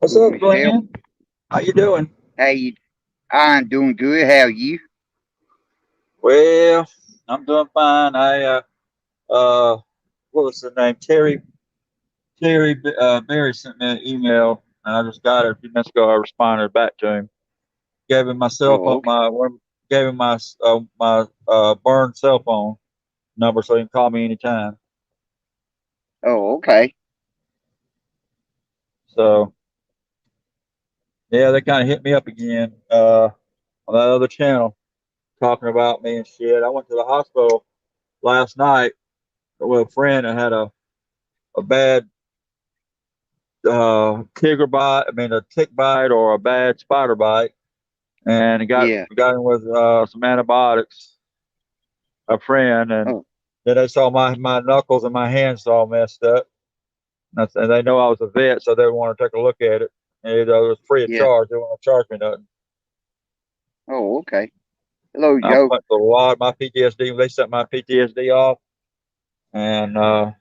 What's Hello, up, Michelle. Glenn? How you doing? How you? I'm doing good. How are you? Well, I'm doing fine. Uh, what was the name? Terry Berry sent me an email, and I just got it a few minutes ago. I responded back to him. Gave him my cell Oh, phone, okay. gave him my burned cell phone number so he can call me anytime. Oh, okay. So yeah, they kind of hit me up again on that other channel talking about me and shit. I went to the hospital last night with a friend that had a bad a tick bite or a bad spider bite, and Yeah. got in with some antibiotics. A friend, and Oh, then they saw my knuckles and my hands all messed up, and they know I was a vet, so they want to take a look at it. And it was free of yeah. charge. They want to charge me nothing. Oh, okay. Hello, I Joe. went through a lot of my PTSD. They sent my PTSD off, and I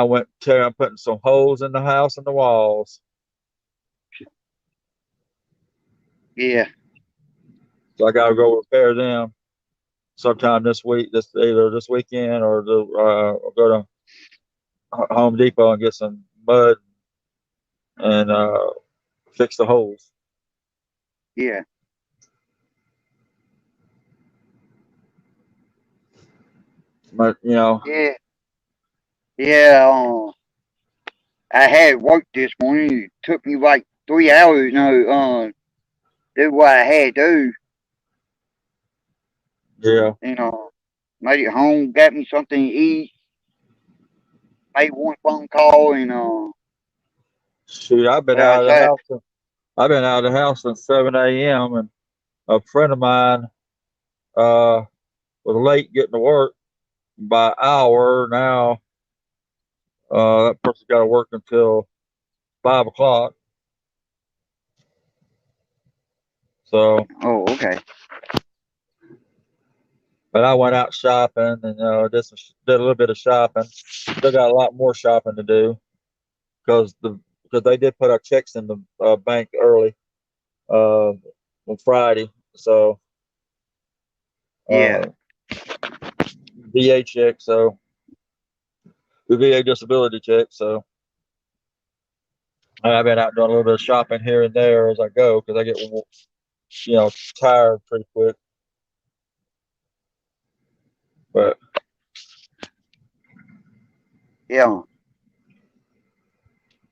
went to I'm putting some holes in the house and the walls. Yeah. So I got to go repair them sometime this week, either this weekend or go to Home Depot and get some mud and fix the holes. Yeah. But Yeah. Yeah. I had work this morning. It took me like 3 hours. Do what I had to do. yeah. You know, made it home, got me something to eat, made one phone call, and Shoot, I said, I've been out of the house since 7 a.m. and a friend of mine uh was late getting to work by an hour. Now that person got to work until 5 o'clock. So, oh, okay. but I went out shopping and did a little bit of shopping. Still got a lot more shopping to do because they did put our checks in the bank early on Friday. So Yeah. uh, VA check, so the VA disability check. So I've been out doing a little bit of shopping here and there as I go because I get tired pretty quick. But Yeah.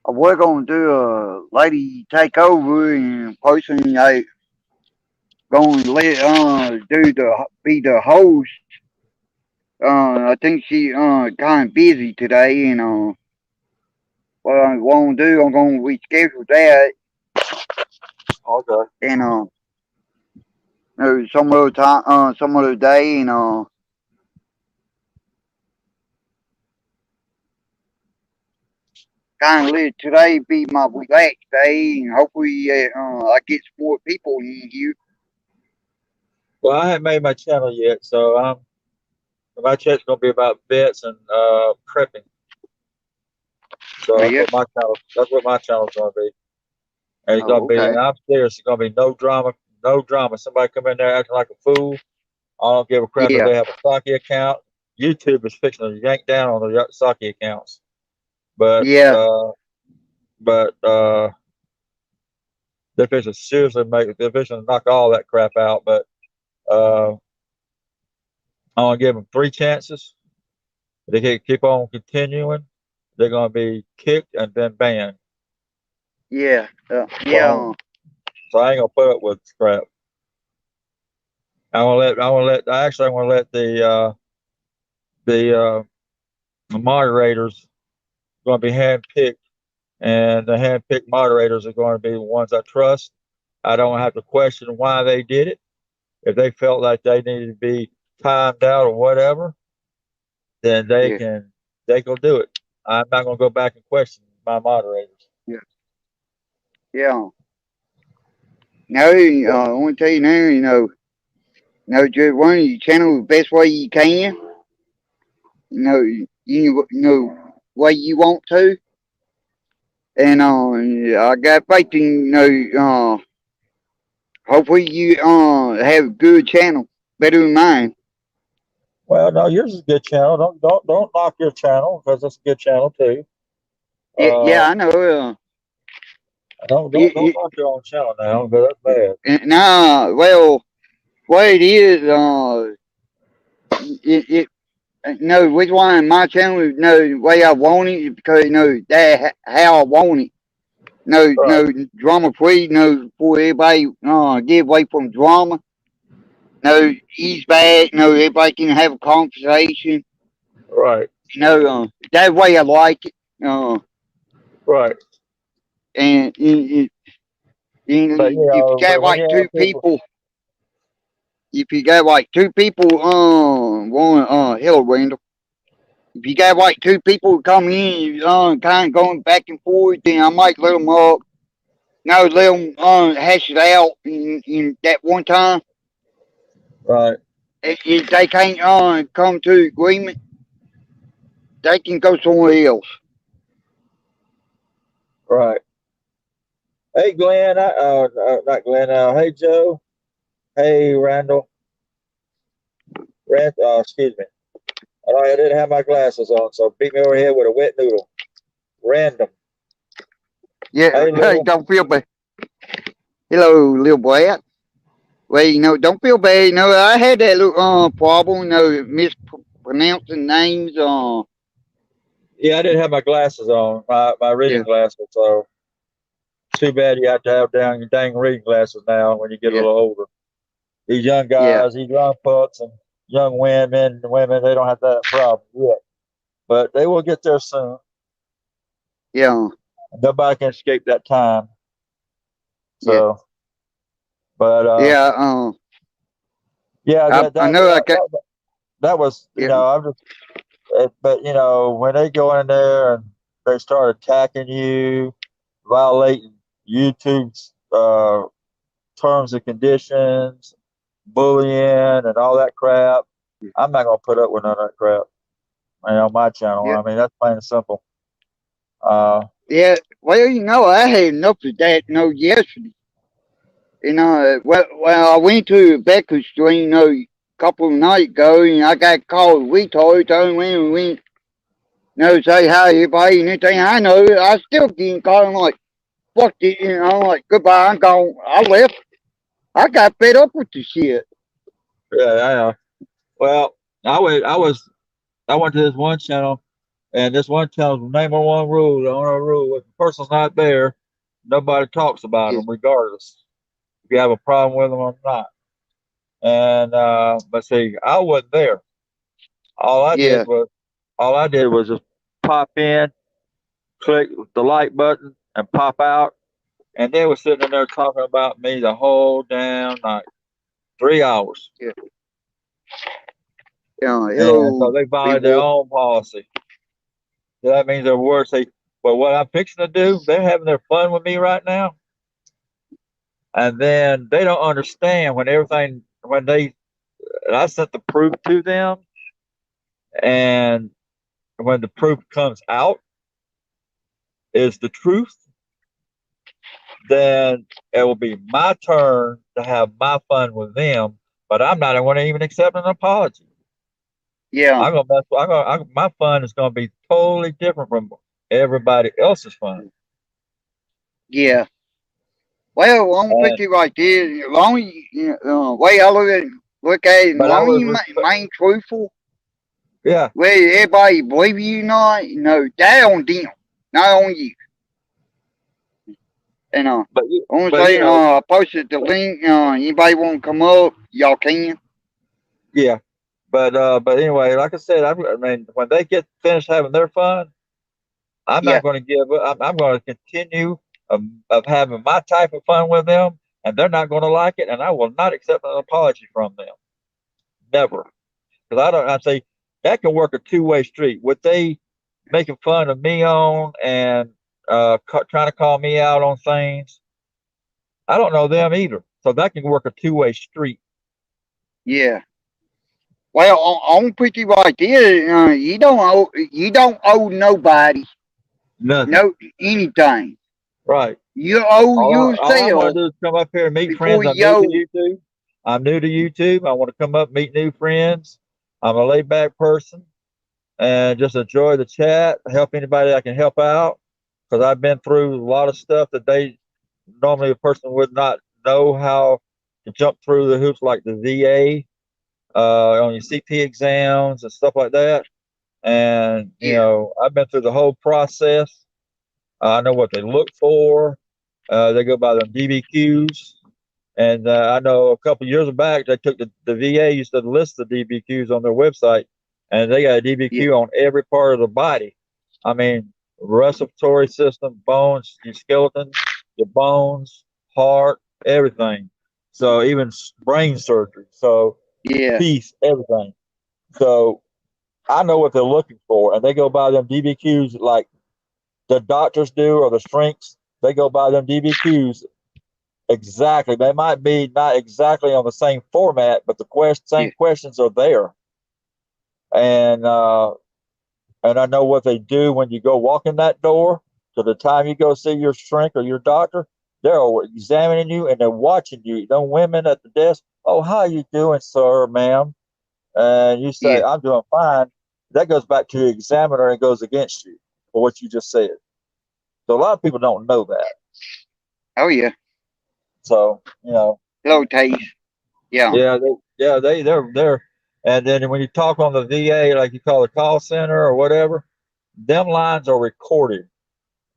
We're gonna do a lady take over and person I gonna let do the be the host. I think she kind of busy today, and what I want to do, I'm gonna reschedule that, okay, and some other time, some other day, and kind of let today be my relaxed day, and hopefully I get some more people in here. well I haven't made my channel yet, so my channel's gonna be about vets and prepping. So Yeah. that's what my channel's gonna be. And it's gonna Oh, be, okay. and I'm serious. It's gonna be no drama, no drama. Somebody come in there acting like a fool. I don't give a crap if Yeah. they have a Saki account. YouTube is fixing to yank down on the Saki accounts, but Yeah. uh, but they're fixing to seriously they're fixing to knock all that crap out. But uh, I want to give them 3 chances. If they can keep on continuing, they're gonna be kicked and then banned. Yeah. So Yeah. so I ain't gonna put up with crap. I want to let the moderators going to be handpicked, and the handpicked moderators are going to be the ones I trust. I don't have to question why they did it. If they felt like they needed to be timed out or whatever, then Yeah. they can do it. I'm not going to go back and question my moderators. Yeah. Yeah. Now, I want to tell you now, just run your channel the best way you can. Way you want to, And I got faith in hopefully you have a good channel, better than mine. Well, no, yours is a good channel. Don't knock your channel because it's a good channel too. Yeah, Uh, yeah, I know. don't knock your own channel now because that's bad. Nah, well, what it is, it no, which one my channel is no the way I want it is because that how I want it. No, Right, no drama free. No, for everybody get away from drama. No, ease back. No, everybody can have a conversation. right, That way I like it. Uh, right. and But you if you know, got but when like you two have people, people, if you got like two people, one, hello, Randall. If you got like two people coming in, kind of going back and forth, then I might let them up. No, let them hash it out in that one time. right, If they can't come to agreement, they can go somewhere else. right. Hey, Glenn, not Glenn. Hey, Joe. Hey, Randall. Excuse me. I didn't have my glasses on, so beat me over the head with a wet noodle. Random. Yeah, Hey, hey, little. don't feel bad. Hello, little boy. Well, don't feel bad. I had that little problem, mispronouncing names. Yeah, I didn't have my glasses on, my reading Yeah, glasses. So too bad you have to have down your dang reading glasses now when you get a yeah, little older. These young yeah, guys, these young pups and young women, they don't have that problem yet, but they will get there soon. yeah, Nobody can escape that time. yeah, So, but yeah. yeah, I know I got. that was Yeah, I'm just, but when they go in there and they start attacking you, violating YouTube's terms and conditions, bullying, and all that crap. I'm not gonna put up with none of that crap. On my channel. yeah, I mean, that's plain and simple. Uh, yeah. Well, I had enough of that. Yesterday. I went to Becker's Street, a couple of nights ago, and I got called retard. So when we went, say hi to everybody and anything. I know I still getting called. I'm like, fuck it. I'm like, goodbye. I'm gone. I left. I got fed up with the shit. yeah, I know. Well, I went to this one channel, and this one channel's number one rule, the only rule, if the person's not there, nobody talks about Yeah, them, regardless if you have a problem with them or not. And but see, I wasn't there. All I did yeah, was all I did was just pop in, click the like button, and pop out. And they were sitting in there talking about me the whole damn night, 3 hours. yeah, yeah. And so Hello, they violated their people. own policy. So that means their words say, well, what I'm fixing to do, they're having their fun with me right now. And then they don't understand and I sent the proof to them. And when the proof comes out is the truth, then it will be my turn to have my fun with them. But I'm not going to even accept an apology. Yeah, I'm gonna mess. My fun is gonna be totally different from everybody else's fun. yeah. Well, I'm gonna put And you right there. As long as way I look at it, as but I long as was you remain truthful, yeah. whether everybody believe you or not, that on them, not on you. And I'm But saying, I posted the link. Anybody want to come up, y'all can. yeah. But anyway, like I said, I mean, when they get finished having their fun, I'm Yeah, not going to give up. I'm going to continue of having my type of fun with them, and they're not going to like it, and I will not accept an apology from them. Never, because I don't. I say that can work a two-way street. What they making fun of me on and trying to call me out on things, I don't know them either. So that can work a two-way street. yeah. Well, on pretty right there, you don't owe nobody. Nothing. no anything. Right. You owe All I want yourself to do is come up here and meet before friends. I'm you new to owe. YouTube. I'm new to YouTube. I want to come up, meet new friends. I'm a laid back person and just enjoy the chat, help anybody I can help out because I've been through a lot of stuff that they normally a person would not know how to jump through the hoops like the VA on your CP exams and stuff like that. And, Yeah, I've been through the whole process. I know what they look for. They go by them DBQs. And I know a couple of years back, they took the VA used to list the DBQs on their website, and they got a yeah, DBQ on every part of the body. I mean, respiratory system, bones, your skeleton, your bones, heart, everything. So even brain surgery. So yeah, teeth, everything. So I know what they're looking for, and they go by them DBQs like the doctors do or the shrinks. They go by them DBQs exactly. They might be not exactly on the same format, but the yeah, same questions are there. And and I know what they do when you go walk in that door. To the time you go see your shrink or your doctor, they're examining you and they're watching you. Them women at the desk, oh, how you doing, sir, ma'am? And you say, yeah. I'm doing fine. That goes back to the examiner and goes against you for what you just said. So a lot of people don't know that. Oh yeah. So Low taste. Yeah, yeah, they're, and then when you talk on the VA, like you call the call center or whatever, them lines are recorded.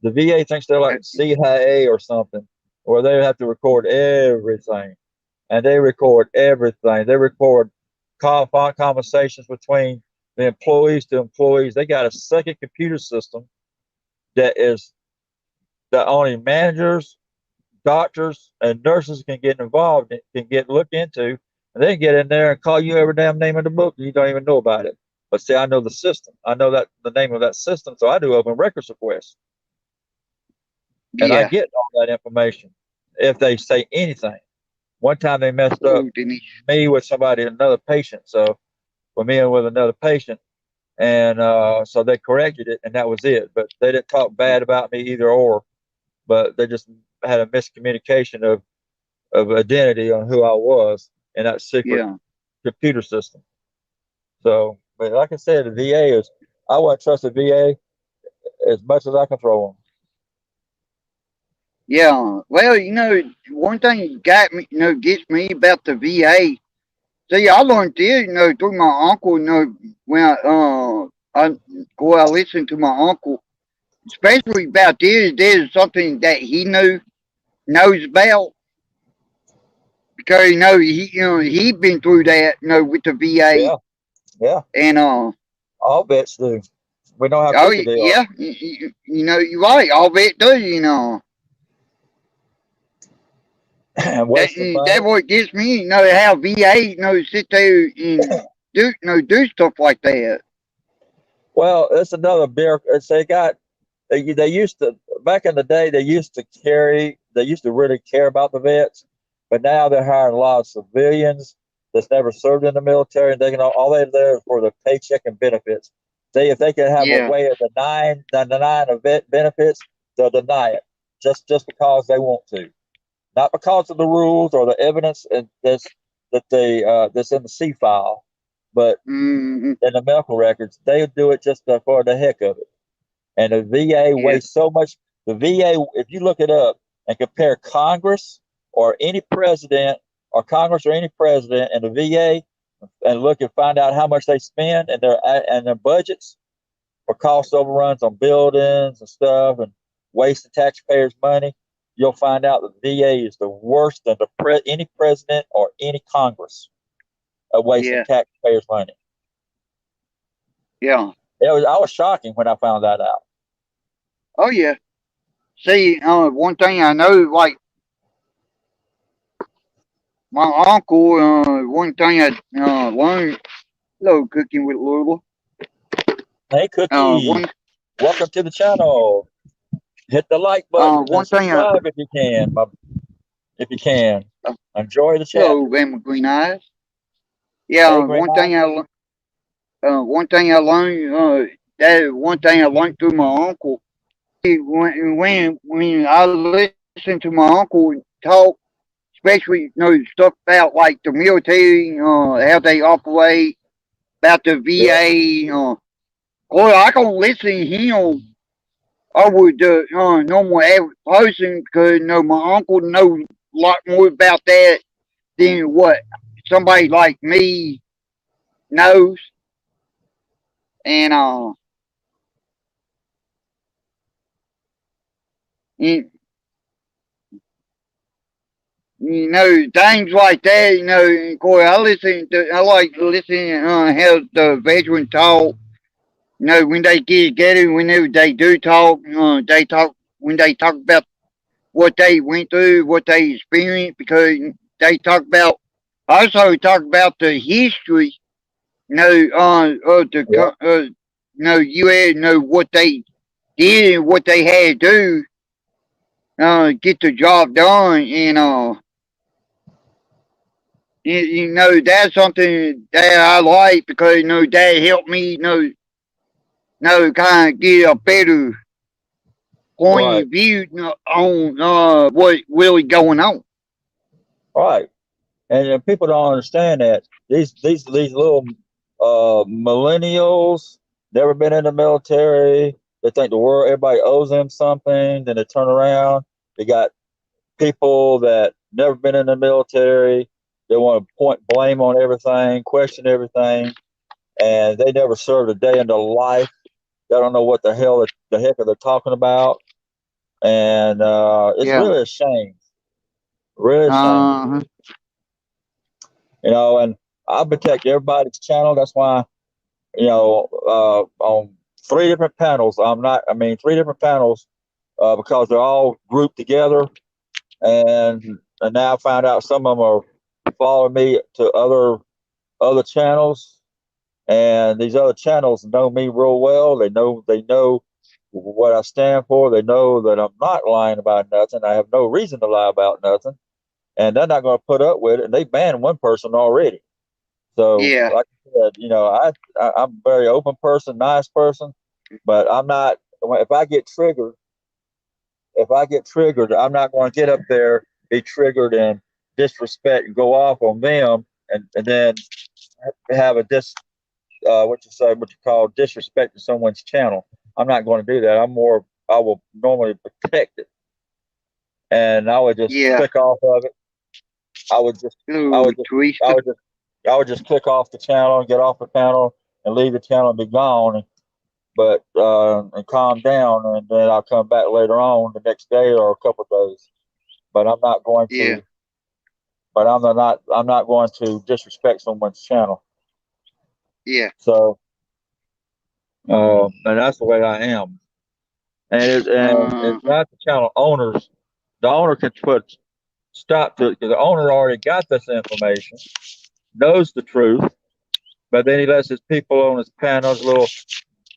The VA thinks they're like CIA or something, where they have to record everything, and they record everything. They record phone conversations between the employees to employees. They got a second computer system that is that only managers, doctors, and nurses can get involved in, can get looked into, and they can get in there and call you every damn name in the book, and you don't even know about it. But see, I know the system. I know that the name of that system, so I do open records requests, and I yeah. get all that information if they say anything. One time they messed up Oh, Denise. me with somebody, another patient. So for me and with another patient, and so they corrected it, and that was it. But they didn't talk bad about me either, or but they just had a miscommunication of identity on who I was in that secret Yeah, computer system. So, but like I said, the VA is, I wouldn't trust the VA as much as I can throw yeah. Well, one thing got me, gets me about the VA. See, I learned this, through my uncle. When I listened to my uncle, especially about this. There's something that he knows about because he been through that, with the them. VA, Yeah, yeah, and all vets do. We know how oh crooked they are. yeah, you're right. I'll bet do. And That wasting that money. what gets me. How VA sit there and do stuff like that. Well, that's another beer. It's they got they used to back in the day. They used to really care about the vets, but now they're hiring a lot of civilians that's never served in the military, and they can all they're there for the paycheck and benefits. If they can have a Yeah, way of denying a vet benefits, they'll deny it just because they want to, not because of the rules or the evidence that's in the C file, but mm-hmm. in the medical records. They do it just for the heck of it. And the VA Yeah, wastes so much. The VA, if you look it up and compare Congress or any president or Congress or any president and the VA, and look and find out how much they spend and their budgets for cost overruns on buildings and stuff and wasting taxpayers' money, you'll find out that the VA is the worst than any president or any Congress of wasting yeah, taxpayers' money. yeah. I was shocking when I found that out. Oh yeah. See, one thing I know, like my uncle, one thing I learned, hello, cooking with Lula. Hey, Cookie, One, welcome to the channel. Hit the like button and one thing subscribe if you can. If you can, uh, enjoy the chat. hello, Grandma Green Eyes. Hey, Yeah, Grandma. one thing I learned, that one thing I learned through my uncle. when I listen to my uncle talk, especially stuff about like the military, how they operate, about the Yeah. VA. Boy, I can listen to him over the normal average person because my uncle knows a lot more about that than what somebody like me knows. And you, things like that. Boy, I like listening how the veteran talk. When they get together, whenever they do talk, they talk when they talk about what they went through, what they experienced, because they talk about also talk about the history. Of the Yeah. U.S. What they did and what they had to do, get the job done, and that's something that I like because that helped me kind of get a better point Right. of view on what really going on. Right. And people don't understand that these little millennials never been in the military. They think the world everybody owes them something. Then they turn around. They got people that never been in the military. They want to point blame on everything, question everything, and they never served a day in their life. They don't know what the heck are they talking about, and it's Yeah. really a shame. Really a shame. Uh. And I protect everybody's channel. That's why on three different panels. Three different panels because they're all grouped together, and now I found out some of them are following me to other channels, and these other channels know me real well. They know what I stand for. They know that I'm not lying about nothing. I have no reason to lie about nothing, and they're not going to put up with it. And they banned one person already. So, Yeah. like I said, I'm a very open person, nice person, but I'm not. If I get triggered, I'm not going to get up there, be triggered and disrespect and go off on them, and then have a what you call disrespecting someone's channel. I'm not going to do that. I will normally protect it, and I would just Yeah. click off of it. I would just, I would just, I Twister. would just, I would just click off the channel and get off the channel and leave the channel and be gone. But and calm down, and then I'll come back later on the next day or a couple of days. But I'm not going Yeah. to. But I'm not going to disrespect someone's channel. Yeah. So, and that's the way I am. And it's Uh-huh. not the channel owners. The owner can put stop to it because the owner already got this information, knows the truth, but then he lets his people on his panels,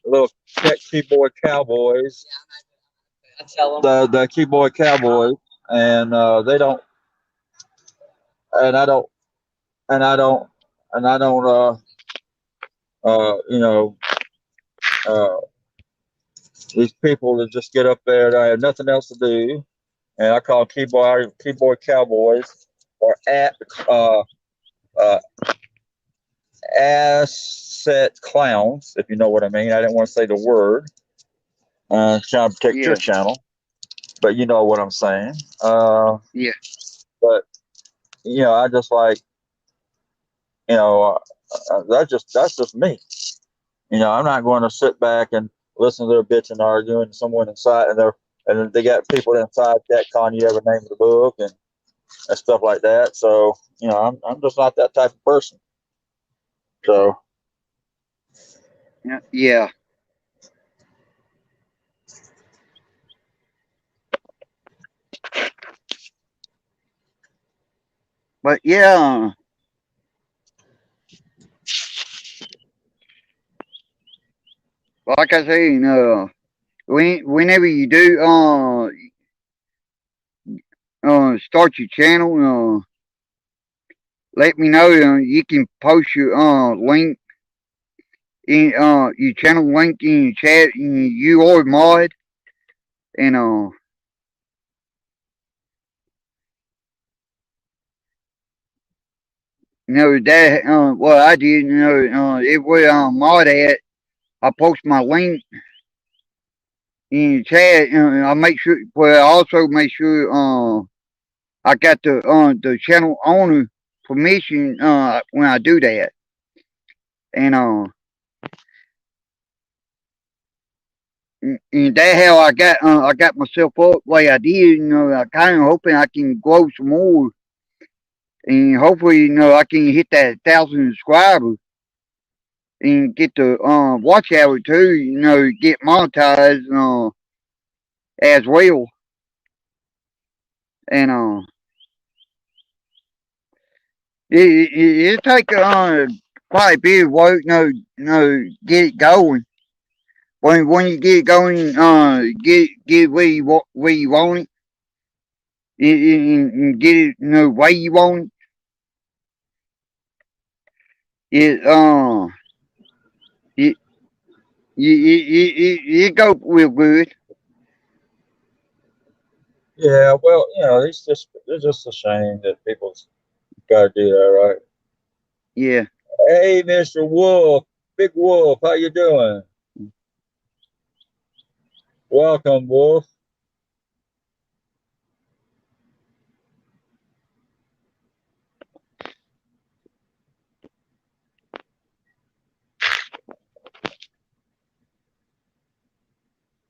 little tech keyboard cowboys, the keyboard cowboys, and they don't, and I don't, and I don't, and I don't, uh, you know, uh, these people that just get up there and I have nothing else to do, and I call them keyboard cowboys or uh, uh, asset clowns, if you know what I mean. I didn't want to say the word, trying to protect your Yeah. channel, but you know what I'm saying. Yeah. But I just like you know that's just me. I'm not going to sit back and listen to their bitch and arguing. Someone inside, and they got people inside that calling you every name of the book and stuff like that. So I'm just not that type of person. So Yeah. Yeah. But yeah, like I say, whenever you do start your channel, let me know. You can post your link in your channel link in your chat, and you or mod. And that what I did, it was mod at. I post my link in the chat. I make sure, well, I also make sure I got the channel owner permission when I do that. And and that how I got myself up like I did. I kind of hoping I can grow some more, and hopefully I can hit that 1,000 subscribers and get the watch hour too. Get monetized as well. And it take quite a bit of work. Get it going. When you get it going, get it where you want it, and get it way you want it. It it go real good. Yeah, well, it's just a shame that people's got to do that, right? Yeah. Hey, Mr. Wolf, Big Wolf, how you doing? Welcome, Wolf.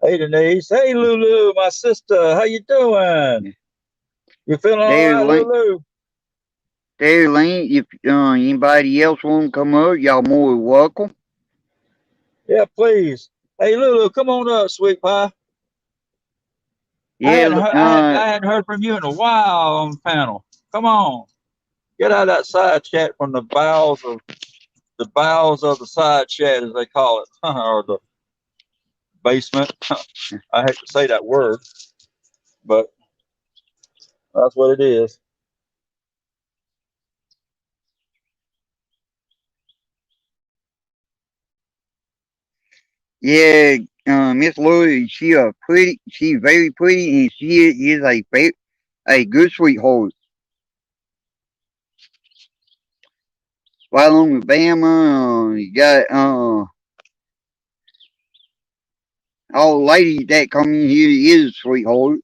Hey, Denise. Hey, Lulu, my sister. How you doing? You feeling all There, right, Link. Lulu? There, Link. If anybody else want to come up, y'all more welcome. Yeah, please. Hey, Lulu, come on up, sweet pie. I Yeah. hadn't heard, I hadn't heard from you in a while on the panel. Come on, get out of that side chat from the bowels of the side chat, as they call it, or the basement. I hate to say that word, but that's what it is. Yeah. Miss Lily, she's very pretty, and she is a good sweetheart. Right along with Bama, you got all the ladies that come in here is a sweetheart.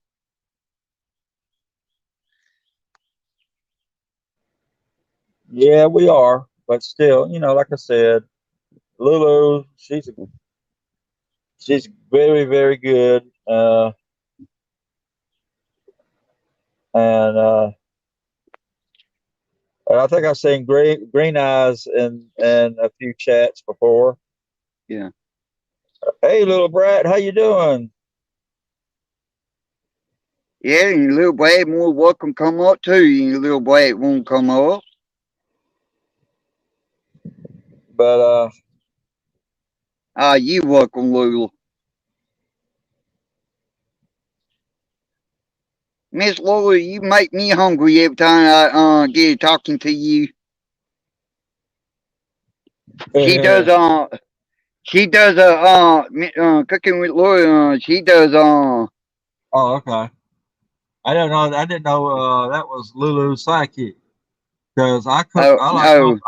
Yeah, we are, but still, like I said, Lulu, she's very, very good, and I think I've seen green eyes in a few chats before. Yeah. Hey, little brat, how you doing? Yeah, and your little boy more welcome come up too. And your little boy won't come up. But You welcome, Lulu. Miss Lulu, you make me hungry every time I get talking to you. She does oh, she does cooking with Lulu. She does okay. I didn't know that was Lulu's sidekick because I cook. I like no,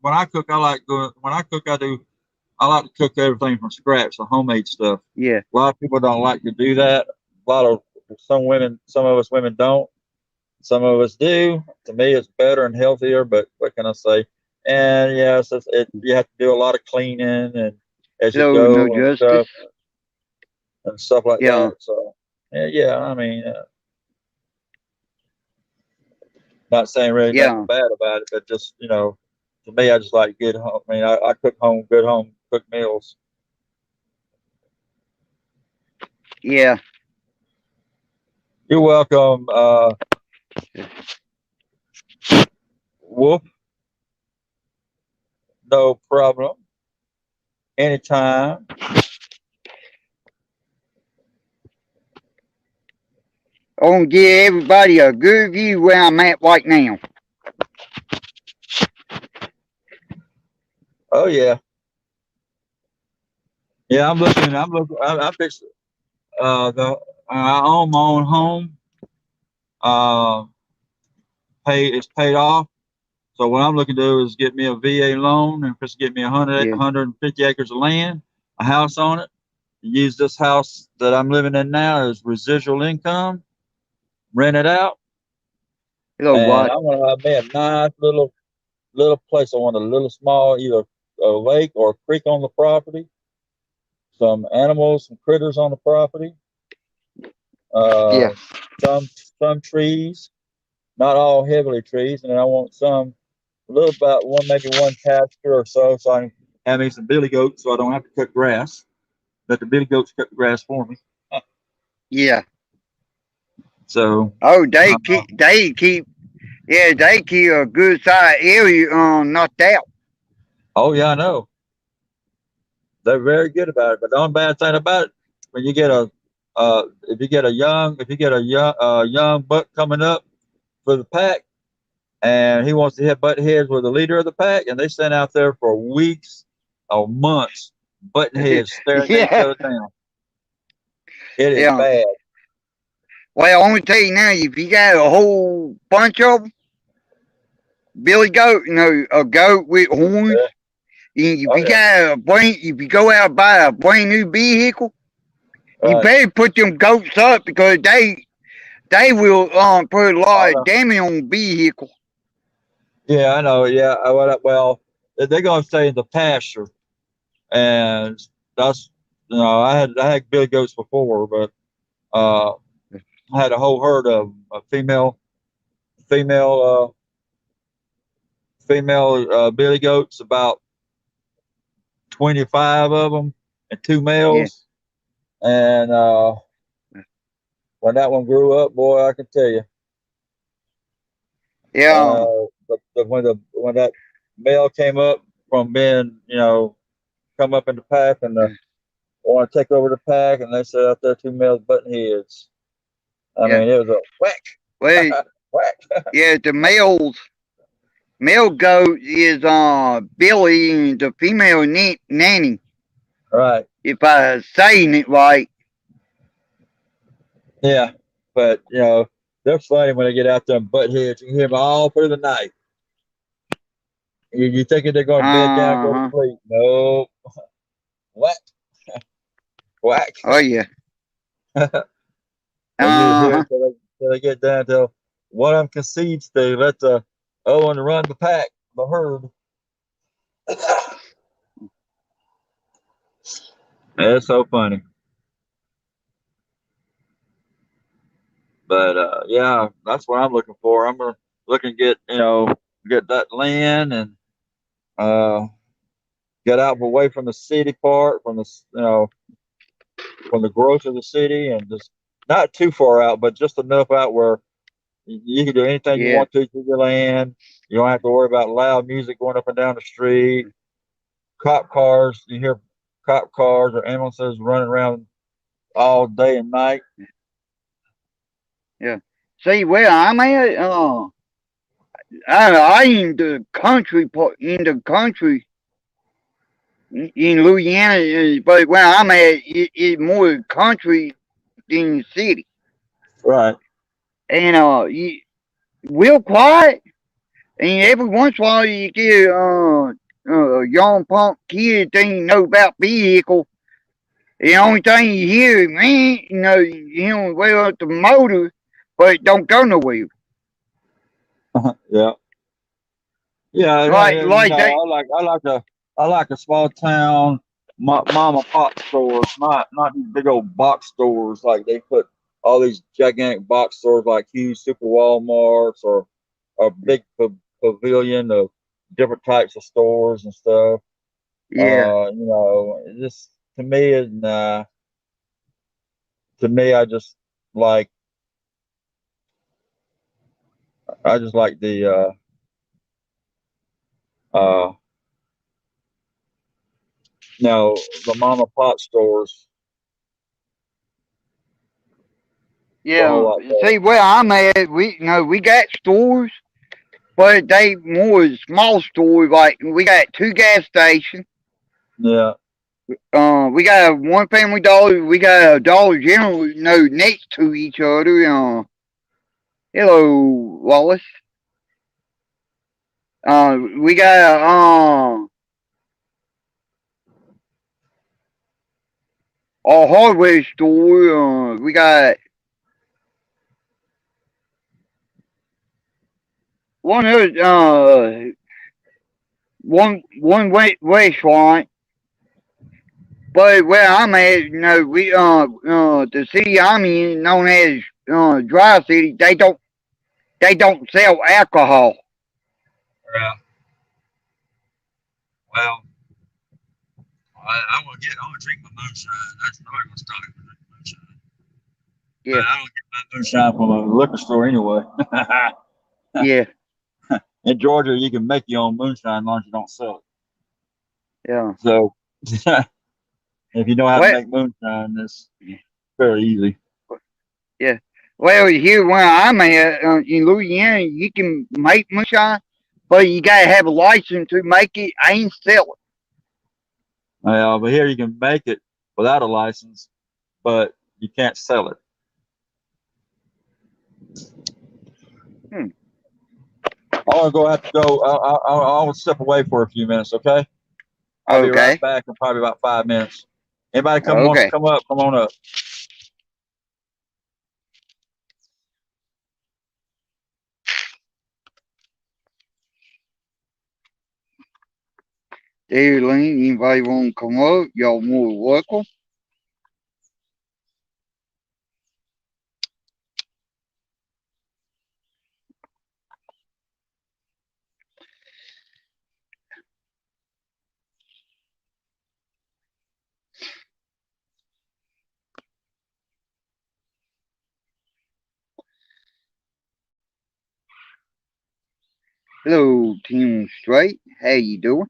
when I cook. I like doing when I cook. I like to cook everything from scratch, the homemade stuff. yeah. A lot of people don't like to do that. A lot of some of us women don't. Some of us do. To me, it's better and healthier. But what can I say? And yes, you have to do a lot of cleaning and as you So no go justice. and stuff like Yeah, that. So yeah, I mean, not saying really nothing yeah, bad about it, but just to me, I just like good home. I mean, I cook good home cooked meals. yeah. You're welcome, Wolf. No problem. Anytime. I want to give everybody a good view where I'm at right now. Oh yeah, yeah. I'm looking. I'm looking. I fixed the. I own my own home. Uh, it's paid off. So what I'm looking to do is get me a VA loan and just get me Yeah. 150 acres of land, a house on it. Use this house that I'm living in now as residual income, rent it out, Hello, and what? I want to have me a nice little place. I want a little small, either a lake or a creek on the property, some animals, some critters on the property, Yeah. uh, some trees, not all heavily trees, and then I want some a little about one maybe one pasture or so I can have me some billy goats so I don't have to cut grass. Let the billy goats cut the grass for me. Yeah. So, Oh, uh, they keep a good size area, knocked out. oh yeah, I know they're very good about it. But the only bad thing about it, when you get a if you get a young buck coming up for the pack, and he wants to hit butt heads with the leader of the pack, and they stand out there for weeks or months, button heads staring at each Yeah. other down. It is Yeah. bad. Well, I'm gonna tell you now, if you got a whole bunch of them, Billy Goat, a goat with horns, Yeah. and if Oh you yeah. got if you go out and buy a brand new vehicle, you Right. better put them goats up because they will put a Oh lot of no. damage on the vehicle. Yeah, I know. Yeah. Well, they're gonna stay in the pasture, and that's I had billy goats before, but uh, I had a whole herd of female female billy goats, about 25 of them, and two Yeah. males. And when that one grew up, boy, I can tell you, Yeah. when that male came up from being, come up in the pack and want to take over the pack, and they set out there two males button heads. I Yeah. mean, it was a Well, whack, whack. yeah, the male goat is Billy and the female nanny. Right. If I saying it right. Yeah. But, they're funny when they get out there and butt heads. You can hear them all through the night. You thinking they're going to bed down and go to Uh-huh. sleep. No. Whack, whack. Oh yeah. And you hear Uh-huh. it till they get down till one of them concedes to let the other one run the pack, the herd. It's so funny. But yeah, that's what I'm looking for. I'm gonna looking to get that land and uh, get out away from the city part, from from the growth of the city, and just not too far out, but just enough out where you can do anything you Yeah. want to your land. You don't have to worry about loud music going up and down the street. Cop cars, you hear cop cars or ambulances running around all day and night. Yeah. See where I'm at, I in the country part in the country in Louisiana, but where I'm at, it more country than city. Right. And real quiet. And every once in a while you get a young punk kid thing know about vehicle. The only thing you hear, man, well up the motor, but it don't go nowhere. Yeah. Yeah, Like like they I like a small town mom and pop stores, not these big old box stores like they put all these gigantic box stores like huge super Walmarts or a big pavilion of different types of stores and stuff. yeah. This to me is to me like I just like uh the mom and pop stores a whole Yeah, lot better. see where I'm at, we got stores, but they more small stores. Like we got two gas stations, Yeah. We got one Family Dollar. We got a Dollar General, no, next to each other. Hello, Wallace. We got a hardware store. We got one other one restaurant. But where I'm at, we the city I'm in, known as Dry City, they don't sell alcohol. Yeah. Well, I'm gonna drink my moonshine. That's not gonna stop me from drinking moonshine. But Yeah, I don't get my moonshine from a liquor store anyway. yeah, In Georgia, you can make your own moonshine as long as you don't sell it. yeah. So if you know how to Well, make moonshine, it's very easy. yeah. Well, here where I'm at in Louisiana, you can make moonshine, but you gotta have a license to make it and sell But here you can make it without a license, but you can't sell it. it. Hmm. I'm gonna go have to go. I'll step away for a few minutes, okay? I'll be right Okay, back in probably about 5 minutes. Anybody wants to okay. come up? Come on up. There, Lane, anybody want to come up? Y'all more welcome. Hello, Team Straight. How you doing?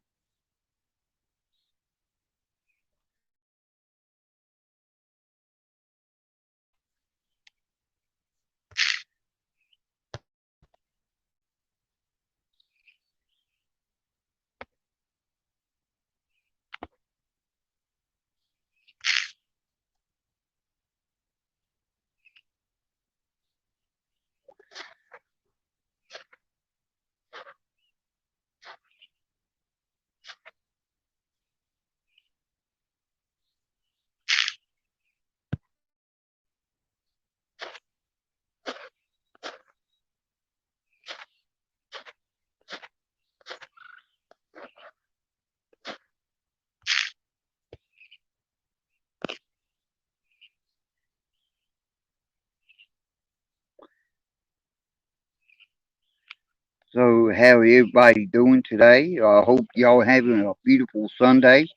So, how everybody doing today? I hope y'all having a beautiful Sunday.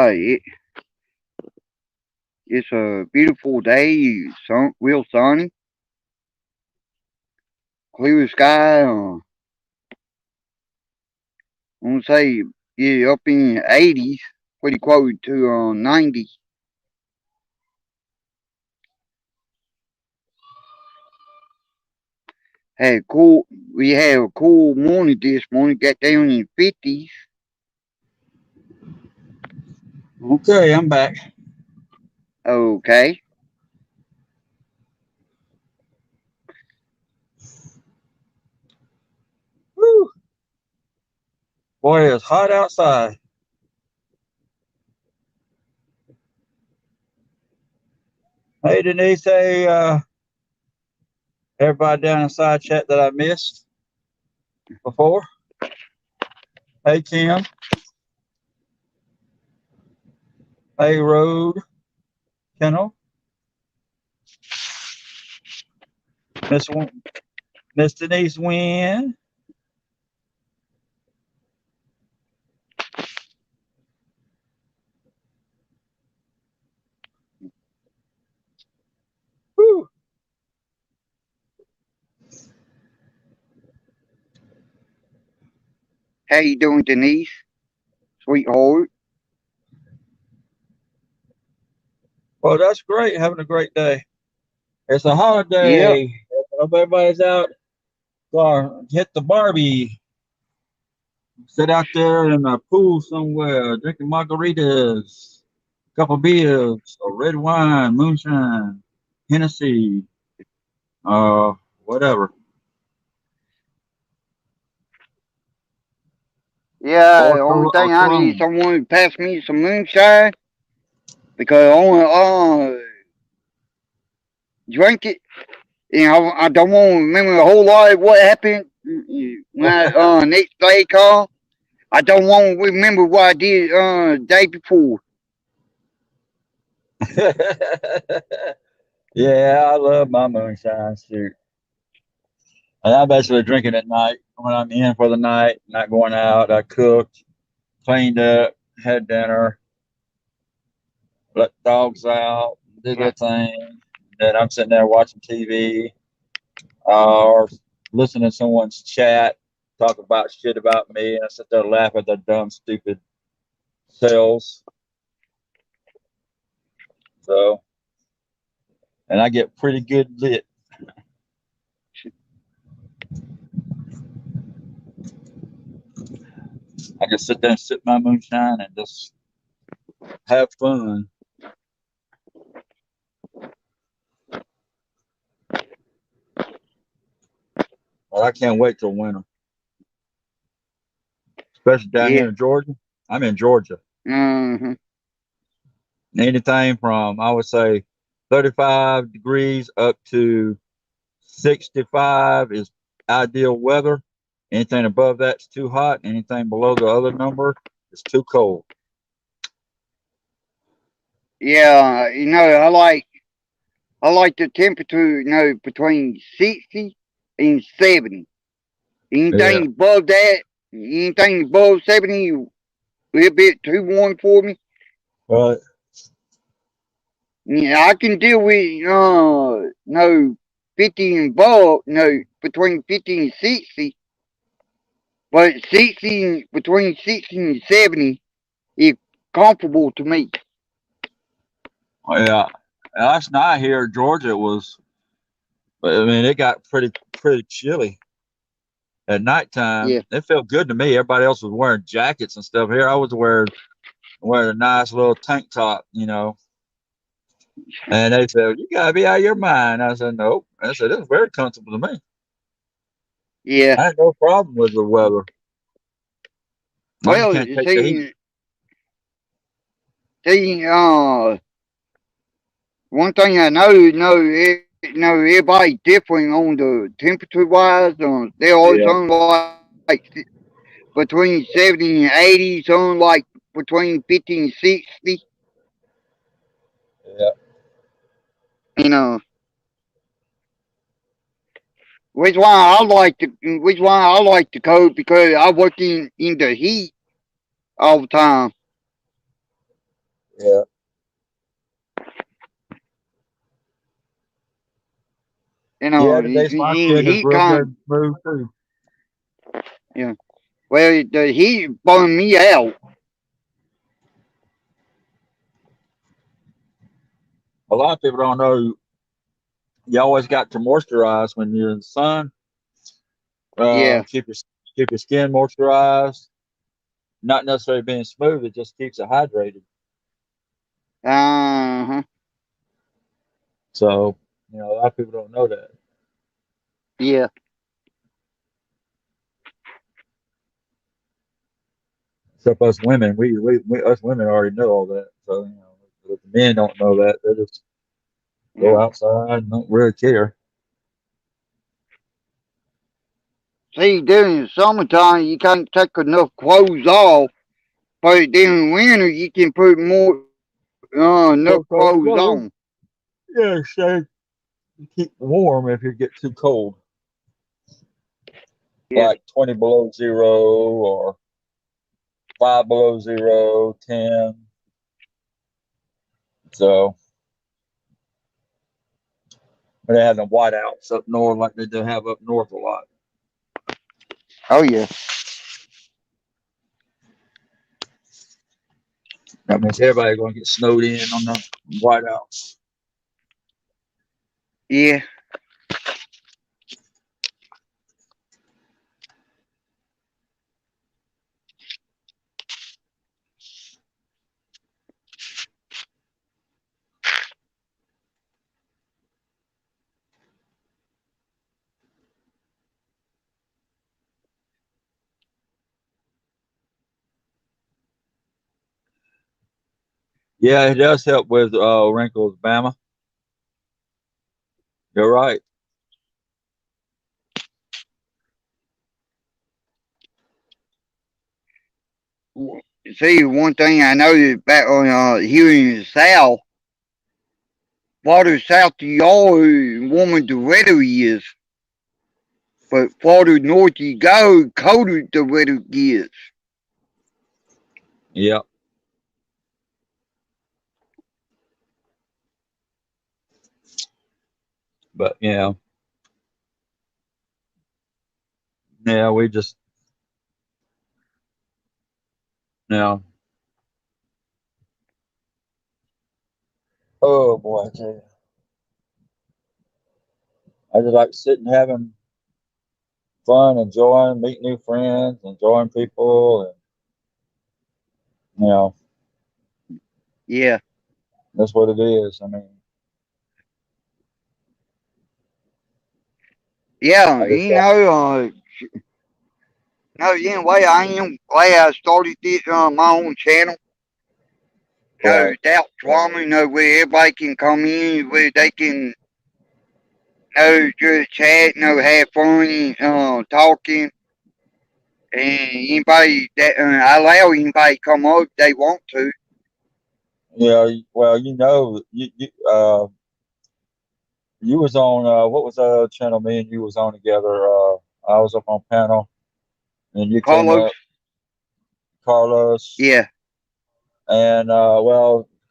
it, it's a beautiful day, real sunny, clear sky. I'm gonna say yeah, up in the 80s, pretty close to 90. Had cool. We had a cool morning this morning. Got down in 50s. Okay, I'm back. Okay. Woo. Boy, it's hot outside. Hey, Denise. Hey, everybody down in side chat that I missed before. Hey, Kim. Hey, Road. Kennel. Miss Miss Denise Wynn. Woo. How you doing, Denise? Sweetheart. Well, that's great. Having a great day. It's a Yep. holiday. Hope everybody's out. Hit the Barbie. Sit out there in a pool somewhere, drinking margaritas, a couple beers, or red wine, moonshine, Hennessy, uh, whatever. Yeah. Or, The only or thing I need is Corona. someone to pass me some moonshine because I want to drink it. And I don't want to remember a whole lot of what happened when I next day call. I don't want to remember what I did day before. Yeah, I love my moonshine. Shoot. And I basically drinking at night when I'm in for the night, not going out. I cooked, cleaned up, had dinner, let the dogs out, did their thing. Then I'm sitting there watching TV or listening to someone's chat, talk about shit about me, and I sit there laughing at their dumb, stupid selves. So, and I get pretty good lit. I can sit there and sip my moonshine and just have fun. But I can't wait till winter, especially down Yeah. here in Georgia. I'm in Georgia. Mm-hmm. Anything from, I would say, 35 degrees up to 65 is ideal weather. Anything above that's too hot. Anything below the other number is too cold. Yeah. I like the temperature. Between 60 and 70. Yeah. Anything above that, anything above 70, a little bit too warm for me. But Yeah, I can deal with no 50 and above, no between 50 and 60, but 60 between 60 and 70 is comfortable to me. yeah, last night here in Georgia it was. I mean, it got pretty chilly at nighttime. Yeah, It felt good to me. Everybody else was wearing jackets and stuff. Here I was wearing a nice little tank top, And they said, "You gotta be out of your mind." I said, "Nope." I said, "It's very comfortable to me. yeah. I had no problem with the weather. I just Well, can't take the heat." see, one thing I know everybody different on the temperature wise. They always Yeah, on like between 70 and 80, some like between 50 and 60. yeah, You know, which why I like the cold because I work in the heat all the time. Yeah. You know, Yeah, today's my he, kid is he real good kind and smooth too. you know, well, he bummed me out. A lot of people don't know you always got to moisturize when you're in the sun. Yeah. Keep your skin moisturized. Not necessarily being smooth, it just keeps it hydrated. Uh-huh. So, a lot of people don't know that. Yeah. Except us women, we us women already know all that. So, but the men don't know that. They just go Yeah. outside and don't really care. See, during the summertime, you can't take enough clothes off, but during winter, you can put more enough So clothes cold. on. Well, yeah, stay keep warm if you get too cold, Yeah. like 20 below zero or 5 below zero, 10. So they have the whiteouts up north like they do have up north a lot. Oh yeah. That means everybody's going to get snowed in on the whiteouts. Yeah. Yeah, it does help with wrinkles, Bama. You're right. See, one thing I noticed back on here in the South, farther south you are, warmer the weather is. But farther north you go, colder the weather gets. Yep. But yeah, we just now. Oh boy, I tell you, I just like sitting having fun, enjoying, meeting new friends, enjoying people, and you know Yeah. that's what it is. I mean, Yeah, I just no, anyway, I am glad I started this, my own channel. So right. without drama, where everybody can come in, where they can, just chat, have fun, and, talking. And anybody that, I allow anybody to come up if they want to. Yeah, well, you was on what was the channel me and you was on together. I was up on panel and you came Carlos, up, Carlos, yeah, and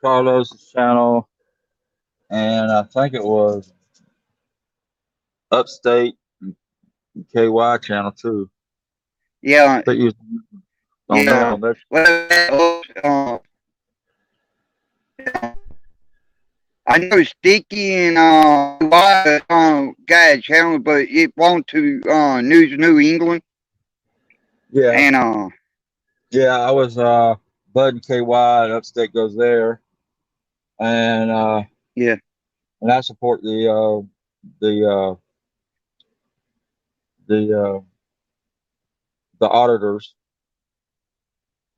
Carlos's channel, and I think it was Upstate KY channel too. yeah, I think you was on that yeah. one. That's Well, I know Sticky and got a channel, but it belonged to News of New England, yeah, and yeah. I was Bud and KY and Upstate goes there, and uh, yeah, and I support the uh, the the auditors,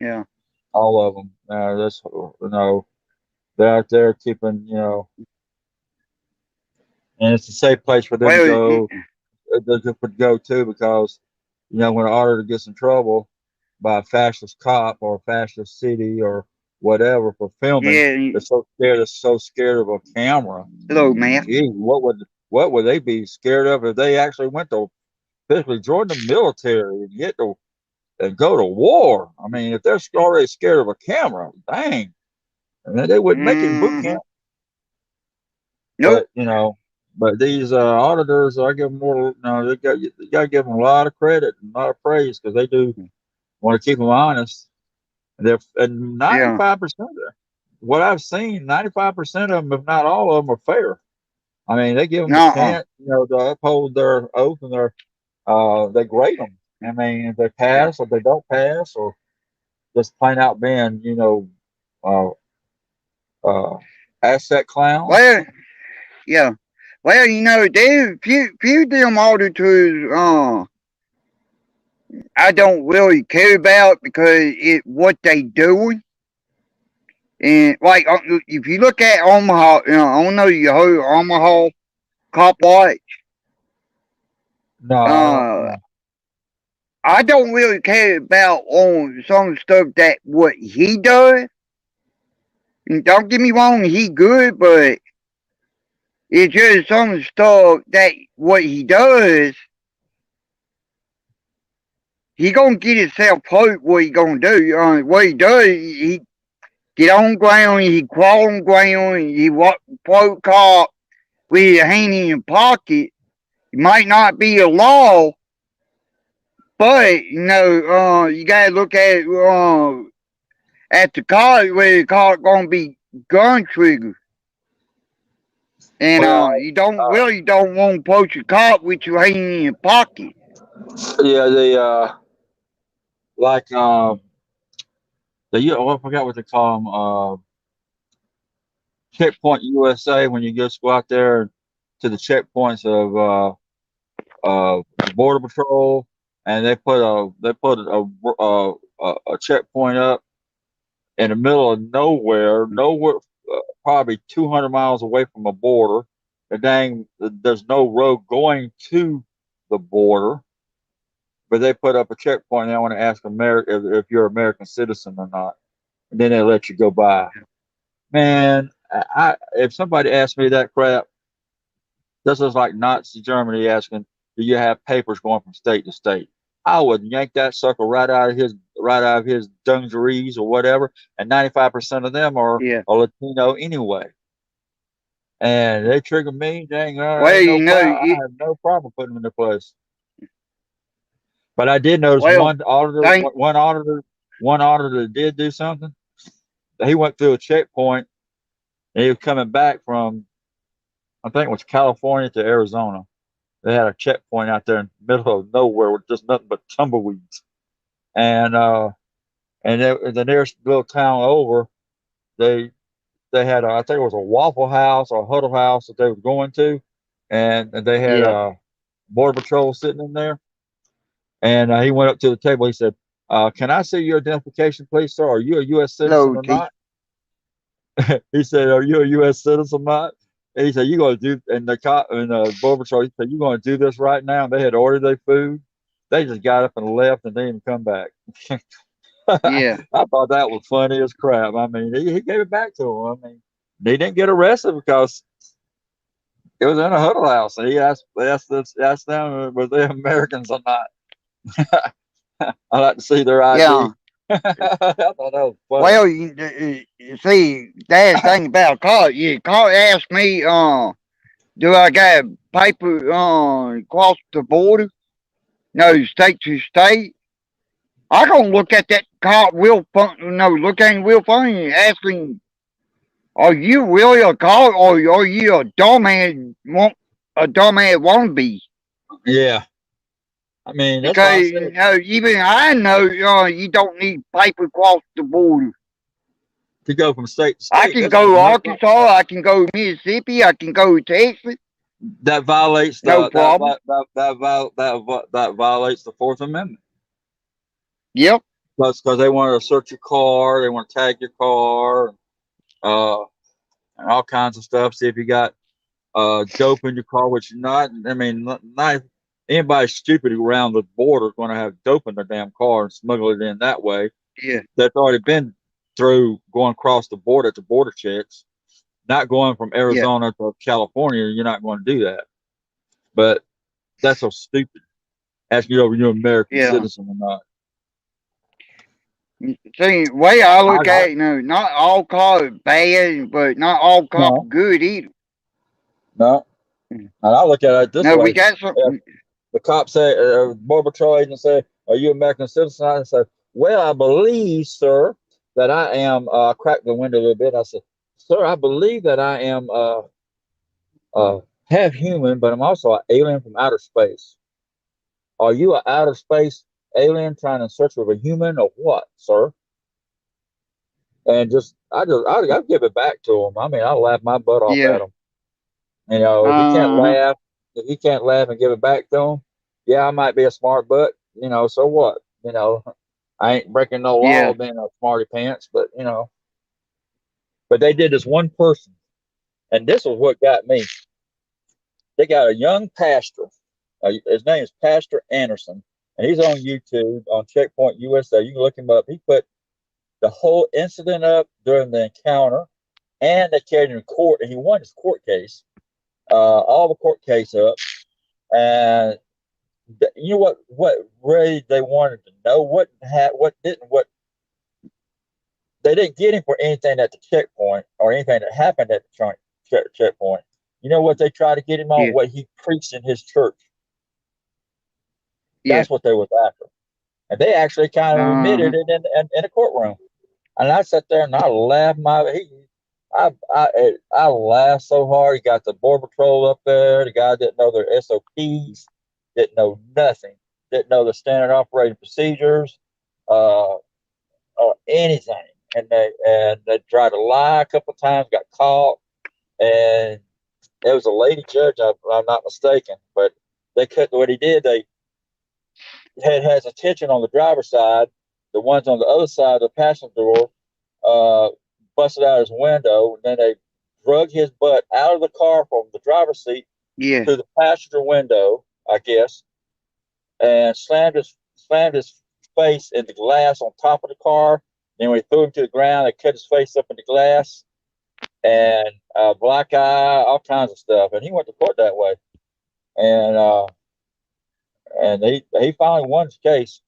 yeah. all of them. That's they're out there keeping and it's a safe place for them to Well, go. They could go to because when an auditor gets in trouble by a fascist cop or a fascist city or whatever for filming, yeah. they're so scared of a camera. Hello, man. Gee, what would they be scared of if they actually went to physically join the military and get to and go to war? I mean, if they're already scared of a camera, dang. And then they wouldn't make it in boot Mm-hmm. camp. Nope. But but these auditors, I give them more. You got to give them a lot of credit and a lot of praise because they do want to keep them honest. And Yeah. 95% of what I've seen, 95% of them, if not all of them, are fair. I mean, they give them a Nuh-uh. chance, to uphold their oath and they grade them. I mean, if they Yeah. pass or they don't pass, or just plain out being, uh, uh, asset clowns. Well, yeah. Well, there's few of them auditors, I don't really care about because what they doing. And like, if you look at Omaha, I don't know you heard of Omaha Cop Watch. No, I don't. Uh, No. I don't really care about on some stuff that what he does. And don't get me wrong, he good, but it's just some stuff that what he does, he gonna get himself hurt. What he gonna do? What he does, he get on ground, he crawl on ground, he walk pro cop with his hand in your pocket. It might not be a law, but you gotta look at the car where the car gonna be gun trigger. And Well, you don't want to approach a cop with your hand in your pocket. yeah, like I forgot what they call them. Checkpoint USA when you just go out there to the checkpoints of the border patrol, and they put a checkpoint up in the middle of nowhere, probably 200 miles away from a border. There's no road going to the border, but they put up a checkpoint. And they want to ask if you're an American citizen or not, and then they let you go by. Man, if somebody asked me that crap, this is like Nazi Germany asking, "Do you have papers going from state to state?" I would yank that sucker right out of his dungarees or whatever. And 95% of them are Yeah. Latino anyway. And they trigger me, dang, Well, ain't no problem. I have no problem putting them in their place. But I did notice well, thank, one auditor did do something. He went through a checkpoint and he was coming back from, I think it was California to Arizona. They had a checkpoint out there in the middle of nowhere with just nothing but tumbleweeds. And the nearest little town over, they they had I think it was a Waffle House or a Huddle House that they were going to, and they had yeah. border patrol sitting in there. And he went up to the table. He said, "Can I see your identification, please, sir? Are you a U.S. citizen Hello, or T. not?" He said, "Are you a U.S. citizen or not?" And he said, "You going to do?" And the cop and the border patrol, he said, "You going to do this right now?" And they had ordered their food. They just got up and left and didn't even come back. Yeah. I thought that was funny as crap. I mean, he gave it back to him. I mean, they didn't get arrested because it was in a huddle house. And asked them was they Americans or not. I like to see their ID. Yeah. I thought that was funny. Well, you see, that's the thing about car. Yeah, car asked me, do I got paper across the border? No, state to state. I gonna look at that car real fun. No, look at him real funny, asking, "Are you really a car, or are you a dumbass? A dumbass wannabe?" Yeah. I mean, that's why I Because said even I know you don't need paper across the border. to go from state to I state. can That's like go to Arkansas, I can go to Mississippi, I can go to Texas, that violates no the problem. that violates the Fourth Amendment. Yep, Because they want to search your car, they want to tag your car, uh, and all kinds of stuff. See if you got dope in your car, which not. I mean, not anybody stupid around the border is going to have dope in their damn car and smuggle it in that way. yeah, That's already been through going across the border to border checks. Not going from yeah, Arizona to California, you're not going to do that. But that's so stupid. Asking you if you're an American yeah. citizen or not. See, way I look I at it, not all cops bad, but not all cops no, good either. no. And I look at it this No, we way: got some. if the cops say, border patrol agent say, "Are you an American citizen?" I say, "Well, I believe, sir, that I am." Crack the window a little bit. I said, "Sir, I believe that I am half human, but I'm also an alien from outer space. Are you an outer space alien trying to search for a human or what, sir?" And I give it back to him. I mean, I laugh my butt off Yeah. at him. You know, Uh huh. if he can't laugh and give it back to him, yeah, I might be a smart butt. You know, so what? You know, I ain't breaking no law Yeah. of being a smarty pants, but you know, but they did this one person, and this was what got me. They got a young pastor. His name is Pastor Anderson, and he's on YouTube on Checkpoint USA. You can look him up. He put the whole incident up during the encounter, and they carried him to court, and he won his court case, all the court case up. And you know what really they wanted to know what didn't what they didn't get him for anything at the checkpoint or anything that happened at the checkpoint. You know what they tried to get him on? Yeah. What he preached in his church. Yeah. That's what they was after, and they actually kind of Uh huh. admitted it in a courtroom. And I sat there and I laughed I laughed so hard. You got the border patrol up there. The guy didn't know their SOPs, didn't know nothing, didn't know the standard operating procedures, uh, or anything. And they tried to lie a couple of times, got caught, and it was a lady judge. I'm not mistaken, but they cut what he did. They had his attention on the driver's side. The ones on the other side of the passenger door uh, busted out his window, and then they drug his butt out of the car from the driver's seat Yeah. to the passenger window, I guess, and slammed his face in the glass on top of the car. Then we threw him to the ground. They cut his face up in the glass and black eye, all kinds of stuff. And he went to court that way. And he finally won his case.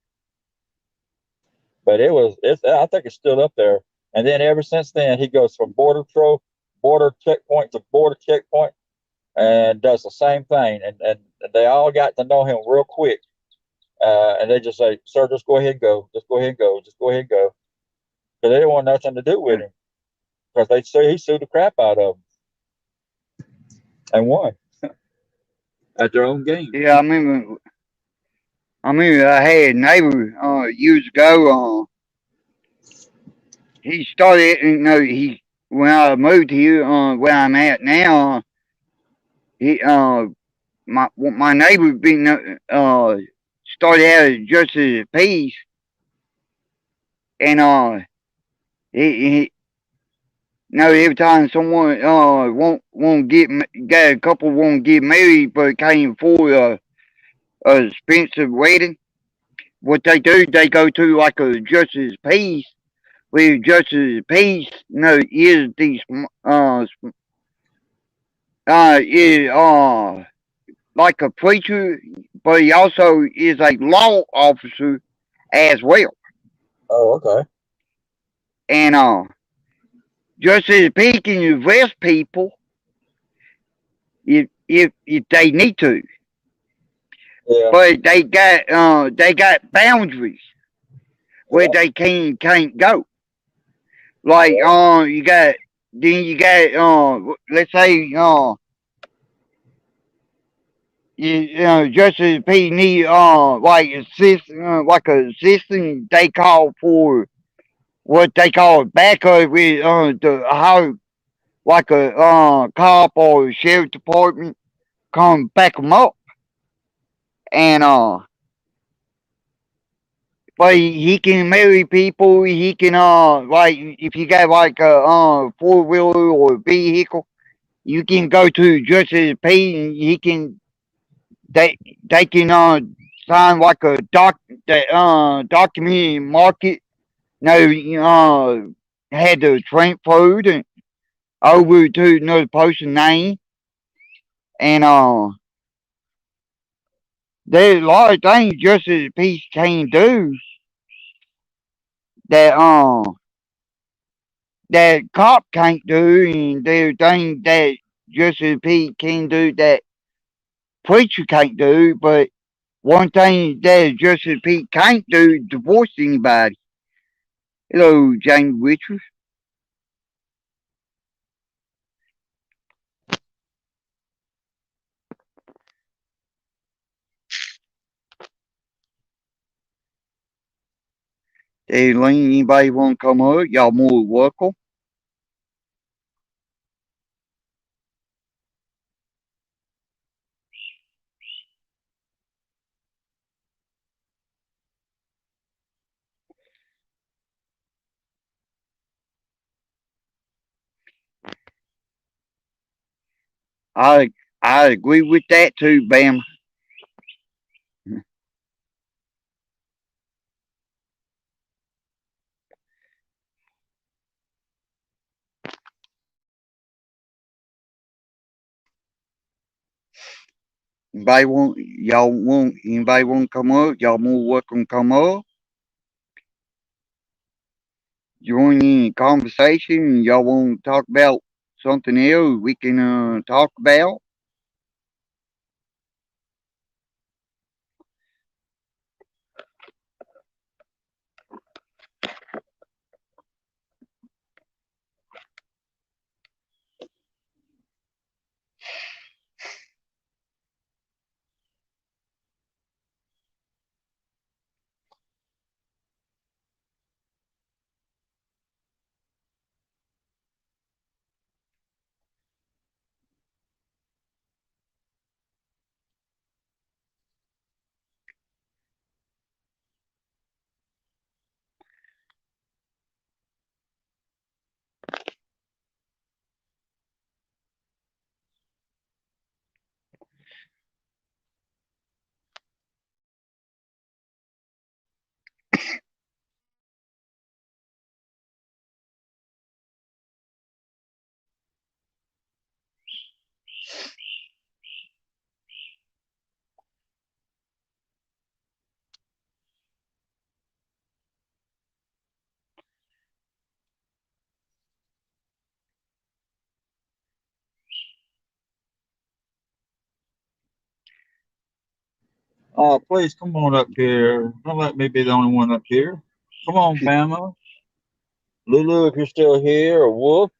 But I think it's still up there. And then ever since then, he goes from border checkpoint to border checkpoint, and does the same thing. And they all got to know him real quick. And they just say, "Sir, just go ahead and go. Just go ahead and go. Just go ahead and go." Because they didn't want nothing to do with him. Because they say he sued the crap out of them and won at their own game. Yeah. I remember I had a neighbor years ago. He started. He when I moved here, where I'm at now. He my neighbor been started out as justice of peace, and he every time someone won't got a couple won't get married, but can't afford a expensive wedding. What they do, they go to like a justice of peace. Where justice of peace, is these is like a preacher, but he also is a law officer as well. Oh, okay. And just as he can arrest people if they need to, Yeah. but they got boundaries where Yeah. they can't go. Like Yeah. you got let's say just as he need like a assistant, they call for what they call backup with the how like a cop or sheriff department come back them up, and but he can marry people. He can like if you got like a 4 wheeler or vehicle, you can go to Justice P and he can they can sign like a document and mark it. No, had to transfer it over to another person's name, and there's a lot of things Justice Peace can do that that cop can't do, and there's things that Justice Pete can do that preacher can't do. But one thing that Justice Pete can't do is divorce anybody. Hello, James Richards. Hey, Lane, anybody want to come up? Y'all more welcome. I I agree with that too, Bam. Anybody want to come up? Y'all more welcome to come up. Join in the conversation. Y'all want to talk about something else we can talk about? Please come on up here. Don't let me be the only one up here. Come on, Bama. Lulu, if you're still here, or Wolf.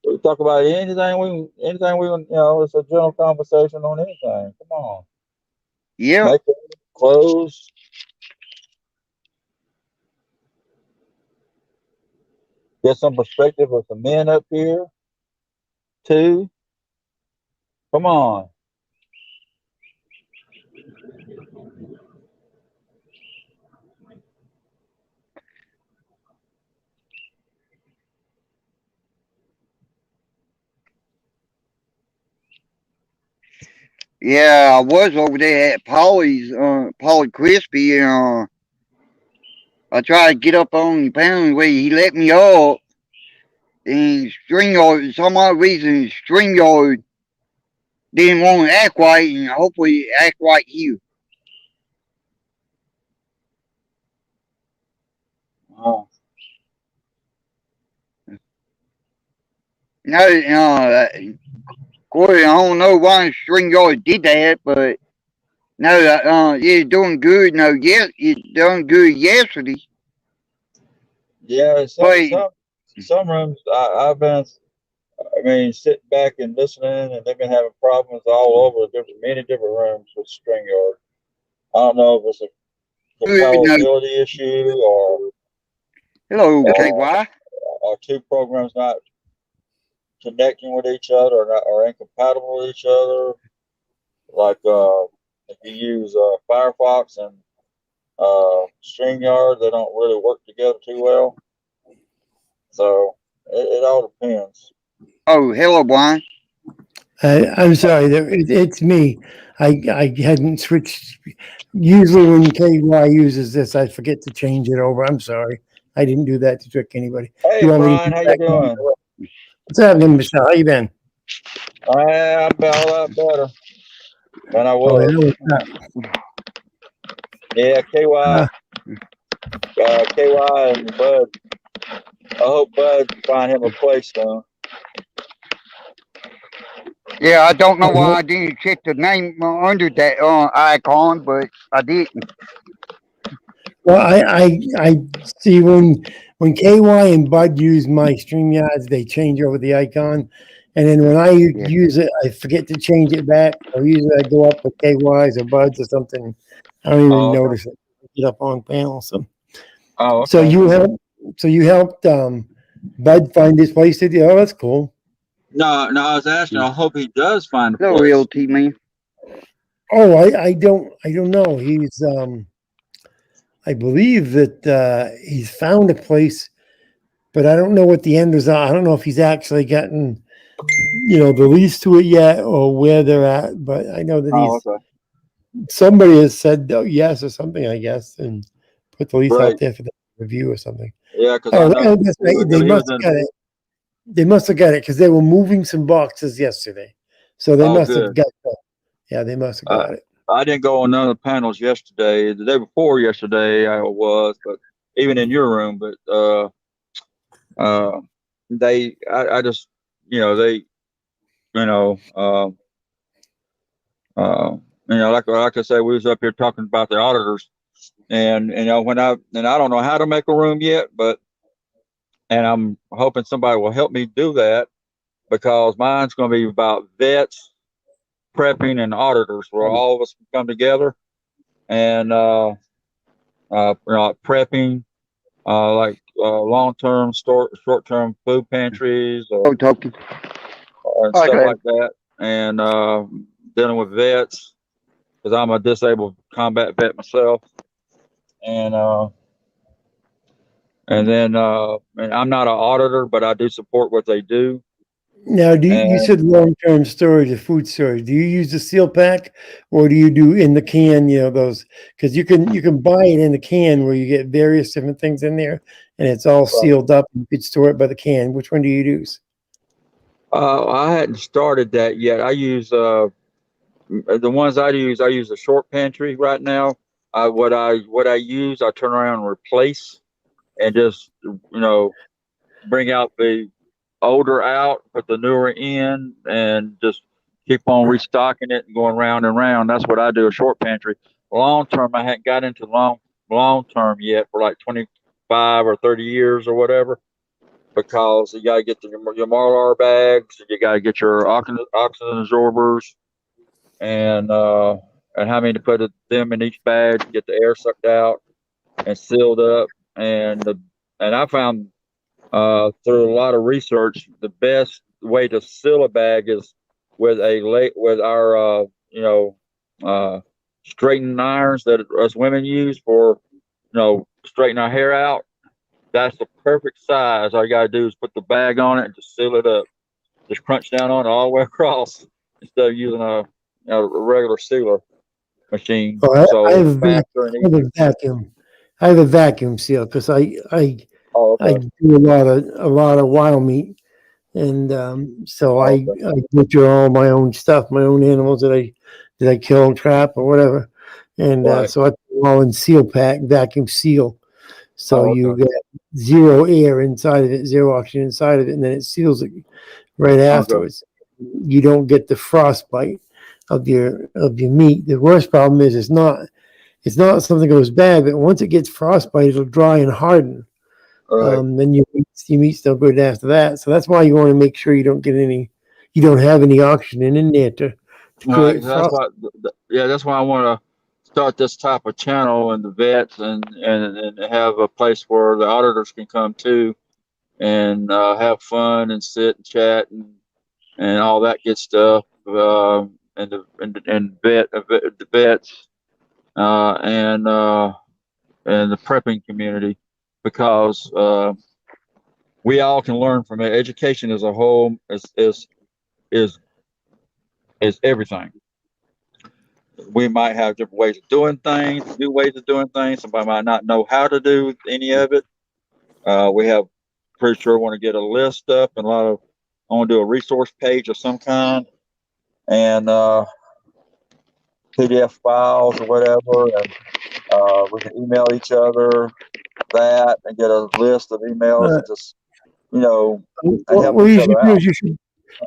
We talk about anything we, it's a general conversation on anything. Come on. Yeah, Make it close. Get some perspective of the men up here, too. Come on. yeah. I was over there at Polly Crispy, and I tried to get up on the panel where he let me up, and StreamYard, some odd reason, StreamYard didn't want to act right, and hopefully act right here. Uh, No, Corey, I don't know why StreamYard did that, but no, it's doing good. No, yes, it's done good yesterday, yeah, but some rooms I've been. I mean, sitting back and listening, and they've been having problems all over many different rooms with StringYard. I don't know if it's a good. No, compatibility issue hello, or KY. are two programs not connecting with each other or not or incompatible with each other. Like if you use Firefox and StreamYard, they don't really work together too well. So it all depends. Oh, hello, Brian. I'm sorry, it's me. I hadn't switched. Usually, when KY uses this, I forget to change it over. I'm sorry. I didn't do that to trick anybody. Hey You want me to Brian, do how you that? doing? What's happening, Michelle? How you been? I'm about a lot better than I Oh, was. yeah, what's up? Yeah, KY. Uh, KY and Bud. I hope Bud find him a place now. Yeah, I don't know why I didn't check the name under that icon, but I didn't. Well, I see when KY and Bud use my StreamYards, they change over the icon, and then when I Yeah. use it, I forget to change it back. Or usually I go up with KYs or Buds or something. I don't even Oh, okay. notice it. Get up on panel. Oh, So okay. you helped Bud find his place. Did you? Oh, that's cool. No, I was asking. I hope he does find a Hello, place. realty man. Oh, I don't know. He's I believe that he's found a place, but I don't know what the end result. I don't know if he's actually gotten the lease to it yet or where they're at. But I know that Oh, he's okay. somebody has said yes or something, I guess, and put the lease out Great. there for the review or something. Yeah, because I Oh, know that's he right. They was must have in. got it. They must have got it because they were moving some boxes yesterday, so they Oh, must have good. got it. Yeah, they must have Uh, got it. I didn't go on none of the panels yesterday. The day before yesterday, I was, but even in your room. But uh, I just, they, you know, uh, like I say, we was up here talking about the auditors, and I don't know how to make a room yet, and I'm hoping somebody will help me do that because mine's going to be about vets, prepping, and auditors, where all of us can come together and prepping, long-term, short-term food pantries, Oh, talking. and stuff Okay. like that, and dealing with vets because I'm a disabled combat vet myself, and and I'm not an auditor, but I do support what they do. Now, you And said long-term storage of food storage? Do you use the seal pack, or do you do in the can? Those because you can buy it in the can where you get various different things in there, and it's all sealed up. You could store it by the can. Which one do you use? I hadn't started that yet. I use the ones I use. I use a short pantry right now. What I use, I turn around and replace, and just bring out the older out, put the newer in, and just keep on restocking it and going round and round. That's what I do. A short pantry. Long term, I hadn't got into long term yet for like 25 or 30 years or whatever. Because you got to get your Marlar bags, you got to get your oxygen absorbers, and how many to put them in each bag to get the air sucked out and sealed up. And I found through a lot of research the best way to seal a bag is with our uh, straightening irons that us women use for straighten our hair out. That's the perfect size. All you got to do is put the bag on it and just seal it up. Just crunch down on it all the way across instead of using a regular sealer machine. Oh, I So have it's a faster and I have a easier. vacuum. I have a vacuum seal because Oh, I okay. do a lot of wild meat, and so Oh, okay. I butcher all my own stuff, my own animals that I kill and trap or whatever, and Right. so I put them all in seal pack, vacuum seal. So Oh, you okay. get zero air inside of it, zero oxygen inside of it, and then it seals it right Okay. afterwards. You don't get the frostbite of your meat. The worst problem is it's not something that goes bad, but once it gets frostbite, it'll dry and harden. All right. Then your meat's no good after that. So that's why you want to make sure you don't have any oxygen in there to All right. create That's frost. why. Yeah, that's why I want to start this type of channel and the vets and have a place where the auditors can come to and have fun and sit and chat and all that good stuff. The vets uh, and uh, and the prepping community because we all can learn from it. Education as a whole is is everything. We might have different ways of doing things, new ways of doing things. Somebody might not know how to do any of it. We have pretty sure want to get a list up and a lot of I want to do a resource page of some kind and PDF files or whatever, and we can email each other that and get a list of emails and just, you know, and help What each you other should do out. is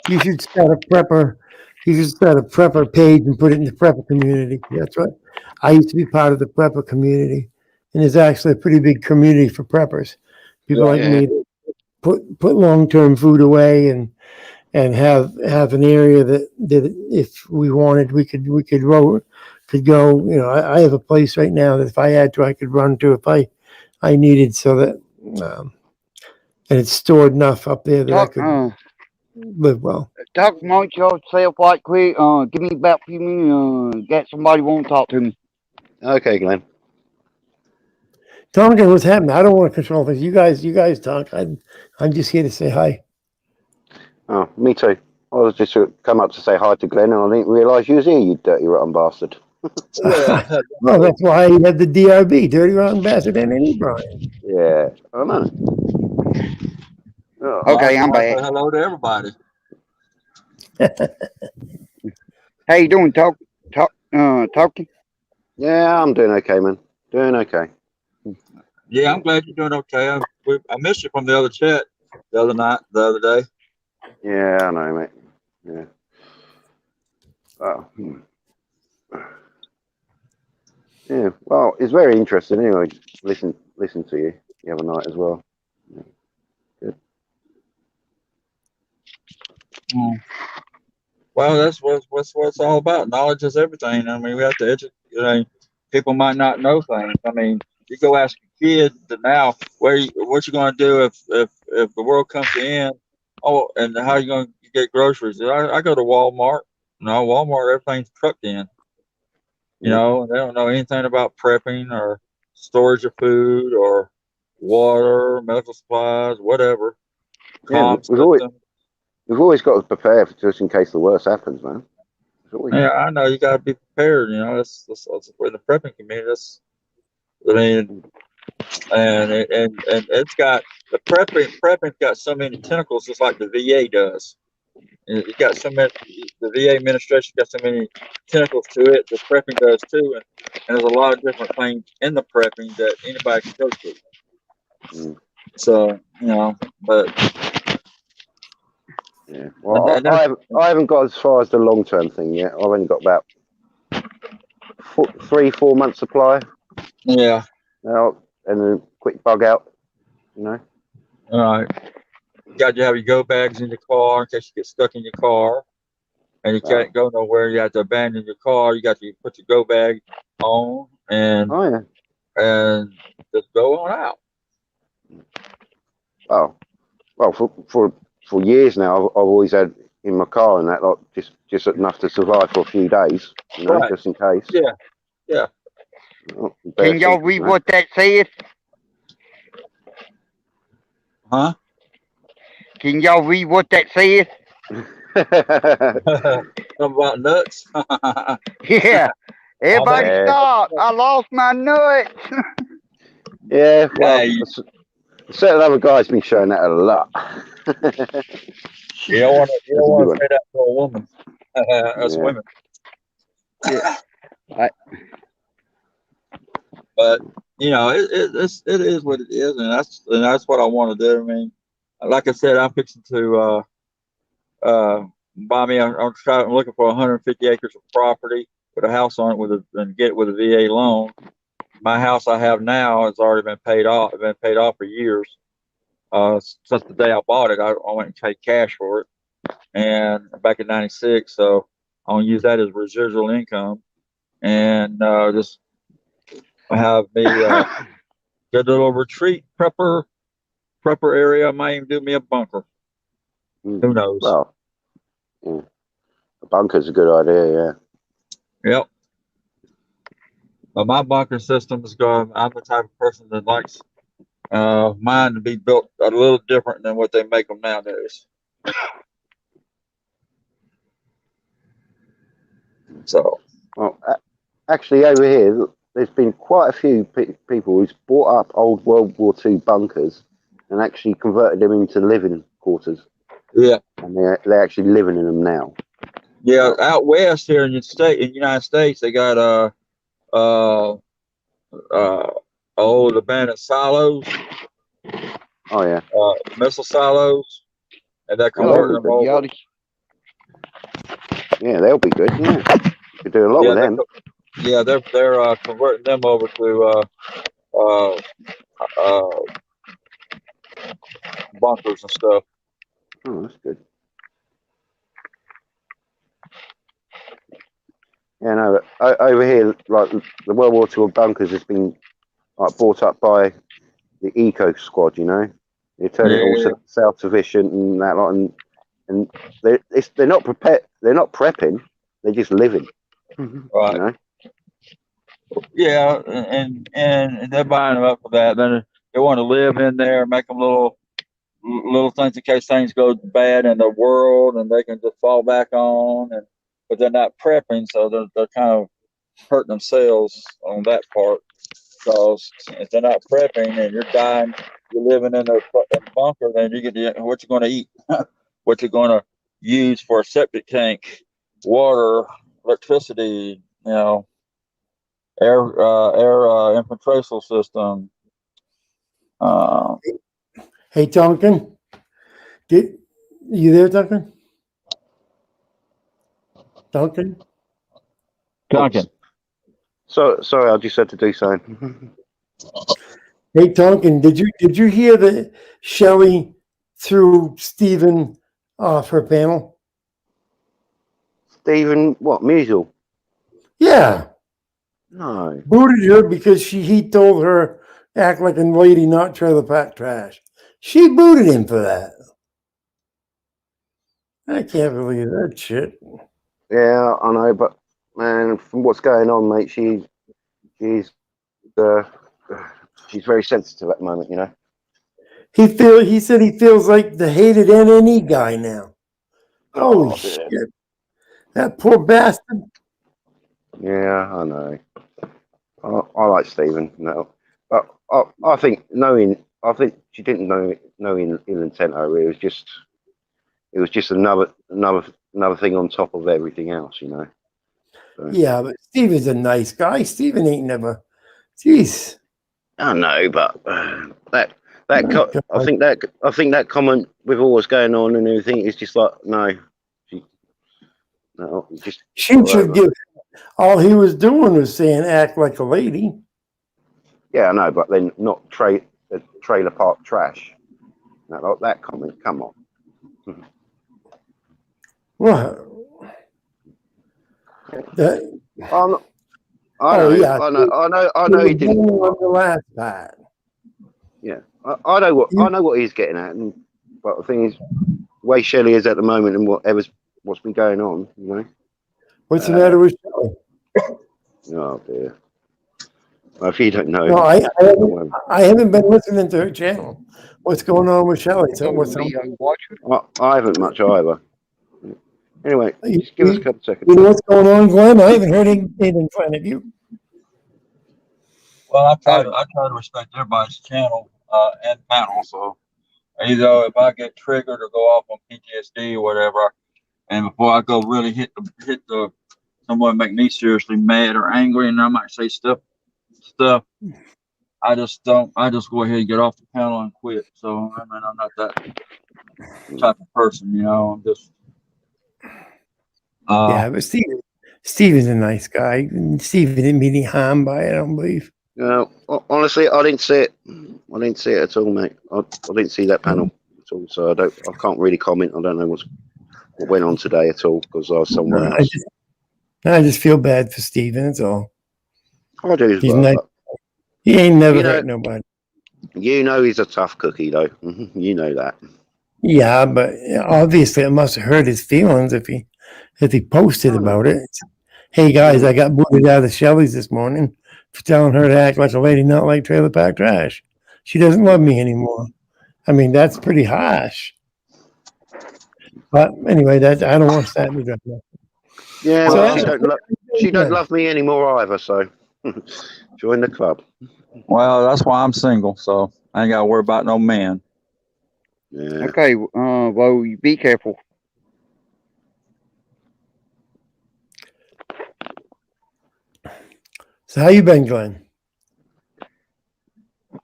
you should start a prepper. You should start a prepper page and put it in the prepper community. That's what I used to be part of the prepper community, and there's actually a pretty big community for preppers. People Yeah. like Yeah. me that put long term food away and have an area that if we wanted could go. You know, I have a place right now that if I had to, I could run to if I needed, so that and it's stored enough up there that I Talk, could live well. talk amongst yourself right quick. Give me about a few minutes. Got somebody want to talk to me. Okay, Glenn. Tonka, what's happening? I don't want to control things. You guys talk. I'm just here to say hi. Oh, me too. I was just come up to say hi to Glenn, and I didn't realise you was here, you dirty rotten bastard. Yeah. Well, that's why he had the DRB, Dirty Rotten Bastard, and any Brian. Yeah, I know. Oh, Well, I Okay, just I'm want to back. say hello to everybody. How you doing? Talking. yeah, I'm doing okay, man. Doing okay. Yeah, I'm glad you're doing okay. I missed you from the other chat the other day. Yeah, I know, mate. Yeah. Oh. Yeah. Well, it's very interesting. Anyway, listen to you the other night as well. Good. Mm. Well, that's what it's all about. Knowledge is everything. I mean, we have to educate. You know, people might not know things. I mean, you go ask a kid that now what you going to do if the world comes to end. Oh, and how you going to get groceries? I go to Walmart. No, Walmart, everything's trucked in. You Yeah. know, they don't know anything about prepping or storage of food or water, medical supplies, whatever, Yeah. comm system. We've always got to prepare for just in case the worst happens, man. It's always, Yeah, I know you got to be prepared. You know, that's for the prepping community. I mean, and it's got the prepping's got so many tentacles, just like the VA does. It got so many. The VA administration got so many tentacles to it. The prepping does too, and there's a lot of different things in the prepping that anybody can go to. mm, So you know, but yeah. and, Well, and that's I haven't got as far as the long term thing yet. I've only got about 4 months supply yeah. now, and then quick bug out. You know. All right. Got to have your go bags in your car in case you get stuck in your car and you Oh, can't go nowhere. You have to abandon your car. You got to put your go bag on oh yeah. and just go on out. Oh, well, for years now, I've always had in my car and that, like, just enough to survive for a few days. You know, Right. just in case. Yeah. Yeah. Oh, Can y'all read what that says? Huh? Can y'all read what that says? Something about nuts. Yeah. Everybody bet. yeah, stop. I lost my nuts. yeah. Well, Hey, certain other guys been showing that a lot. you don't want to. You That's don't a good want to one. say that to a woman. Us Yeah. women. Yeah. I, But you know, it is what it is, and that's what I want to do. I mean, like I said, I'm fixing to buy me. I'm looking for 150 acres of property, put a house on it and get it with a VA loan. My house I have now has already been paid off. It's been paid off for years. Since the day I bought it, I went and paid cash for it, and back in '96. So I'm gonna use that as residual income, and just have me good little retreat prepper area. I might even do me a bunker. Mm. Who knows? Well, yeah. A bunker's a good idea. Yep. But my bunker system is going. I'm the type of person that likes mine to be built a little different than what they make them nowadays. So Well, actually, over here, there's been quite a few people who's bought up old World War II bunkers and actually converted them into living quarters, yeah, and they're actually living in them now. yeah. Out west here in the United States, they got uh old abandoned silos, Oh yeah. missile silos, and they're Oh, they'll converting be them good. Yeah, over. Yeah, they'll be good. Yeah, could do a lot Yeah, with them. they're converting them over to uh, uh, bunkers and stuff. Oh, that's good. Yeah, no, but over here, like the World War II bunkers has been like bought up by the Eco Squad. You know, they turn it all Yeah, self-sufficient and that lot, and they're not prepared. They're not prepping. They're just living. You right. know. Yeah, and they're buying them up for that. Then they want to live in there, make them little things in case things go bad in the world, and they can just fall back on. And but they're not prepping, so they're kind of hurting themselves on that part. Because if they're not prepping and you're dying, you're living in a bunker, then you get what you're going to eat, what you're going to use for a septic tank, water, electricity, air infiltration system. Uh, Hey, Duncan, get you there, Duncan? Duncan? Duncan. So sorry, I just had to do something. Hey, Duncan, did you hear that Shelley threw Stephen off her panel? Stephen, what Measle? Yeah, No. booted her because he told her act like a lady, not trailer park trash. She booted him for that. I can't believe that shit. Yeah, I know, but man, from what's going on, mate, she's uh, she's very sensitive at the moment. You know. He said he feels like the hated NNE guy now. Holy Oh, shit. dear. That poor bastard. Yeah, I know. I like Stephen. No, but I think I think she didn't know in ill intent over it. It was just another thing on top of everything else. You know. So, Yeah, but Steven's a nice guy. Steven ain't never. Jeez. I know, but My God. I think that comment with all what's going on and everything is just like no, she, no, just She should whatever. give. All he was doing was saying act like a lady. Yeah, I know, but then not trailer park trash. That comment. Come on. What? That, I'm not, oh yeah. I He know he was didn't. born on the last part. Yeah, I You, know what he's getting at, but the thing is, the way Shelley is at the moment and what's been going on, you know. what's the matter with Shelley? Oh dear. Well, if you don't know, No, don't worry. I haven't been listening to her channel. What's going on with Shelley? So what's me, I watch it. I haven't much either. Anyway, you, just give us a couple of seconds. you know what's going on, Glenn? I haven't heard anything in front of you. Well, I try to respect everybody's channel and panel. So either if I get triggered or go off on PTSD or whatever, and before I go really hit the someone make me seriously mad or angry, and I might say stuff. I just don't. I just go ahead and get off the panel and quit. So I mean, I'm not that type of person. I'm just. Yeah, but Steven's a nice guy. Steven didn't mean any harm by it, I don't believe. Honestly, I didn't see it. I didn't see it at all, mate. I didn't see that panel at all, so I can't really comment. I don't know what went on today at all because I was somewhere I else. just feel bad for Steven, that's all. I do as He's well, nice. but He ain't never you know, hurt nobody. he's a tough cookie, though. You know that. Yeah, but obviously it must have hurt his feelings if he posted I know. about it. Hey guys, I got booted out of Shelley's this morning for telling her to act like a lady, not like trailer park trash. She doesn't love me anymore. I mean, that's pretty harsh. But anyway, I don't want to start me drama. Yeah, So well, anyway, she don't love me anymore either. So join the club. Well, that's why I'm single. So I ain't got to worry about no man. Yeah. Okay, well, you be careful. so how you been, Glenn?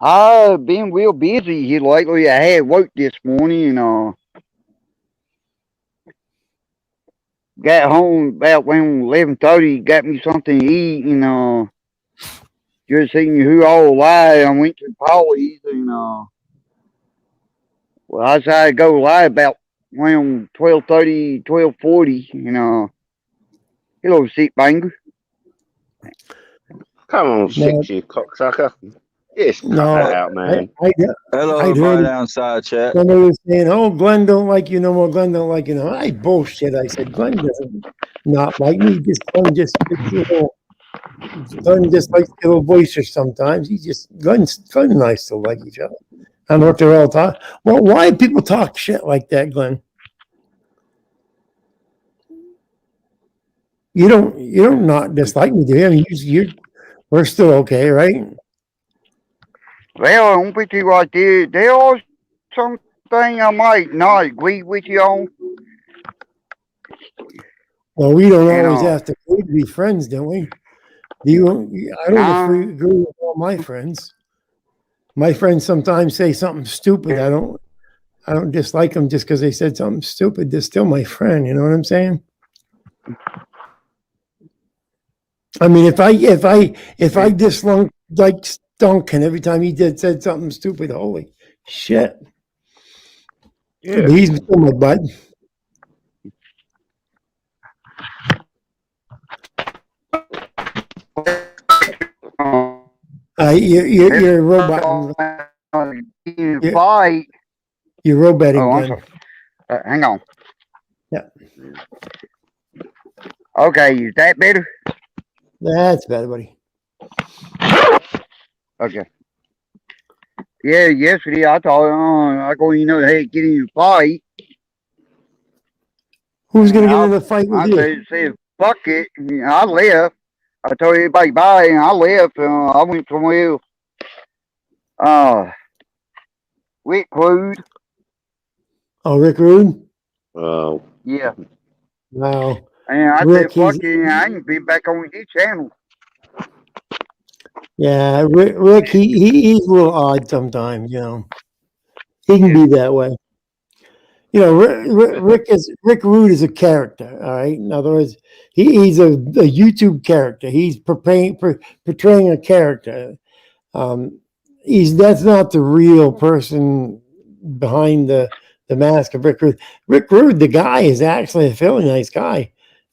I've been real busy here lately. I had work this morning and got home about when 11:30. Got me something to eat and just seeing who all live. I went to Polly's and well, I decided to go live about around 12:30, 12:40. Hello, sick banger. Come on, No, 6, you cocksucker. Yes, cut no, that out, man. Hello, I'd everybody heard downside chat. somebody was saying, "Oh, Glenn don't like you no more. Glenn don't like you no more." I bullshit. I said, Glenn doesn't not like me. Glenn just Glenn just likes a little boisterous sometimes. Glenn and I still like each other. I don't know what they're all talking. Well, why do people talk shit like that, Glenn? You don't not dislike me, do you? I mean, we're still okay, right? Well, don't be too right there. There are some things I might not agree with you on. Well, we don't And always have to agree to be friends, don't we? I don't agree with all my friends. My friends sometimes say something stupid. I don't dislike them just because they said something stupid. They're still my friend. You know what I'm saying? I mean, if I dislike Duncan every time he said something stupid, holy shit! Yeah. But he's still my bud. You're a robot. Fight. You're roboting, Oh, I'm Glenn. sorry. Hang on. Yeah. Okay, is that better? That's better, buddy. Okay. Yeah, yesterday I thought, I go, hey, get in your fight. Who's gonna get in a fight with you? said, fuck it. And I left. I told everybody bye, and I left. I went somewhere. Rick Rude. Oh, Rick Rude? Oh, Yeah. Wow. And I Rick, said, fuck it. I ain't been back on his channel. Yeah, Rick, he's a little odd sometimes, you know. He can be that way. You know, Rick Rude is a character, all right? In other words, he's a YouTube character. He's portraying a character. That's not the real person behind the mask of Rick Rude. Rick Rude, the guy, is actually a fairly nice guy.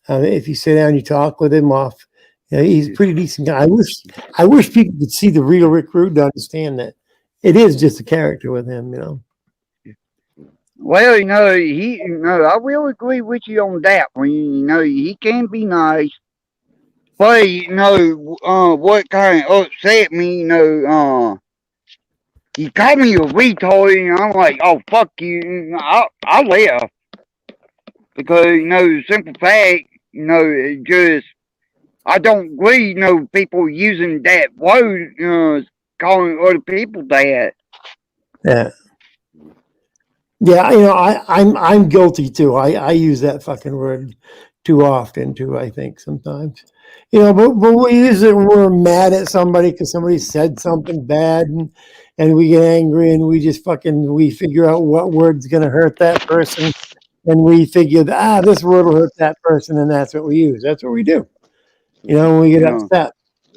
If you sit down, you talk with him off. You know, he's a pretty decent guy. I wish people could see the real Rick Rude to understand that it is just a character with him. You know. Well, I will agree with you on that one. He can be nice. But, what kind of upset me, he called me a retard, and I'm like, oh, fuck you. I left. Because, simple fact, it just, I don't agree, people using that word, calling other people that. Yeah. Yeah, I'm guilty too. I use that fucking word too often too, I think sometimes. But we use it when we're mad at somebody because somebody said something bad and we get angry and we figure out what word's gonna hurt that person and we figure this word will hurt that person and that's what we use. That's what we do. When we get upset.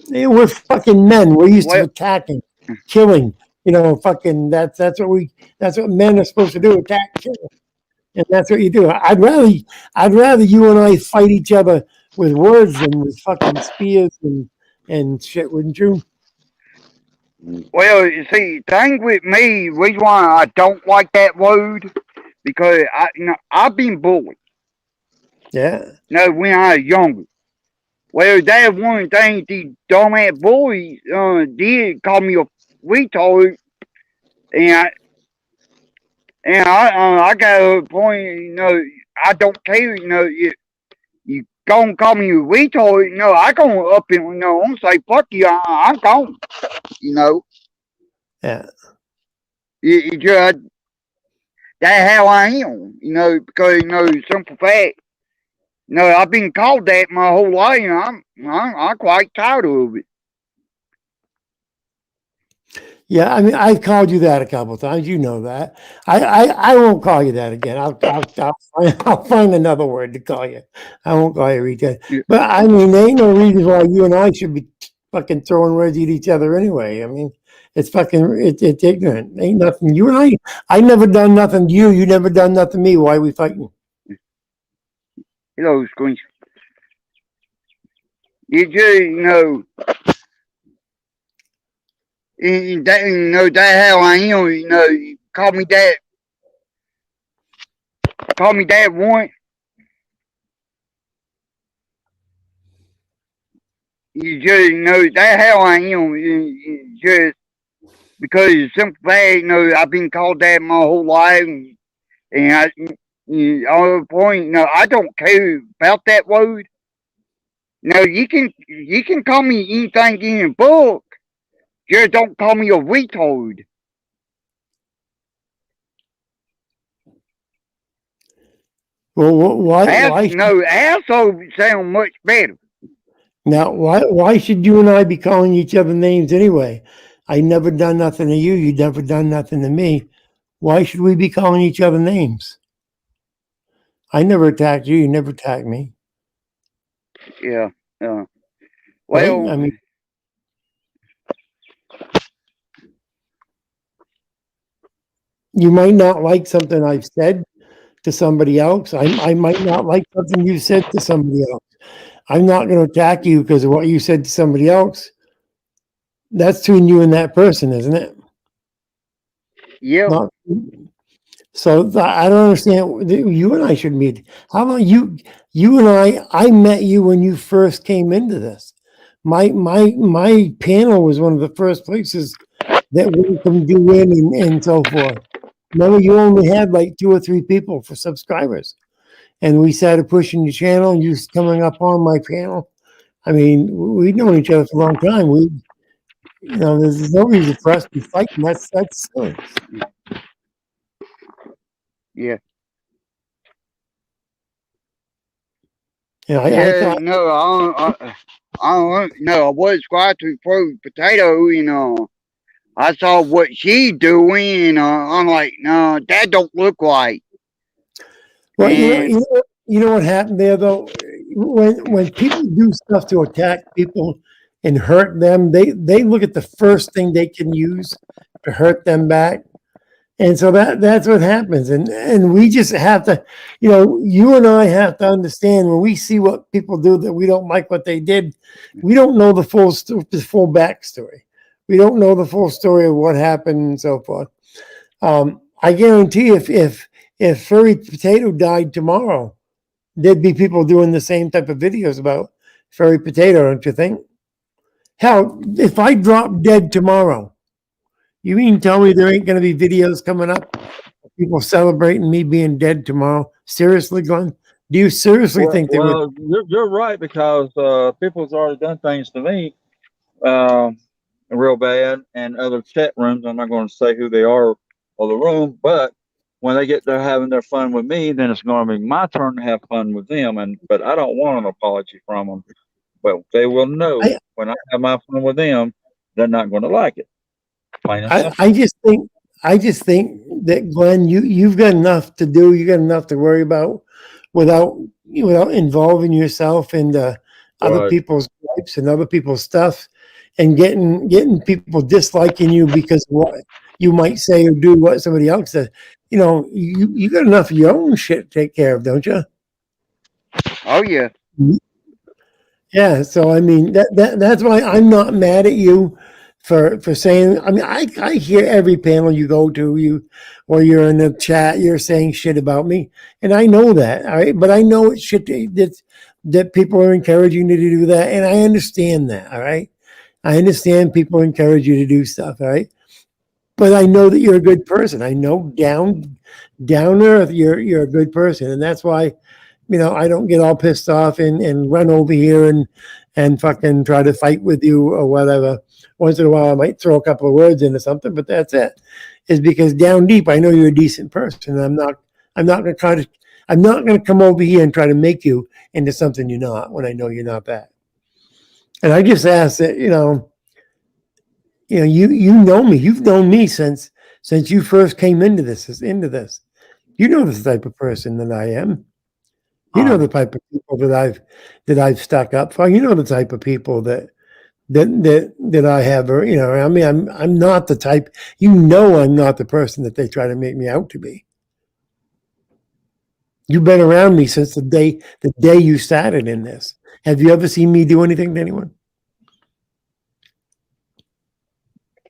We're fucking men. We're used to attacking, killing. Fucking that's what men are supposed to do, attack, kill. And that's what you do. I'd rather you and I fight each other with words than with fucking spears and shit, wouldn't you? Well, you see, thing with me, reason why I don't like that word, because I've been bullied. Yeah. When I was younger. Well, that's one of the things these dumbass boys did, call me a retard, and I got a point, I don't care, you gonna call me a retard, I gonna up and, I'm say, fuck you, I'm gone, Yeah. It just, that's how I am, because, simple fact, I've been called that my whole life, and I'm quite tired of it. Yeah, I mean, I've called you that a couple of times. You know that. I won't call you that again. I'll find another word to call you. I won't call you retard. Yeah. But I mean, there ain't no reason why you and I should be fucking throwing words at each other anyway. I mean, it's ignorant. Ain't nothing. You and I never done nothing to you. You never done nothing to me. Why are we fighting? Hello, Squinch. You just, that how I am, you call me that once. You just, that how I am. Just because it's simple fact, I've been called that my whole life, and on the point, I don't care about that word. No, you can call me anything in the book. Just don't call me a retard. Well, why Asshole sound much better. now? Why should you and I be calling each other names anyway? I never done nothing to you. You never done nothing to me. Why should we be calling each other names? I never attacked you. You never attacked me. Yeah. Right? Well, I mean, you might not like something I've said to somebody else. I might not like something you said to somebody else. I'm not going to attack you because of what you said to somebody else. That's between you and that person, isn't it? yeah. Not, so I don't understand. You and I should meet. How about you? You and I met you when you first came into this. My panel was one of the first places that welcomed you in and so forth. Remember, you only had like 2 or 3 people for subscribers, and we started pushing your channel. And you coming up on my panel. I mean, we've known each other for a long time. There's no reason for us to be fighting. That's silly. Yeah. I Yeah, thought, I was going to throw potato, I saw what she doing, I'm like, no, that don't look right. well, And you know what happened there though. When people do stuff to attack people and hurt them, they look at the first thing they can use to hurt them back. And so that's what happens. And we just have to, you and I have to understand when we see what people do that we don't like what they did, we don't know the full backstory. We don't know the full story of what happened and so forth. I guarantee if Furry Potato died tomorrow, there'd be people doing the same type of videos about Furry Potato, don't you think? Hell, if I drop dead tomorrow, you mean tell me there ain't going to be videos coming up? People celebrating me being dead tomorrow? Seriously, Glenn? Do you seriously think they would? Well, you're right because people's already done things to me um, real bad, and other chat rooms. I'm not going to say who they are or the room, but when they get to having their fun with me, then it's going to be my turn to have fun with them. But I don't want an apology from them. But they will know I, when I have my fun with them, they're not going to like it. Plain and simple. I just think that Glenn, you've got enough to do. You got enough to worry about without involving yourself in other Right. people's gripes and other people's stuff, and getting people disliking you because of what you might say or do what somebody else says. You got enough of your own shit to take care of, don't you? oh yeah, Yeah, so I mean that's why I'm not mad at you for saying. I mean, I hear every panel you go to, or you're in the chat, you're saying shit about me, and I know that. All right, but I know it's shit that people are encouraging you to do that, and I understand that. All right, I understand people encourage you to do stuff. All right, but I know that you're a good person. I know down earth you're a good person, and that's why I don't get all pissed off and run over here and fucking try to fight with you or whatever. Once in a while, I might throw a couple of words into something, but that's it. Is because down deep, I know you're a decent person. I'm not going to I'm not going to come over here and try to make you into something you're not when I know you're not that. And I just ask that, you know me. You've known me since you first came into this. You know the type of person that I am. You know the type of people that I've stuck up for. You know the type of people that I have, or I mean, I'm not the type. I'm not the person that they try to make me out to be. You've been around me since the day you started in this. Have you ever seen me do anything to anyone?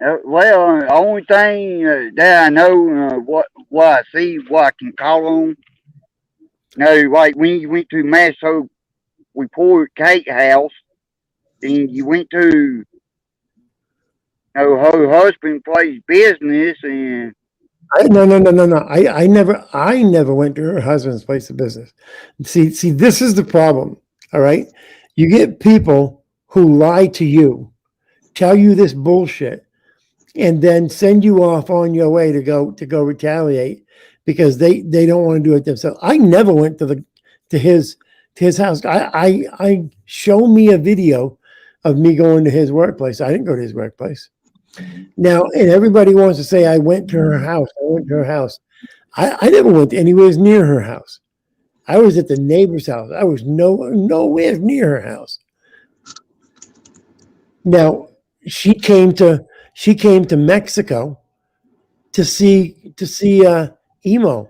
Well, the only thing that I know, what I see, what I can call on. No, like when you went to Masso Report Kate house, and you went to her husband place business, and No. I never went to her husband's place of business. See, this is the problem. All right, you get people who lie to you, tell you this bullshit, and then send you off on your way to go retaliate because they don't want to do it themselves. I never went to his house. I show me a video of me going to his workplace. I didn't go to his workplace. Now, and everybody wants to say I went to her house. I went to her house. I never went anywhere near her house. I was at the neighbor's house. I was nowhere near her house. Now, she came to Mexico to see Emo.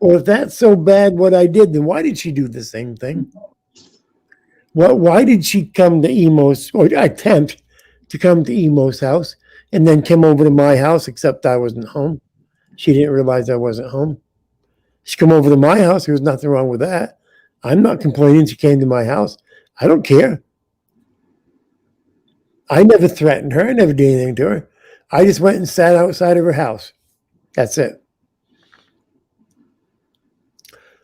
Well, if that's so bad what I did, then why did she do the same thing? Why did she come to Emo's, or attempt to come to Emo's house, and then come over to my house, except I wasn't home? She didn't realize I wasn't home. She come over to my house. There was nothing wrong with that. I'm not complaining she came to my house. I don't care. I never threatened her. I never did anything to her. I just went and sat outside of her house. That's it.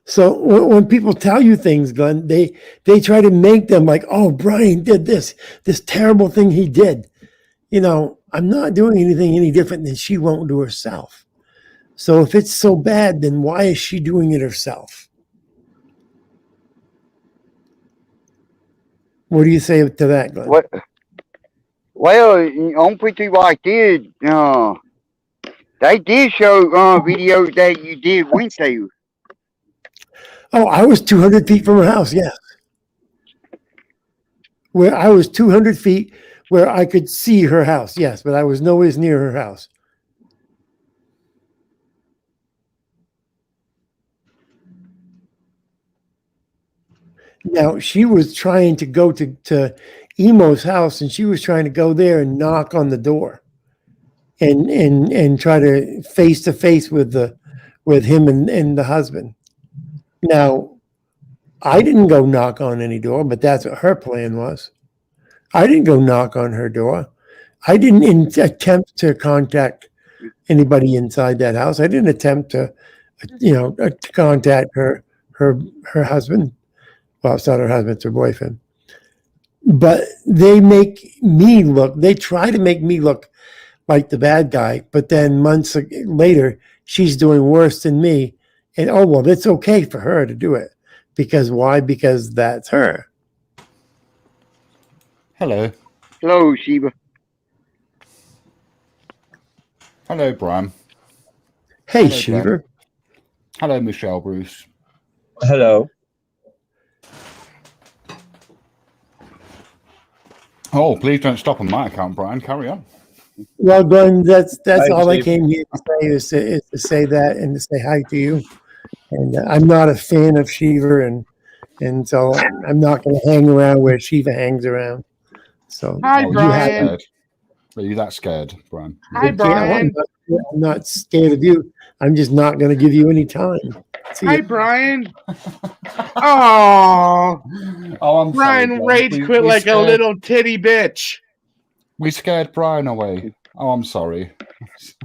So when people tell you things, Glenn, they try to make them like, oh, Brian did this terrible thing he did. I'm not doing anything any different than she won't do herself. So if it's so bad, then why is she doing it herself? What do you say to that, Glenn? well, on pretty like did, they did show videos that you did went to. Oh, I was 200 feet from her house, yes. Where I was 200 feet where I could see her house, yes, but I was nowhere near her house. Now, she was trying to go to Emo's house, and she was trying to go there and knock on the door and try to face with him and the husband. Now, I didn't go knock on any door, but that's what her plan was. I didn't go knock on her door. I didn't attempt to contact anybody inside that house. I didn't attempt to contact her husband. Well, it's not her husband, it's her boyfriend. But they try to make me look like the bad guy, but then months later, she's doing worse than me. And oh, well, it's okay for her to do it. Because why? Because that's her. Hello. Hello, Sheba. Hello, Brian. Hey, Hello, Shiva. Glenn. Hello, Michelle Bruce. Hello. Oh, please don't stop on my account, Brian. Carry on. Well, Glenn, that's Thank all you, I Steve. came here to say is to say that and to say hi to you. And I'm not a fan of Shiva, and so I'm not going to hang around where Shiva hangs around. So Hi, Oh, you have Brian. Are you that scared, Brian? Hi, Brian. I'm not scared of you. I'm just not going to give you any time. See Hi, ya. Brian. Oh, Oh, I'm Brian sorry, Glenn. rage quit We like scared, a little titty bitch. We scared Brian away. Oh, I'm sorry.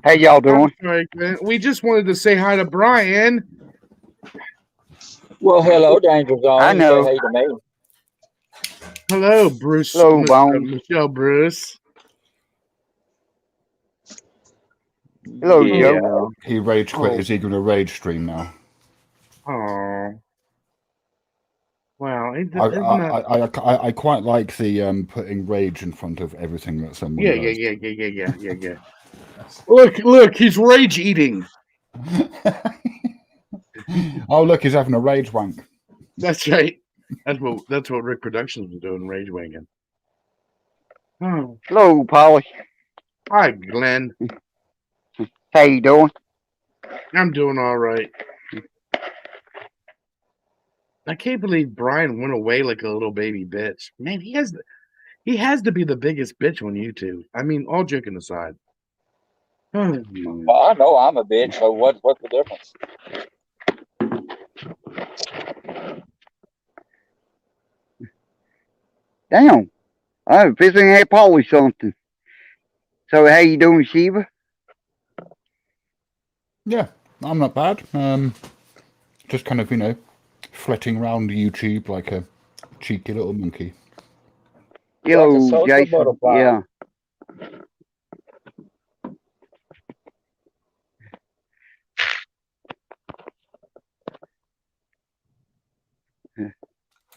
How y'all I'm doing? sorry, Glenn. We just wanted to say hi to Brian. Well, hello, Danger Zone. I You know. say hey to me. Hello, Bruce. Hello, Bones. Michelle Bruce. Hello, Yeah. Joe. He rage quit. Oh. Is he going to rage stream now? Oh. Well, No, isn't that... I quite like the putting rage in front of everything that someone does. Yeah. Look, he's rage eating. Oh, look, he's having a rage wank. That's right. That's what Rick Productions was doing, rage wanking. Oh, Hello, Polly. hi, Glenn. How you doing? I'm doing all right. I can't believe Brian went away like a little baby bitch. Man, he has to be the biggest bitch on YouTube. I mean, all joking aside. Oh, Well, I know I'm a bitch, so what's the difference? Damn. I'm fixing to have Polly something. So how you doing, Sheba? Yeah, I'm not bad. Just kind of, flitting around YouTube like a cheeky little monkey. Hello, social Jason. butterfly. Yeah.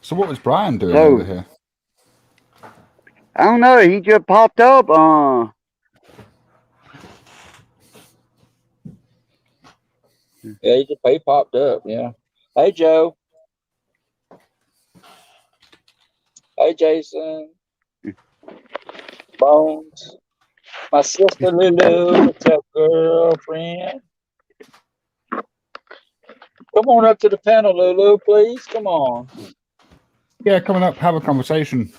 So what was Brian doing So- over here? I don't know. He just popped up. Yeah, he popped up. Yeah. Hey, Joe. Hey, Jason. Bones. My sister Lulu. What's up, girlfriend? Come on up to the panel, Lulu, please. Come on. Yeah, coming up, have a conversation.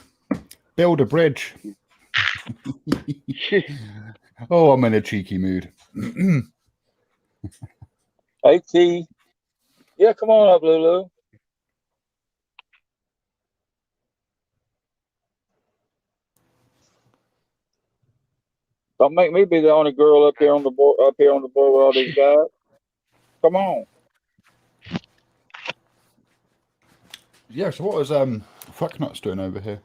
Build a bridge. Oh, I'm in a cheeky mood. Hey, T. Yeah, come on up, Lulu. Don't make me be the only girl up here on the board. Up here on the board with all these guys. Come on. Yeah, so what was Fucknuts doing over here?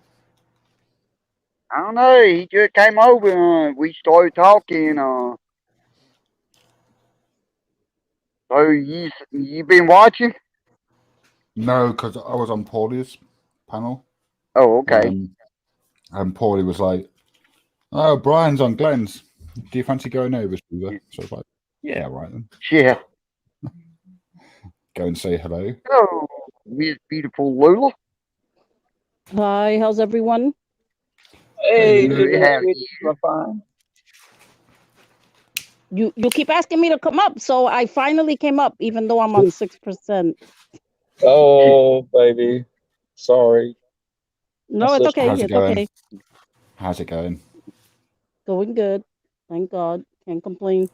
I don't know. He just came over and we started talking. So you been watching? No, because I was on Paulie's panel. Oh, okay. And Paulie was like, "Oh, Brian's on Glenn's. Do you fancy going over, Steve?" So I was like, "Yeah, right then. Yeah. Go and say hello." Hello, Miss Beautiful Lula. Hi, how's everyone? Hey, Good. Lulu, Have I'm fine. You keep asking me to come up, so I finally came up, even though I'm on 6%. Oh, baby. Sorry. No, it's okay. How's it It's going? okay. How's it going? Going good. Thank God. Can't complain.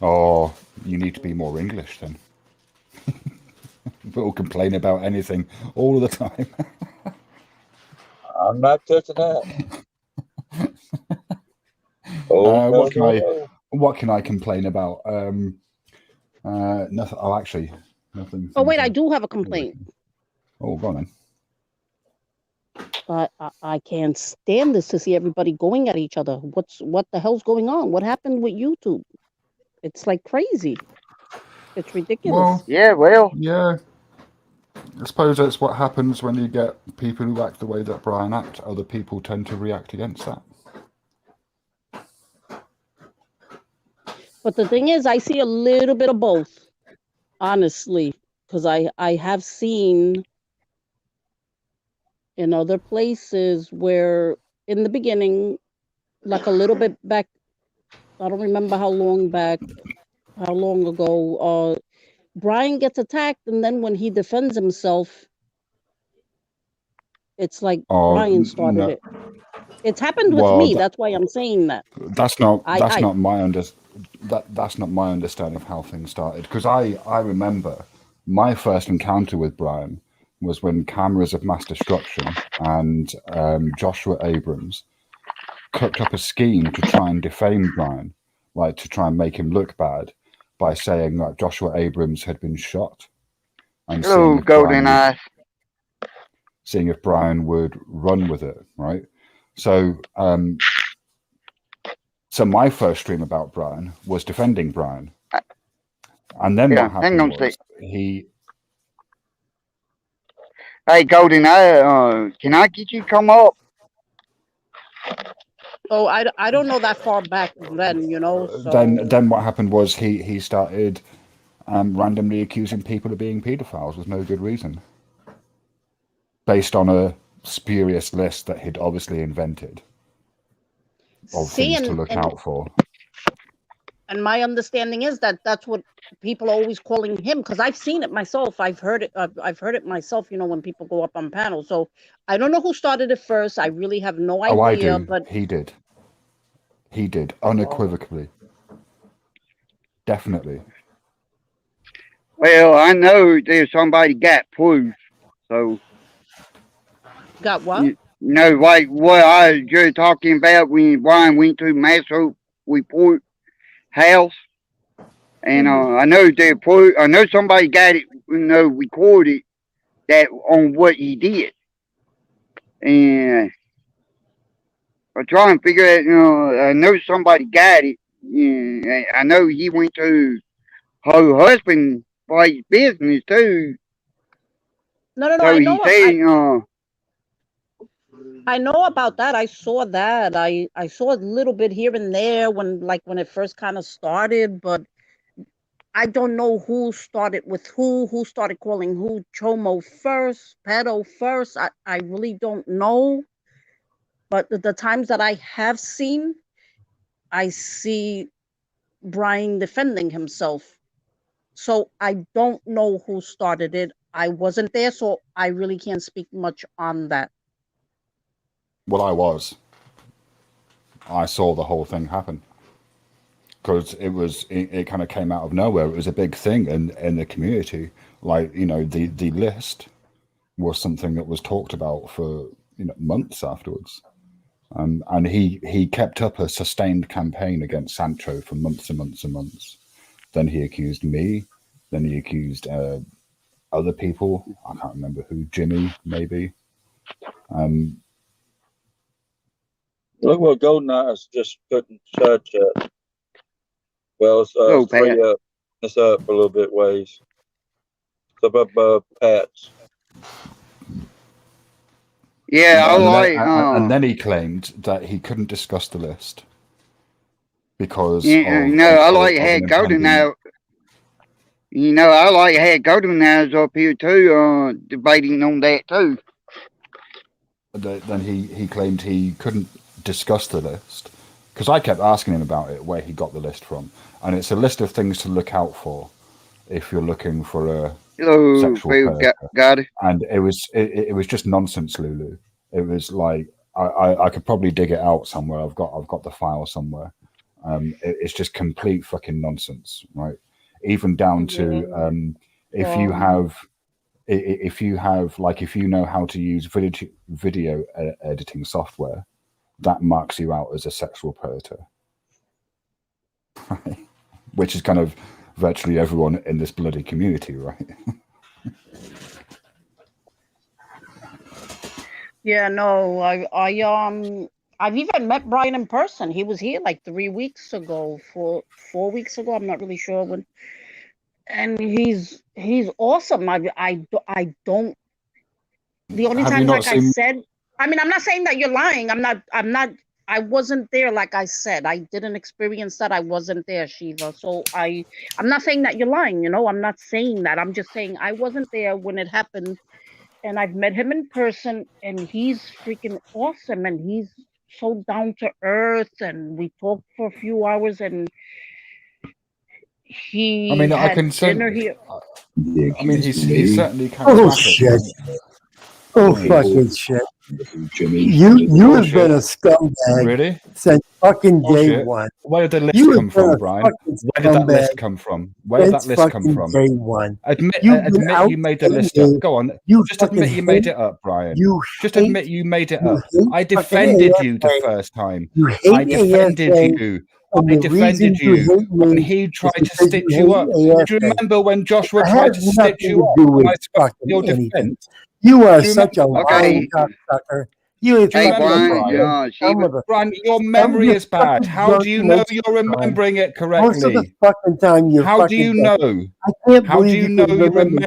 Oh, you need to be more English then. People complain about anything all the time. I'm not touching that. Oh, What can I complain about? Nothing. Oh, actually, nothing. Oh, wait, I do have a complaint. Oh, go on then. I can't stand this to see everybody going at each other. What the hell's going on? What happened with YouTube? It's like crazy. It's ridiculous. Well, Yeah, well, yeah. I suppose that's what happens when you get people who act the way that Brian acts. Other people tend to react against that. But the thing is, I see a little bit of both, honestly, because I have seen in other places where in the beginning, like a little bit back, I don't remember how long ago, Brian gets attacked, and then when he defends himself, it's like Brian started no. it. It's happened with me. That's why I'm saying that. That's not my understanding of how things started. Because I remember my first encounter with Brian was when Cameras of Mass Destruction and Joshua Abrams cooked up a scheme to try and defame Brian, like to try and make him look bad by saying that Joshua Abrams had been shot. And hello, Golden Eyes. seeing if Brian would run with it, right? So, so my first stream about Brian was defending Brian, and then what happened was Hey, Golden, can I get you to come up? Oh, I don't know that far back then, so Then what happened was he started randomly accusing people of being paedophiles with no good reason, based on a spurious list that he'd obviously invented of see, things to look out for. and my understanding is that that's what people are always calling him, because I've seen it myself. I've heard it myself, when people go up on panels. So I don't know who started it first. I really have no idea. Oh, I do. But He did unequivocally, definitely. Well, I know there's somebody got proof, so. Got what? Like what I was just talking about when Brian went to Master Report house, and I know I know somebody got it, recorded that on what he did, and I'm trying to figure out. I know somebody got it. Yeah, I know he went to her husband for his business too. No. So he said, I know about that. I saw that. I saw a little bit here and there when it first kind of started, but I don't know who started with who started calling who Chomo first, pedo first. I really don't know. But the times that I have seen, I see Brian defending himself. So I don't know who started it. I wasn't there, so I really can't speak much on that. Well, I was. I saw the whole thing happen because it kind of came out of nowhere. It was a big thing in the community. Like, the list was something that was talked about for months afterwards. And he kept up a sustained campaign against Sancho for months and months and months. Then he accused me. Then he accused other people. I can't remember who, Jimmy, maybe. Look what GoldenEye is just putting chat. Well, it's Pat. three up. It's up a little bit ways. It's up above Pat's. Yeah, and then he claimed that he couldn't discuss the list because I like had GoldenEye. I like had GoldenEye's up here too, debating on that too. Then he claimed he couldn't discuss the list because I kept asking him about it, where he got the list from, and it's a list of things to look out for if you're looking for a sexual predator. Got it. And it was just nonsense, Lulu. It was like I could probably dig it out somewhere. I've got the file somewhere. It's just complete fucking nonsense, right? Even down to if you know how to use video editing software, that marks you out as a sexual predator, right? Which is kind of virtually everyone in this bloody community, right? Yeah, no, I've even met Brian in person. He was here like 3 weeks ago, 4 weeks ago. I'm not really sure when. And he's awesome. I don't. The only time, like I said, I mean, I'm not saying that you're lying. I'm not. I wasn't there. Like I said, I didn't experience that. I wasn't there, Shiva. So I'm not saying that you're lying. I'm not saying that. I'm just saying I wasn't there when it happened. And I've met him in person, and he's freaking awesome, and he's so down to earth, and we talked for a few hours, and he I can dinner here. He's certainly charismatic. Oh shit! Oh fucking shit! You have been a scumbag really since fucking day one. Where did the list come from, Brian? Where did that list come from? Where did that list come from? Day one. Admit you made the list up. Go on. Just admit you made it up, Brian. Just admit you made it up. I defended you the first time. I defended you. I defended you when he tried to stitch you up. Do you remember when Joshua tried to stitch you up? And I spoke in your defense. You are such a lying cocksucker. You Brian, your memory is bad. How do you know you're remembering it correctly? Most of the fucking time How do you know? I can't How do you know you remember?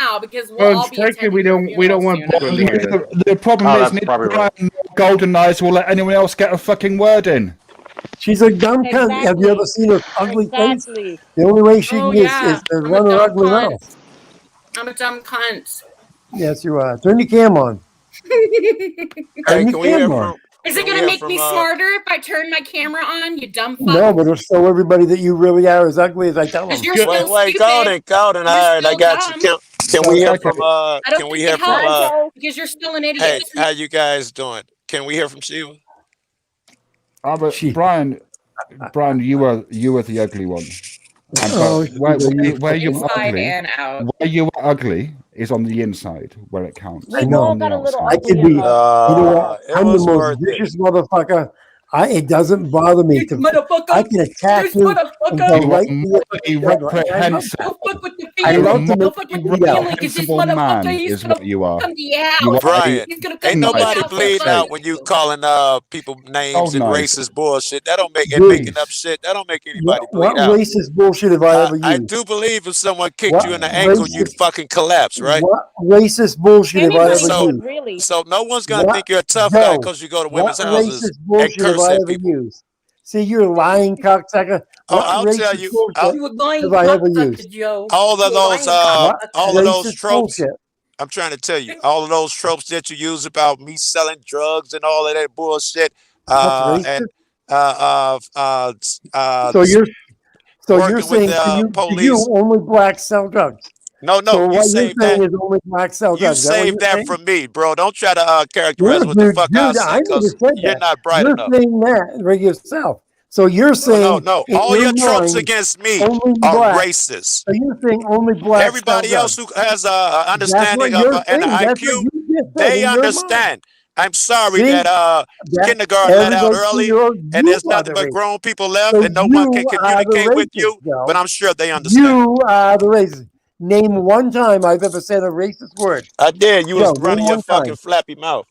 now because we'll Well, all be frankly, we attending don't your want funeral people soon. to hear. The problem Oh, is, that's neither probably right. Brian nor Golden Eyes will let anyone else get a fucking word in. She's a dumb cunt. Have you ever Exactly. seen her ugly face? Exactly. The only way she Oh can is yeah, to I'm a run her dumb ugly cunt. mouth. I'm a dumb cunt. Yes, you are. Turn your cam on. Hey, Turn can your we hear cam on. Is Can it we gonna hear make from me smarter if I turn my camera on? You dumb fuck. No, but it'll show everybody that you really are as ugly as I tell Because them. you're Good. still wait, stupid. Golden. All You're right, I still got you. dumb. Can we hear Okay. from I don't can we think hear it from helps Joe. because you're still an idiot. hey, Listen, how you guys doing? Can we hear from Sheila? But She- Brian, you were the ugly one. And Oh, but where you were inside ugly, and out. where you were ugly is on the inside where it counts. I We've not know. all on the got a little outside. I could ugly in be. us. You know what? It I'm the was most worth it. vicious motherfucker. I it doesn't bother me This to. motherfucker. I can attack This you and motherfucker. go You are right to your morally jugular. And I love reprehensible. that. Don't fuck with the I You are love family. to make Don't fuck with you the bleed out. family because this reprehensible man motherfucker, he's is gonna what you are. come to your You house. are Brian, He's gonna come ain't to your nobody house and bleeding fuck out when you you. calling people names Gold and knife. racist bullshit. That don't make and making Dude, up shit. That don't make anybody what bleed out. racist bullshit have I ever I used? do believe if someone kicked What you in the ankle, you'd racist? fucking collapse, right? What racist bullshit have I And Anybody ever so, would used? really. so no one's gonna What, think you're a tough guy Joe? because you go to What women's houses racist and bullshit have curse I at ever people. used? See, you're lying cocksucker. Oh, What I'll tell racist you, bullshit You a lying have I ever cocksucker, used? Joe. all of You a those lying What all of cocksucker. those racist tropes. bullshit? I'm trying to tell you, all of those tropes that you use about me selling drugs and all of that bullshit, That's and racist. uh, uh, uh, uh, So you're working with saying the to you police. only blacks sell drugs. No, So you what you're save saying that. is only blacks sell You drugs. Is that what save you're that saying? from me, bro. Don't try to Yeah, characterize what the fuck I dude, say, I never cause said you're that. not bright You're enough. saying that right yourself. So you're saying No. in All your your tropes mind against me only are black. racist. So you're saying only blacks sell Everybody else drugs. who has a That's what understanding of you're an saying. That's what IQ, you just said they in your mind. understand. I'm sorry See that that kindergarten let out everybody see early you and you there's are nothing the but racist. grown people left So and no one can you are the communicate with racist, you, but Joe. I'm sure they understand. You are the racist. Name one time I've ever said a racist word. I did. You was Joe, name running your one fucking time. flappy mouth.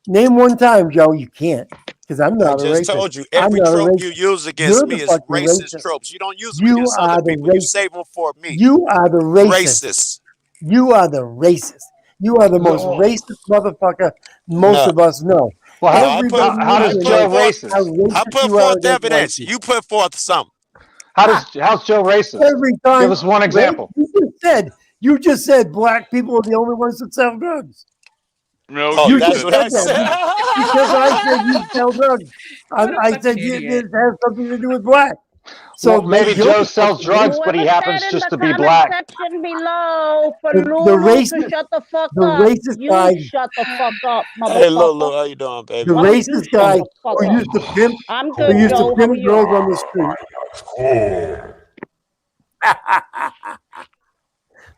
Name one time, Joe. You can't, because I'm I not a just racist. told you I'm every not a trope you racist. use against You're me the is fucking racist racist. tropes. You don't use them You against other are the people. You racist. save them for me. You are the racist. Racist. You are the racist. You are the most No, racist motherfucker most No. of us know. well, No, Everybody how in does here Joe knows racist? how I racist put you are forth against white evidence. people. You put forth some. How's Joe racist? Every Give time, us one race, example. you just said black people are the only ones that sell drugs. No, Oh, You you just that's said what I said that. that said. because I said you sell drugs. What a I fucking said idiot. it has something to do with black. So Well, maybe you're Joe the sells fucking racist. drugs, but he Whoever said happens in just the to be comment black. section below for The Lulu to racist, shut the fuck the up, racist you guy, shut the fuck up, Hey, Lulu, motherfucker. how you doing, the baby? Why don't you racist shut guy the fuck who up? used to pimp, I'm who good, used to Joe. How are pimp girls you? on the street.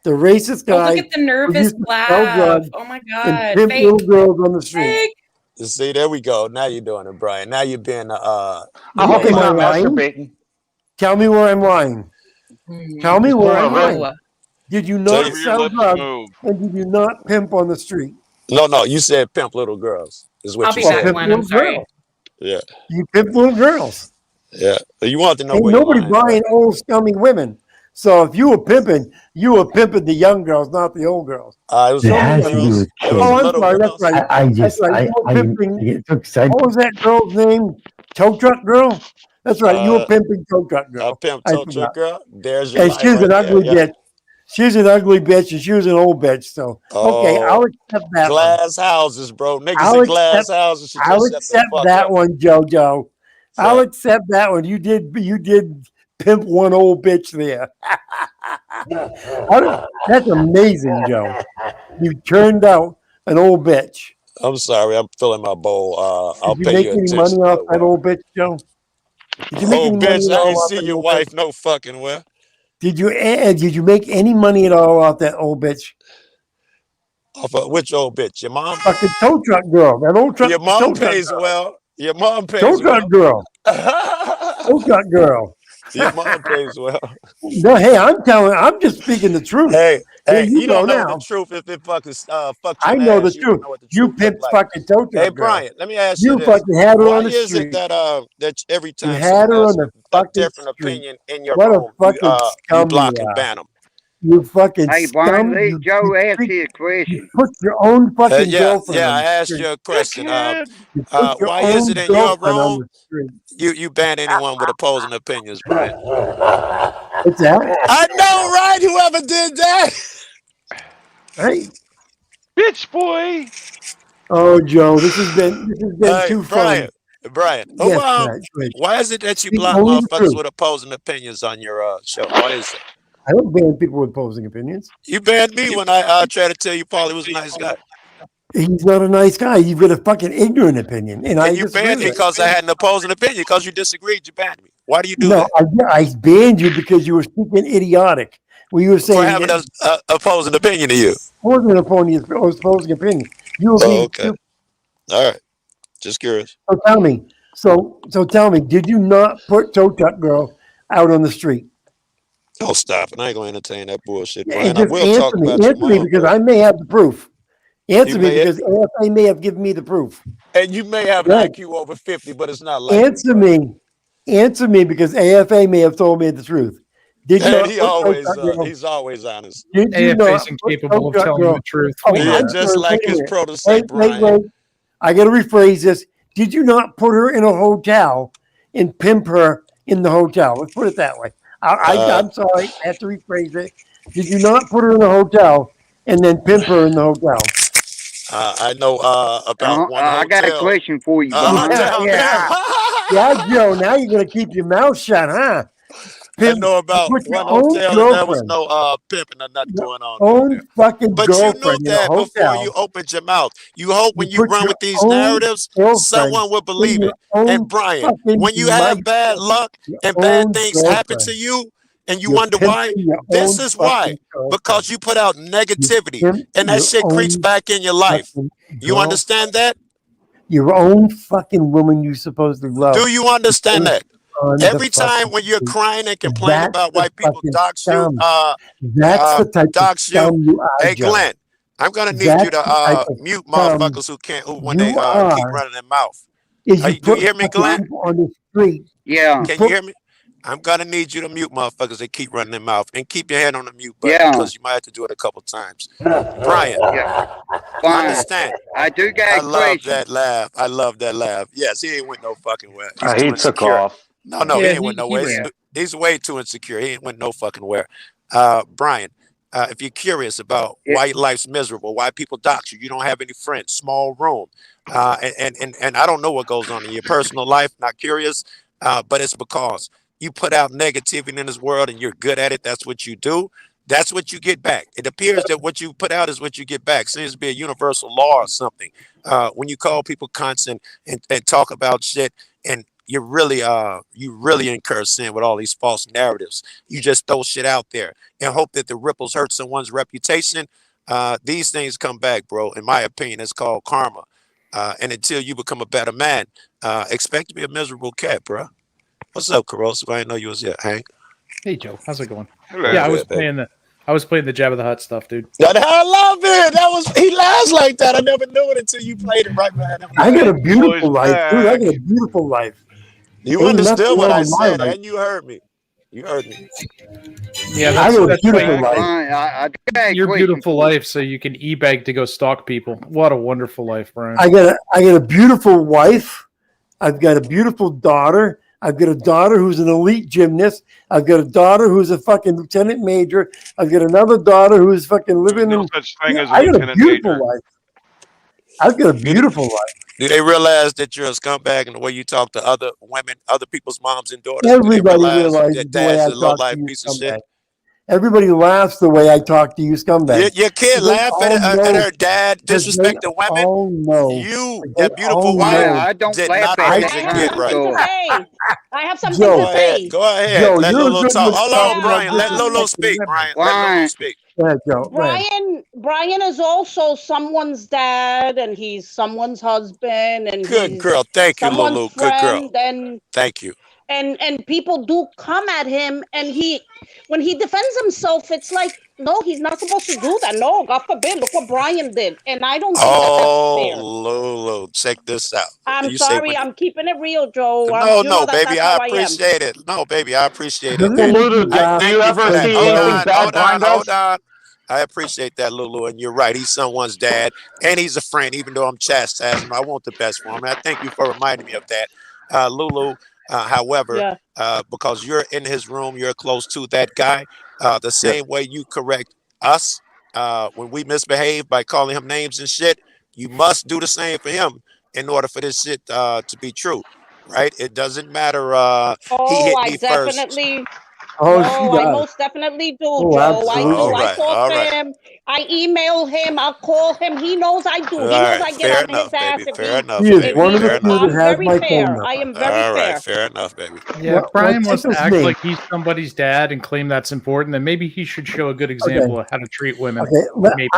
The racist Oh, look guy at the who nervous used to sell laugh. drugs Oh my and god. pimp Fake. little girls on the street. Fake. See, there we go. Now you're doing it, Brian. Now you're being I hope low he's Am I not life. lying? masturbating. Tell me where I'm lying. Tell me He's where pulling a I'm rip. lying. Did you So not Wherever your sell lips drugs move. and did you not pimp on the street? no, you said pimp little girls is I'll what you be Or back said. pimp one. I'm little sorry. girls? Yeah, You pimp little girls. yeah. You want to know Ain't where you're nobody lying, right? buying old scummy women. So if you were pimping the young girls, not the old girls. It was Show the me little what you girls. did. It was Oh, the I'm little sorry. That's girls. right. That's right. You were pimping. get too excited. What was that girl's name? Tow truck girl. That's right. You were Uh, pimping tow truck a girl. pimp I told you, forgot. girl. There's your And lie she's right an there. ugly Yeah. bitch. She's an ugly bitch, and she was an old bitch. So okay, I'll Oh, accept that one. glass houses, bro. Niggas I'll in glass accept. houses should I'll just shut the accept fuck that up. one, JoJo. I'll So, accept that one. You did pimp one old bitch there. That's amazing, Joe. You turned out an old bitch. I'm sorry. I'm filling my bowl. I'll Did you pay make you any money attention off for a that while. old bitch, Joe? Did you make Oh, any money bitch, at I all ain't off see that your old bitch? wife no fucking well. Did you make any money at all off that old bitch? Off of which old bitch? Your mom? Fucking tow truck girl. That old Your mom tow truck pays girl. well. Your mom Tow pays truck well. girl. Tow truck girl. Your mom pays well. No, hey, I'm just speaking the truth. Hey, Here hey, you you go don't know the now. truth if it fucking fucked you I in the know the ass. You don't truth. know what the You truth look pimped like. fucking tow Hey, truck girl. Brian, let me ask you You this: fucking had her why on the is it street. that every You time had someone her on has the a fucking different street. opinion in your What a room, fucking you scum block you and are. ban them? You fucking Hey, Brian, scum. let Joe answer Treat, your you question. put your own fucking girlfriend Yeah. on I the asked street. you a question. Dickhead. You put your Why is it own in your girlfriend on room the street. you ban anyone with opposing opinions, Brian? What's that? I know, right? Whoever did that. Hey, Bitch boy. Oh, Joe, this has been Hey, too fun. Brian. Yes, Matt. Great. Why is it that you Speak block only the motherfuckers truth. with opposing opinions on your show? Why is that? I don't ban people with opposing opinions. You banned me when I tried to tell you Paulie was a nice guy, He's not a nice guy. You've got a fucking ignorant opinion, and I and you disagree banned me with it. because I had an opposing opinion. Because you disagreed, you banned me. Why do you do No, that? I banned you because you were speaking idiotic. Well, you were For saying having that a opposing opinion to you. wasn't an opposing opinion. You were Oh, being okay. stupid. All right. Just curious. So tell me. So tell me, did you not put Toe Tuck Girl out on the street? Oh, stop it. I ain't going to entertain that bullshit, And Brian. I just will talk about your answer me mom, because though. I may have the proof. You Answer me may, because AFA may have given me the proof. and you may have an Right. IQ over 50, but it's not likely, Answer Brian. me. Answer me because AFA may have told me the truth. Did you And not put Toe Tuck Girl? he's always honest. Did you AFA is not put incapable Toe of Tuck telling Girl? the truth. Oh, We know Yeah, I'm that. just sorry. like Wait a his minute. protege, Wait. Brian. I got to rephrase this. Did you not put her in a hotel and pimp her in the hotel? Let's put it that way. Uh, I'm sorry. I have to rephrase it. Did you not put her in a hotel and then pimp her in the hotel? I know about one I got a hotel. question for you, A Brian. hotel Yeah. now. Yeah, Joe. Now you're going to keep your mouth shut, huh? I Pimp. know about Put your one own hotel, and there was girlfriend, no pimping or nothing your going on down own there. fucking But you knew girlfriend in a that before you hotel. opened your mouth. You hope You when you put run your with these own narratives, girlfriend someone will in believe your it. And own Brian, fucking when you have life, bad luck your and bad own things happen to girlfriend. you, and you You're wonder pimping why, your this own is why. fucking girlfriend. Because you put out You negativity, pimp and that your shit creeps own back in your life. fucking You understand girlfriend. that? Your own fucking woman you supposedly love. Do you understand that? On the Every time fucking when you're street. crying and complaining That's about the why people fucking dox you, scum. That's the type of dox you. scum you are, Hey, Joe. Glenn, I'm gonna need you That's the type to of mute scum motherfuckers who when they you keep are. running their mouth. Is you Do you put hear me, fucking Glenn? people on the street. Yeah, You Can you put hear me? I'm gonna need you to mute motherfuckers that keep running their mouth and keep your hand on the mute button yeah, because you might have to do it a couple times. Brian, yeah. Brian, understand? I do got I a love question. that laugh. I love that laugh. Yes, he ain't went no fucking where. He's Uh, too he took insecure. off. No, he Yeah, ain't went he nowhere. ran. He's way too insecure. He ain't went no fucking where. Brian, if you're curious about Yeah, why life's miserable, why people dox you, you don't have any friends, small room, and I don't know what goes on in your personal life. Not curious, but it's because you put out negativity in this world and you're good at it. That's what you do. That's what you get back. It appears that what you put out is what you get back. Seems to be a universal law or something. When you call people cunts and talk about shit, and you really incur sin with all these false narratives. You just throw shit out there and hope that the ripples hurt someone's reputation. These things come back, bro. In my opinion, it's called karma. And until you become a better man, expect to be a miserable cat, bro. What's up, Corrosive? I didn't know you was here, Hank. Hey Joe, how's it going? Pretty Yeah, good, baby. I was playing the Jabba the Hutt stuff, dude. I love it. He laughs like that. I never knew it until you played it right behind him. I got a Boys beautiful life, dude. I back. got a beautiful life. You Ain't nothing understood what wrong I with my said, life. and you heard me. You heard me. Yeah, I got a that's beautiful why life. Brian, I do got a your question beautiful for you. life, so you can e-bag to go stalk people. What a wonderful life, Brian. I got a beautiful wife. I've got a beautiful daughter. I've got a daughter who's an elite gymnast. I've got a daughter who's a fucking lieutenant major. I've got another daughter who's fucking There's living no in. such thing as a I got a lieutenant beautiful major. life. I've got a Do they, beautiful life. do they realize that you're a scumbag in the way you talk to other women, other people's moms and daughters? Do they Everybody realize realizes that the way dad's I a low talk to life you, piece of shit? scumbag. Everybody laughs the way I talk to you, scumbag. Your kid They laugh all at know her dad because they disrespecting women. all know. You, They that all beautiful wife, Brian, know. I don't did laugh not at I raise that your I have kind kid of something right. to stuff. say. I have something to Joe, Go ahead. say. Go ahead. Joe, Let you're a Lulu good talk. Hold on, Wisconsin Yeah, on Brian. Let Lulu disrespecting speak, women. Brian. Let Lulu Brian, speak. Go ahead, Joe. Go ahead. Brian is also someone's dad, and he's someone's husband, and Good he's girl. Thank you, someone's Lulu. Good girl. friend, and Thank you. people do come at him, and when he defends himself, it's like, no, he's not supposed to do that. No, God forbid. Look what Brian did, and I don't think that that's Oh, fair. Lulu, check this out. I'm You say sorry. when I'm keeping it real, Joe. no, You know no, that baby, that's I how I am. appreciate it. No, baby, I appreciate it. Doesn't Well, And make you Luda, I laugh do you thank you for ever because that. see anything Joe. bad Brian Hold does? on. I appreciate that, Lulu. And you're right. He's someone's dad, and he's a friend, even though I'm chastising him. I want the best for him. And I thank you for reminding me of that. Lulu, however, Yeah. because you're in his room, you're close to that guy. The yeah, same way you correct us when we misbehave by calling him names and shit, You must do the same for him in order for this shit to be true, right? It doesn't matter. He Oh, hit I me first. definitely. Oh, she No, I does. most definitely do, Oh, Joe. I do. All absolutely. I right, talk all to right, him. I email him. I'll call him. He knows I all do. He knows right. I get Fair on his enough, ass baby. Fair He enough, is if baby. one of he. the Fair few enough. that I'm has very my phone fair. I number. am very All right, fair. fair enough, baby. Yeah, What Brian wants to tickles act me? like he's somebody's dad and claim that's important. Then maybe he should show a good example of how to treat women. Okay, Maybe.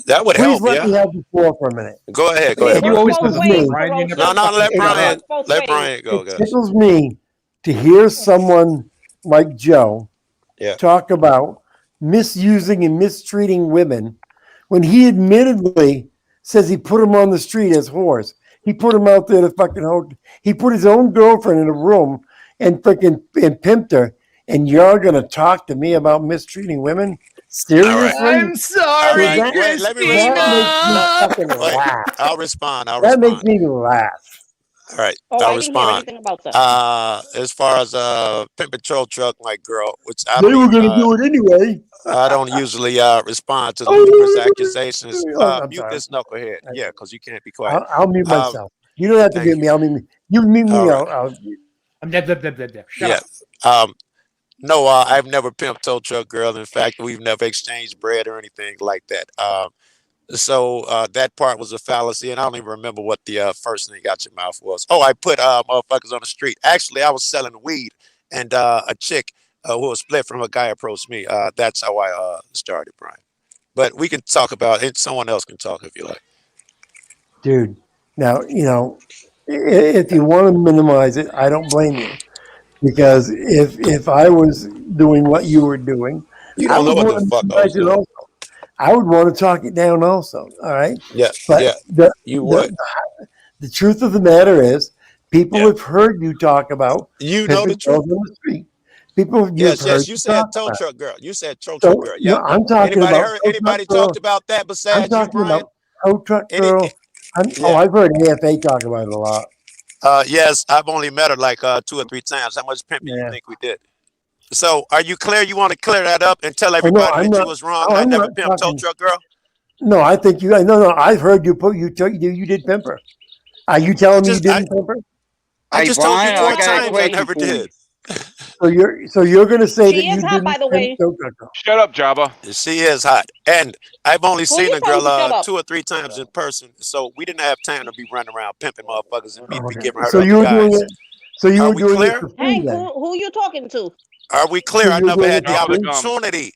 That would please help, let yeah. me have the floor for a minute. Go ahead, go Yeah, ahead, It you bro. always have Both tickles the floor, ways, me. Brian. You never No, Ferocious. no, fucking let shut Brian, up. Both let ways. Brian go, It go. tickles me to hear someone like Joe Yeah. talk about misusing and mistreating women when he admittedly says he put them on the street as whores. He put them out there to fucking he put his own girlfriend in a room and freaking and pimped her. And you're gonna talk to me about mistreating women? All right. Seriously? I'm All sorry, right. That Wait, let me makes respond. me No, Christina. fucking wait. laugh. I'll respond. I'll That makes respond. me laugh. All right. Oh, I'll I didn't hear respond. anything about that. As far as Pimp Patrol Truck, my girl, which They were gonna do it anyway. I don't usually respond to ludicrous Oh, accusations. I'm Mute sorry. this knucklehead. Yeah, because you can't be quiet. I'll mute Um, myself. You don't have to thank mute you. me. I'll mute me. You mute All me. right. Shut Yeah. up. No, I've never pimped tow truck girl. In fact, we've never exchanged bread or anything like that. So that part was a fallacy, and I don't even remember what the first thing out your mouth was. Oh, I put motherfuckers on the street. Actually, I was selling weed, and a chick who was split from a guy approached me. That's how I started, Brian. But we can talk about it. Someone else can talk if you like. Dude. Now if you want to minimize it, I don't blame you because if I was doing what you were doing, You I don't know would what want the to fuck I was minimize it doing. also. I would want to talk it down also. All right, Yeah, but yeah, the you would. the the truth of the matter is, people Yeah, have heard you talk about you know the pimping truth. girls on the street. People you've Yes, heard yes. You you talk said tow about. truck girl. You said tow truck So girl. no, Yep. I'm talking Anybody about heard? tow truck Anybody girl. talked about that I'm besides you, talking Brian? about tow truck Any? girl. Yeah. I've heard AFA talk about it a lot. Yes. I've only met her like 2 or 3 times. How much pimping you Yeah. think we did? So, are you clear? You want to clear that up and tell Oh no, everybody I'm that you not. was wrong Oh, and I I'm never not pimped tow talking. truck girl? No, I think you. No. I've heard you put you did pimp her. Are you I telling me you just, I, didn't pimp her? I Hey, just told you Brian, I four got a times I question never for did. you. So you're going to say that She you is hot, by didn't the pimp way. tow truck girl? Shut up, Jabba. She is hot, and I've only Who are seen you a telling girl to shut up? 2 or 3 times in person, so we didn't have time to be running around pimping motherfuckers and me Oh, be okay. giving her So to other you were doing guys. it. So you Are were we doing it clear? for free Hank, then. who you talking to? Are we So clear? I you were never doing had it the for Jabba the free. gum. opportunity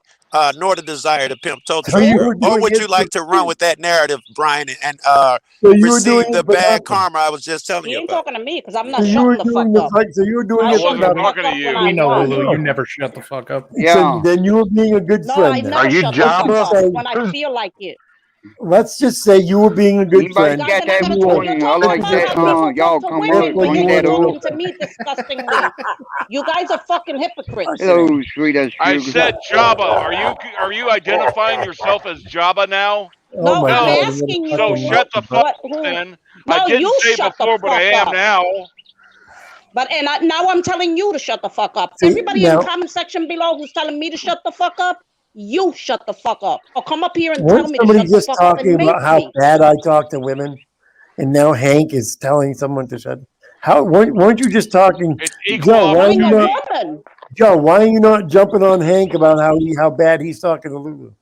nor the desire to pimp tow So truck you girl. were Or doing would it you for like to run free. with that narrative, Brian, and So you were doing receive it the for bad nothing. karma I was just telling He you ain't about? talking to me because I'm So not you were shutting the fuck doing the up. fight. So you were doing I I it for shut the wasn't nothing. fuck talking to up when you. I We know, want. Lulu. You No. never shut the fuck up. So Yeah. then you were being a good No, I friend then. Are never you shut the fuck Let's just Jabba? up say. when I feel like it. Let's just say you were being a good You Anybody friend. guys got are not that And gonna you talk. were. You're recording? I talking This like is about just that. how for. people Y'all talk to come up women, and but Therefore, bring yet you you're that weren't a up. real talking to friend. me disgustingly. You guys are fucking hypocrites. Hello, sweet as I sugar. said Jabba. Are you identifying yourself as Jabba now? Oh No, my I'm No. God! What a asking So you fucking shut the fuck what up who. then. I No, didn't you say shut the before, but I fuck am up. now. But now I'm telling you to shut the fuck up. See Everybody in the now, comment section below who's telling me to shut the fuck up, you shut the fuck up. Or come up here and tell weren't me to somebody shut the just fuck up talking and about make how me. bad I talk to women, and now Hank is telling someone to shut? How weren't you just talking, It's equal Joe? Why are Telling you a not, opportunity. woman. Joe? Why are you not jumping on Hank about how bad he's talking to Lulu?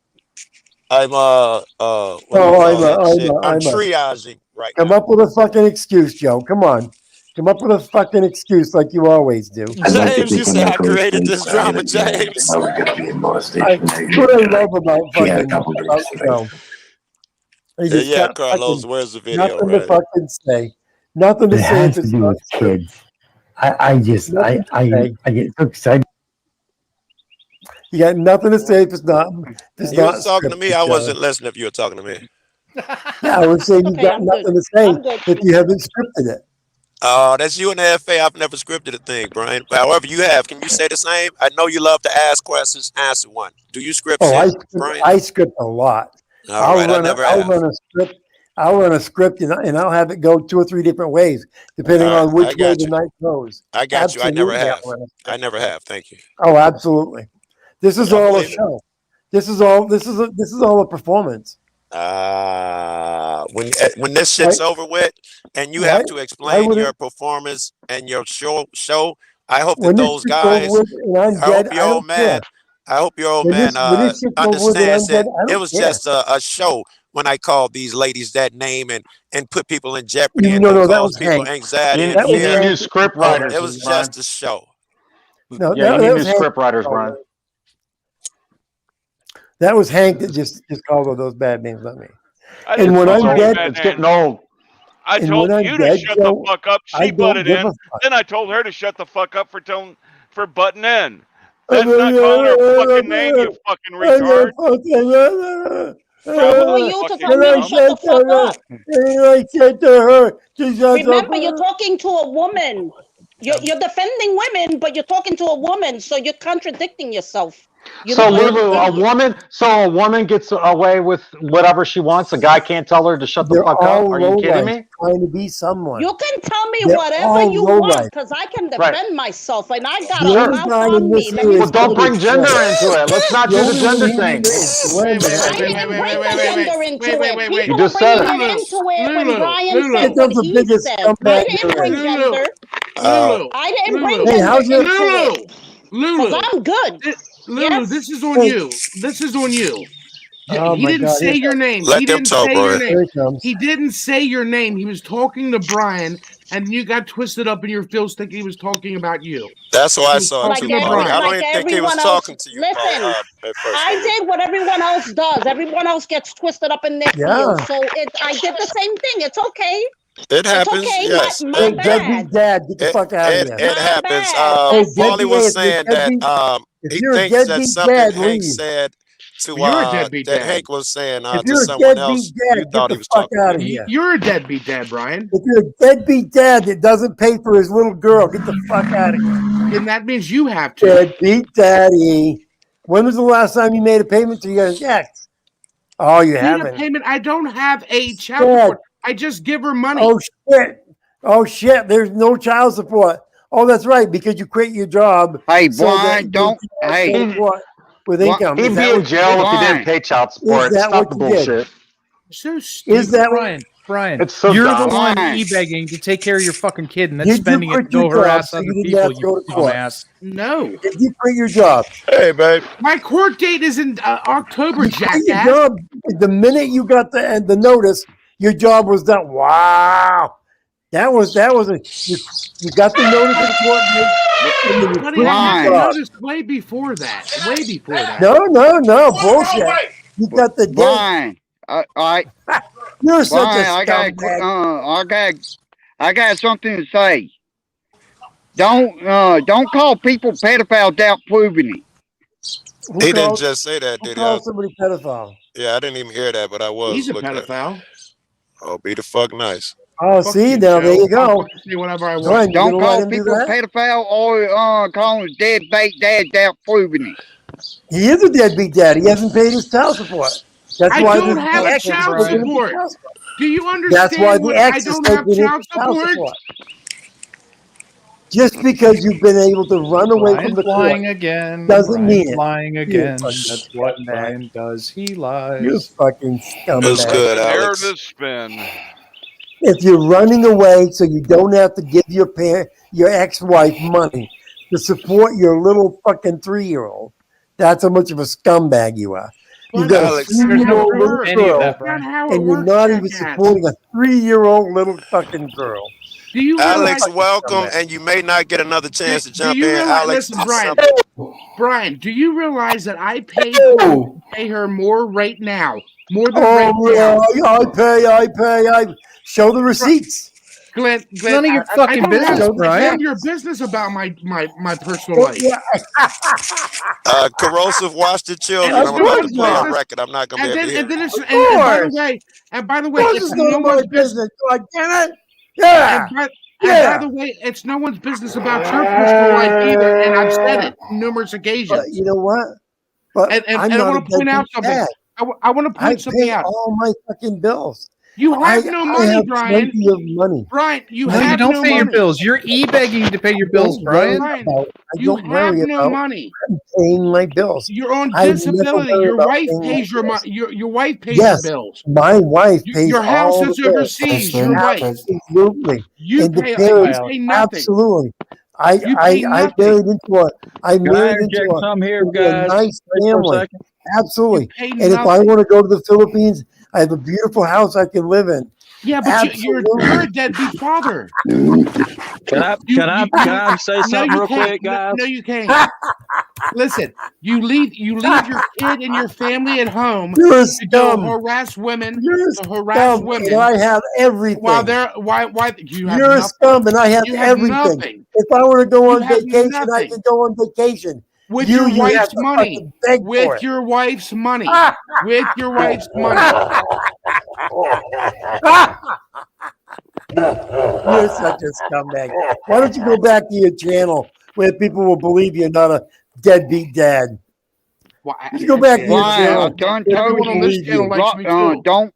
I'm what do you Oh, call that shit? I'm I'm a. triaging right Come now. up with a fucking excuse, Joe. Come on, come up with a fucking excuse like you always do. James, you say I created this drama, James. That's what I love about fucking about Joe. He just Yeah, got Carlos, fucking where's the video, nothing to right? fucking say. Nothing to say if it's not true. Nothing to say. get so excited. You got nothing to say if it's not You was talking to me. scripted, I Joe. wasn't listening if you were talking to me. Yeah, I was saying you Okay, got I'm good. nothing to say I'm good. if you haven't scripted it. Oh, that's you and the FA. I've never scripted a thing, Brian. But however you have, can you say the same? I know you love to ask questions. Answer one. Do you script Oh, shit, Brian? I script a lot. All right, I never I'll have. run a script. I'll run a script and I'll have it go 2 or 3 different ways, depending All right, on which I way got the you. night goes. I got you. I never Absolutely, I'll have. run a I script. never have. Thank you. Oh, absolutely. This is I all a believe it. show. This is all a performance. Ah, when this shit's over with, and you have to explain your performance and your show, I hope that When this those shit's over guys. with and I'm I dead, hope your I old don't care. man. I hope your old When man this shit's over with and understands I'm dead, that I it don't was care. just a show when I called these ladies that name and put people in jeopardy and No, that cause was people Hank. anxiety and That You was need fear. new Hank. script Oh, writers, it was Brian. just a show. No, Yeah, you need that new was Hank. script writers, Brian. That was Hank that just called all those bad names, not me. I And didn't when call I'm her any dead, bad It's getting names. old. I and told when I'm you to dead, shut the Joe, fuck up. I She don't butted give in. a fuck. Then I told her to shut the fuck up for butting in. That's not calling her fucking name, you fucking retard. So who are you to tell Fucking me to dumb. shut the fuck up? I said to her, to shut Remember, up. you're talking to a woman. You're defending women, but you're talking to a woman, so you're contradicting yourself. You're So an Lulu, idiot. a woman gets away with whatever she wants. A guy can't tell her to shut the They're fuck up. all Are you kidding lowlife me? trying to be someone. You can tell me They're whatever all you lowlife. want, because I can Right. defend myself, and I got The a only Sure. mouth guy in on this me. Let here me is Well, tell don't Glenn. bring gender into it. Let's not The do the only one gender here thing. is Glenn. I didn't bring the gender into it. You People just are said bringing it. it into it when Lulu, Brian Lulu. said what It's the he biggest said. scumbag I didn't there bring is. gender. Lulu, I didn't bring Lulu, Hey, gender how's your into it. Because Lulu, I'm good. Lulu, Yes? this is on hey? you. This is on you. Oh He my didn't God! say Here your comes. name. Let He them didn't talk, say your bro. name. Here it comes. He didn't say your name. He was talking to Brian, and you got twisted up in your feels thinking he was talking about you. That's how He I was saw it talking too, to Polly. I Brian. don't even think he was everyone else. talking to you, Polly, Listen, at first, I Lulu. did what everyone else does. Everyone else gets twisted up in their Yeah. feels. So I did the same thing. It's okay. It It's happens, okay. yes. My Hey, bad. deadbeat dad, get the fuck out of here. It My happens. bad. Hey, Paulie deadbeat. was Hey, if you're saying that deadbeat, if he you're a thinks that deadbeat something dad, Hank leave. said to You're a deadbeat that dad. Hank was saying If to you're a someone deadbeat else, you dad, get thought he the was fuck talking to out of you. here. You're a deadbeat dad, Brian. If you're a deadbeat dad that doesn't pay for his little girl, get the fuck out of here. Then that means you have to. Deadbeat daddy. When was the last time you made a payment to your ex? Oh, you Made a haven't. payment. I don't have a child Dad. support. I just give her money. Oh shit. Oh shit. There's no child support. Oh, that's right, because you quit your job. Hey, So that Brian, don't. Hey, support with What- income. He'd Is be that in what you jail did? if he didn't Brian, pay child Is support. that Stop what the you did? bullshit. So stupid. Is that what Brian, It's so you're dumb. the one Brian. e-begging to take care of your fucking kid, and then did you spending it quit to go your job harass so other you didn't people, have to you go to court? dumbass. No. Did you quit your job? Hey, babe. My court date is in October, You quit your jackass. job the minute you got the notice. Your job was done. Wow, that was a you got the notice of the court date, and then you Buddy, quit I got your the job. notice way before that. Way before that. No, bullshit. You got the date. Brian. All right, You're such a Brian. scumbag. I got something to say. Don't call people pedophiles without proving it. He didn't just say that, Who did he? calls somebody pedophile? Yeah, I didn't even hear that, but I He's was a looking at it. pedophile. Oh, be the fuck nice. Oh, Fuck see you, now, there Joe. you I'll go. fucking say whatever I Glenn, want. you Don't gonna let call him do people that? pedophile or call them deadbeat dads without proving it. He is a deadbeat dad. He hasn't paid his child support. That's I why don't the have ex is child taking him to support. child support. Do you That's why understand the what I ex is don't have taking him child to child support? support. Just because you've been able to run away from Brian's the court lying again. doesn't mean it. Lying You again. fucking That's what scumbag. Brian does. He You lies. fucking It's scumbag. good, The Alex. narrative spin. If you're running away so you don't have to give your ex-wife money to support your little fucking 3-year-old, that's how much of a scumbag you are. You've got Alex. a There's no 3-year-old proof little of any of girl, that, That's not Brian. how it and you're works, not even jackass. supporting a 3-year-old little fucking girl. Do you Alex, realize? welcome, and you may not get another chance to Do jump you in. realize? Alex, Listen, it's Brian. simple. Brian, do you realize that I pay her more right now? More than right now. I show the receipts. Glenn, None of your I fucking don't business, have Brian. none of your business about my personal life. Corrosive, watch the And children. it's I'm no about to one's play a business. record. I'm not gonna be And able to then hear. it's Of and by the course. way, This it's is no none of my one's business. business. God damn it. Yeah. And by Yeah. the way, it's no one's business about your personal life either. And I've said it numerous But occasions. you know what? But And I'm I not want a to point out deadbeat something. dad. I want to I point something pay out. all my fucking bills. You have no money, have Brian. plenty of money. Brian, you No, have you don't no pay your money. bills. You're e-begging to pay your bills, Don't worry Brian. about- I You don't have worry no about money. paying my bills. You're on I never disability. worry Your about wife paying my pays your bills. money. Your wife pays Yes, your bills. my wife pays Your house all is the bills. overseas. Your wife. Absolutely. You And the pay. You parents, pay nothing. absolutely. You pay I nothing. married into a I Can I married into interject some here, into a guys? nice Wait for a family. second. Absolutely. You pay And if I nothing. want to go to the Philippines, I have a beautiful house I can live in. Yeah, but you're a deadbeat father. Can I say No, something you real can't. quick, guys? No, you can't. Listen, you leave your kid and your family at home You're a to go scum. harass women. You're a To harass scum, women. and I have everything. While they're why you have You're a nothing. scum, and I have You have everything. nothing. If I were to go You on have vacation, I nothing. could go on vacation. With you your have wife's to money. fucking beg for With it. your wife's money. With your wife's money. You're such a scumbag. Why don't you go back to your channel where people will believe you're not a deadbeat dad? You go back to your Brian, channel. I done where told people you, believe you. don't.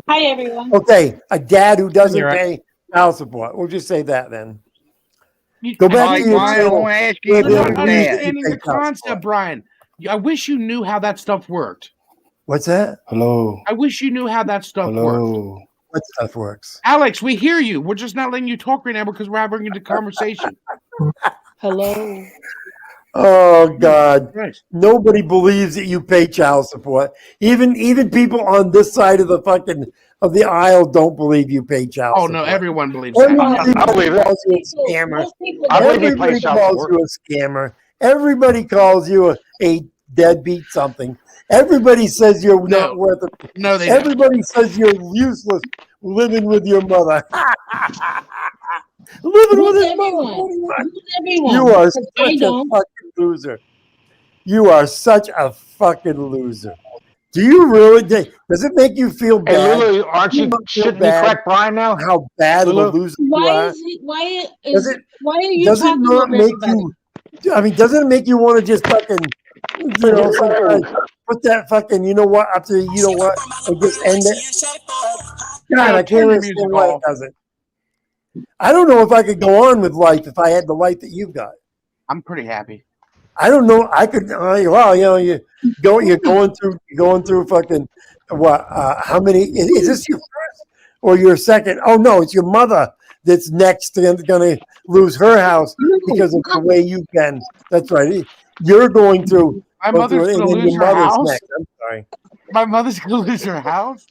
Hi, everyone. Okay, a dad who doesn't You're right. pay child support. We'll just say that then. Go back Right, to your Brian, I channel want to ask where you they'll You're not about believe that that. you understanding pay the child concept, support. Brian. I wish you knew how that stuff worked. What's that? Hello. I wish you knew how that stuff worked. Hello. What stuff works? Alex, we hear you. We're just not letting you talk right now because we're having a conversation. Hello. Oh God! Right. Nobody believes that you pay child support. Even people on this side of the aisle don't believe you pay child Oh support. no, everyone believes that. Everybody believe it. calls you a scammer. Most people I don't. believe he Everybody pays child calls support. you a scammer. Everybody calls you a deadbeat something. Everybody says you're No. not worth it. No, they don't. Everybody says you're useless living with your mother. Living with Who's his mother. everyone? Who's everyone? You are Because I such a don't. fucking loser. You are such a fucking loser. Do you really? Does it make you feel Hey, bad? Lulu, aren't Do you? not feel Shouldn't you bad correct Brian now? how bad of a Lulu? loser you Why are? is it? Why Does is? it? Why are you Does it talking not over make everybody? you? I mean, doesn't it make you want to just fucking, sometimes put that fucking, you know what, up to you know what, and just end it? God, I Turn can't your understand music why it off. doesn't. I don't know if I could go on with life if I had the life that you've got. I'm pretty happy. I don't know. I could. Well, you're going through fucking what? How many? Is this your first or your second? Oh no, it's your mother that's next going to lose her house because of the way you've been. That's right. You're going through. My go mother's through it, gonna and then lose your her mother's house. next. I'm sorry. My mother's gonna lose her house.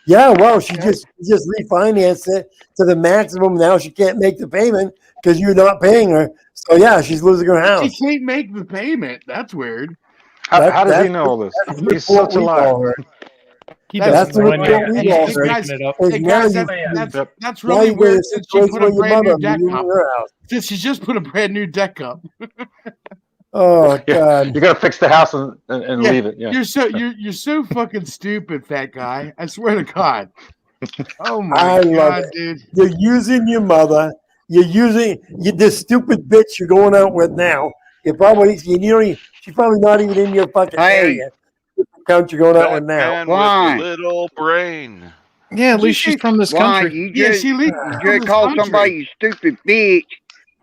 Yeah, well, she just refinanced it to the maximum. Now she can't make the payment because you're not paying her. So yeah, she's losing her house. She can't make the payment. That's weird. How does he know all this? That's the He's report such a we liar. all heard. He That's doesn't the know any report of it. we He's all just heard. making it up. And Hey now guys, you that's now really you get a weird since she situation put a where your brand new mother deck moving up. her house. Since she just put a brand new deck up. Oh Yeah, God! you got to fix the house and Yeah, leave it. Yeah. you're so fucking stupid, fat guy. I swear to God. Oh my I love God, it. dude. You're using your mother. You're using this stupid bitch you're going out with now. You're probably she's probably not even in your fucking Hey. area. Count you're going out with now. Man with a Brian. little brain. Yeah, at least she's from this Brian, country. Yeah, she you from just this call country. somebody a stupid bitch.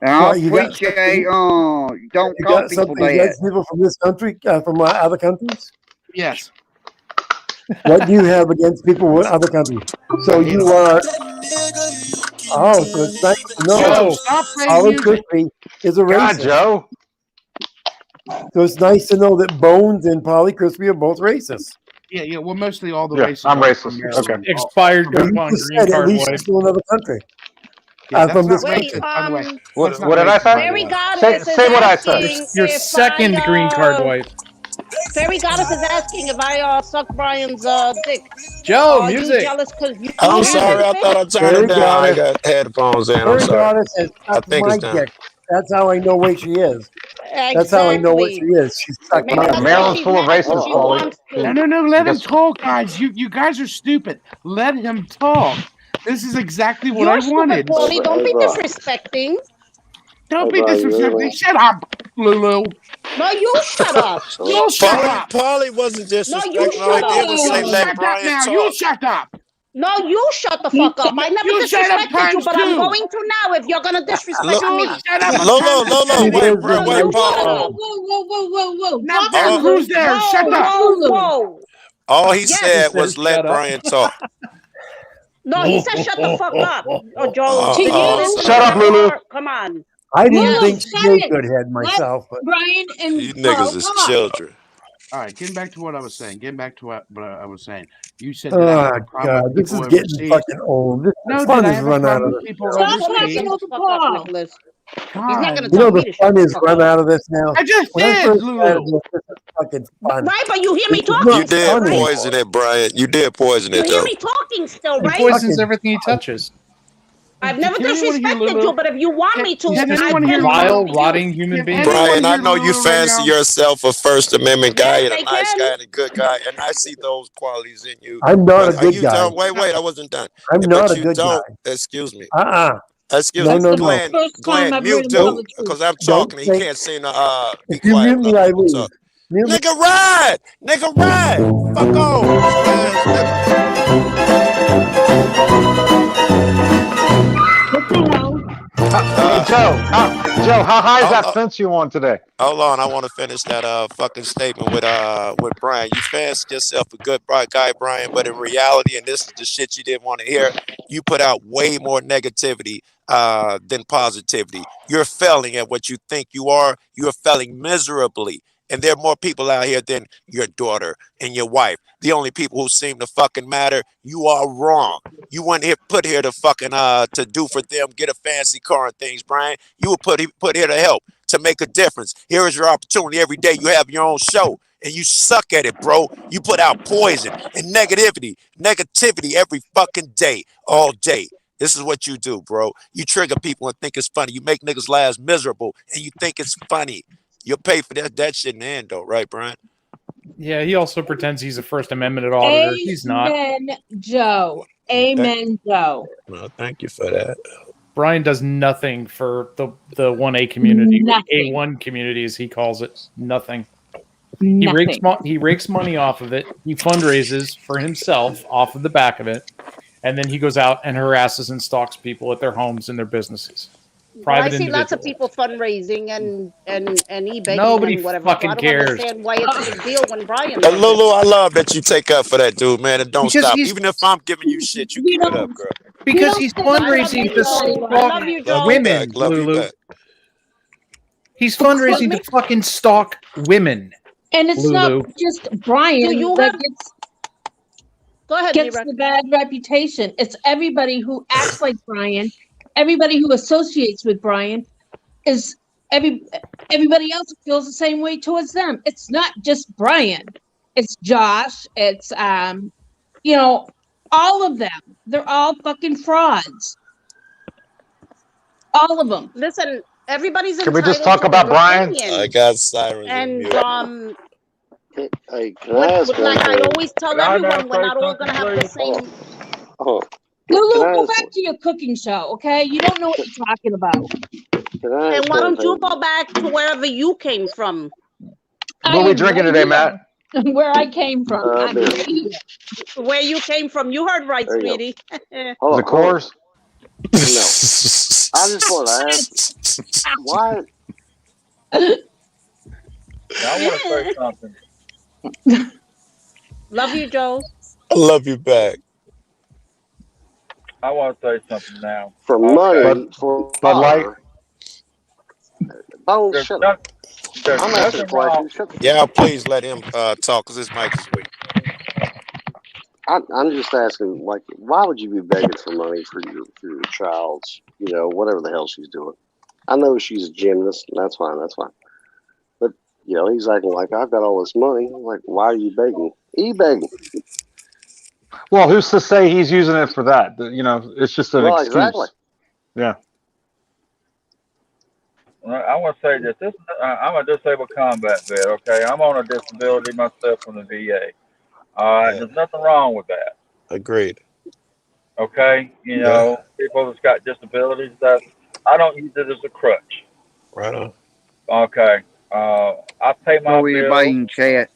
And I What, you got appreciate don't You call got people something that. against people from this country, from other countries? Yes. What do you have against people with other countries? So you are. Oh, so it's nice to know. Joe, stop playing Holly music. Crispy is a God, racist. Joe. So it's nice to know that Bones and Polly Crispy are both racist. Yeah, well, mostly all the Yeah, races. I'm are racist. from Maryland. Okay. Expired But you coupon just green said at card least wife. she's from another country. Yeah, that's From not this racist, country. by the way. What, That's not what did I racist, by say? the Fairy way. Goddess Say is what I said. asking Your if second green card wife. Fairy Goddess is asking if I suck Brian's dick. Joe, Are you music. jealous because you I'm have sorry. a I fit? thought I turned Fairy it down. I Goddess. got headphones in. I'm Fairy sorry. Goddess has I sucked think my it's done. dick. That's how I know where she is. That's how I know what she Exactly. is. She's sucked Maybe my that's dick. why Maryland's she's full of mad because racists, she Paulie. wants to. No, let him Guess- talk, guys. You guys are stupid. Let him talk. This is exactly what I You're stupid, wanted. Paulie. Don't be disrespecting. Don't be disrespectful. Shut up, Lulu. No, you shut up. You shut Paulie, up. Paulie wasn't No, you disrespectful. All he shut did up. was say, You let shut up Brian now. talk. You shut up. No, you shut the fuck up. I never You shut up disrespected you, times but I'm two. going to now if you're gonna disrespect Look, You me. shut up Lolo, times Lolo, two. wait, No, wait, you shut Paul. up. Whoa. Now, Drop Bear All, Lulu. Cruz there. Whoa, Shut up. whoa. all he Yes. said He was says, let "Shut up." Brian talk. No, he said shut the fuck up. Oh, Joe, To did you you? listen Shut to up, him Lulu. more? Come on. I didn't Lulu, think shut Jake it. could had Let myself, but Brian You and niggas Carl is talk. children. All right, getting back to what I was saying. You said, did I oh have a problem god, with this is people getting overseas? fucking old. The No, fun did I is have a run out problem of with this. people Stop Nicholas, talking overseas? shut over the fuck up, Carl. Nicholas. God. He's not gonna You tell know me the to shut fun the is fuck run up. out of this now. I just When I did, first started Lulu. this is fucking fun. Right, but you hear me It's You talking not still, did fun right? poison anymore. it, Brian. You did poison You it, hear though. me talking still, He right? poisons Fucking everything he touches. I've never Can anyone hear disrespected you, Lulu? but if you want me to, He's Can just I a anyone hear can Lulu? vile, talk to you. rotting human Can being. anyone Brian, I hear know you Lulu right fancy now? yourself a First Amendment guy Yes, and a I nice guy can. and a good guy, and I see those qualities in you. I'm not a But good you guy. don't. Wait, I wasn't done. I'm But not a you good don't. guy. Excuse me. No, Excuse me, That's no, the no. Glenn. first time Glenn, I've heard mute him tell Don't the dude, truth. because I'm don't talking. He think can't seem to be if you quiet mute when me, other I people leave. talk. Mute me. Nigga, ride. Nigga, ride. Fuck on, squares, nigga. What the hell? Hey, Joe, how high is Hold that on. fence you on today? Hold on, I want to finish that fucking statement with Brian. You fancied yourself a good guy, Brian, but in reality, and this is the shit you didn't want to hear, you put out way more negativity than positivity. You're failing at what you think you are. You're failing miserably. And there are more people out here than your daughter and your wife. The only people who seem to fucking matter, you are wrong. You weren't here, put here to fucking to do for them, get a fancy car and things, Brian. You were put here to help, to make a difference. Here is your opportunity. Every day you have your own show and you suck at it, bro. You put out poison and negativity every fucking day, all day. This is what you do, bro. You trigger people and think it's funny. You make niggas' lives miserable and you think it's funny. You'll pay for that shit in the end, though, right, Brian? Yeah, he also pretends he's a First Amendment auditor. He's not. Amen, Joe. Okay. Amen, Joe. Well, thank you for that. Brian does nothing for the 1A community, Nothing. A1 community, as he calls it. Nothing. Nothing. He rakes money off of it. He fundraises for himself off of the back of it, and then he goes out and harasses and stalks people at their homes and their businesses. Well, I Private see lots of individuals. people fundraising and eBay Nobody and whatever. fucking So I don't cares. understand why it's a big deal when Brian does Lulu, it. I love that you take up for that dude, man, and don't Because stop. he's Even if I'm giving you shit, you We keep it up, don't. girl. We because don't he's stick up I for love you, fundraising to anybody, Joe. I stalk love you, Brian. Love you Joe. women, back. Love you Lulu. back. He's fundraising to fucking stalk women. And it's Lulu. not just Brian Do you that have? gets Go ahead, gets Mira. the bad reputation. It's everybody who acts like Brian, everybody who associates with Brian is everybody else feels the same way towards them. It's not just Brian. It's Josh. It's all of them. They're all fucking frauds. All of them. Listen, everybody's Can we just entitled talk to about their Brian? opinion. I got sirens in And mute. Hey, can I ask one like I thing? always tell Can I now everyone, we're say not all something, gonna have the please? same. Can Lulu, I go ask? back to your cooking show, okay? You don't know what you're talking about. Can I And ask why one don't you thing? go back to wherever you came from? I What are we am drinking right today, here, Matt? where I came from. I'm Beer. right here. Where you came from? You heard right, There you go. sweetie. Hold Is on, it hold on. Coors? No, I just want to ask why. Now, I want to say something. Love you, Joe. I love you back. I want to say something now. For Okay. money, for Bud Light? honor. Bones, There's shut no, up. there's I'm asking a nothing wrong. question. Shut the fuck Yeah, up. please let him talk because his mic is weak. I'm just asking, like, why would you be begging for money for your child's, whatever the hell she's doing? I know she's a gymnast, and that's fine, But, he's acting like, I've got all this money. Like, why are you begging? E-begging. Well, who's to say he's using it for that? It's just an Well, excuse. exactly. Yeah. I want to say this. I'm a disabled combat vet. Okay, I'm on a disability myself from the VA. All right, Yeah, there's nothing wrong with that. agreed. Okay, Yeah, people that's got disabilities. That I don't use it as a crutch. right on. Okay, I pay my So everybody bills. in chat.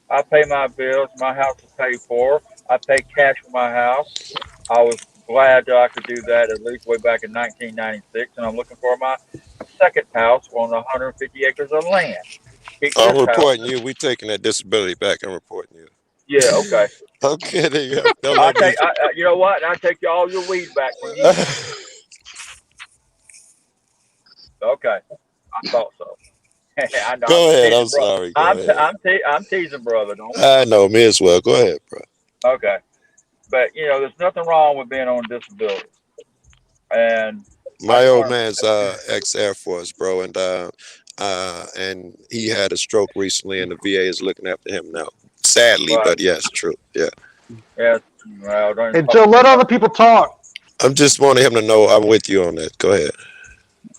I pay my bills. My house is paid for. I pay cash for my house. I was glad that I could do that at least way back in 1996, and I'm looking for my second house on 150 acres of land. Keep I'm this house. reporting you. We taking that disability back. I'm reporting you. Yeah, okay. Okay, there you go. Don't I'll let me. take. You know what? I'll take all your weed back when you. Okay, I thought so. I know. I'm Go just ahead. teasing, I'm bro. sorry. Go ahead. I'm teasing, brother. Don't. I know. Me as well. Go ahead, bro. Okay, but there's nothing wrong with being on disability, and I My just old want man's ex Air Force, bro, and he had a stroke recently, and the VA is looking after him now. to. Sadly, Right. but yes, true. Yeah. Yes. Well, don't Hey, talk Joe, to me let about. other people talk. I'm just wanting him to know I'm with you on that. Go ahead.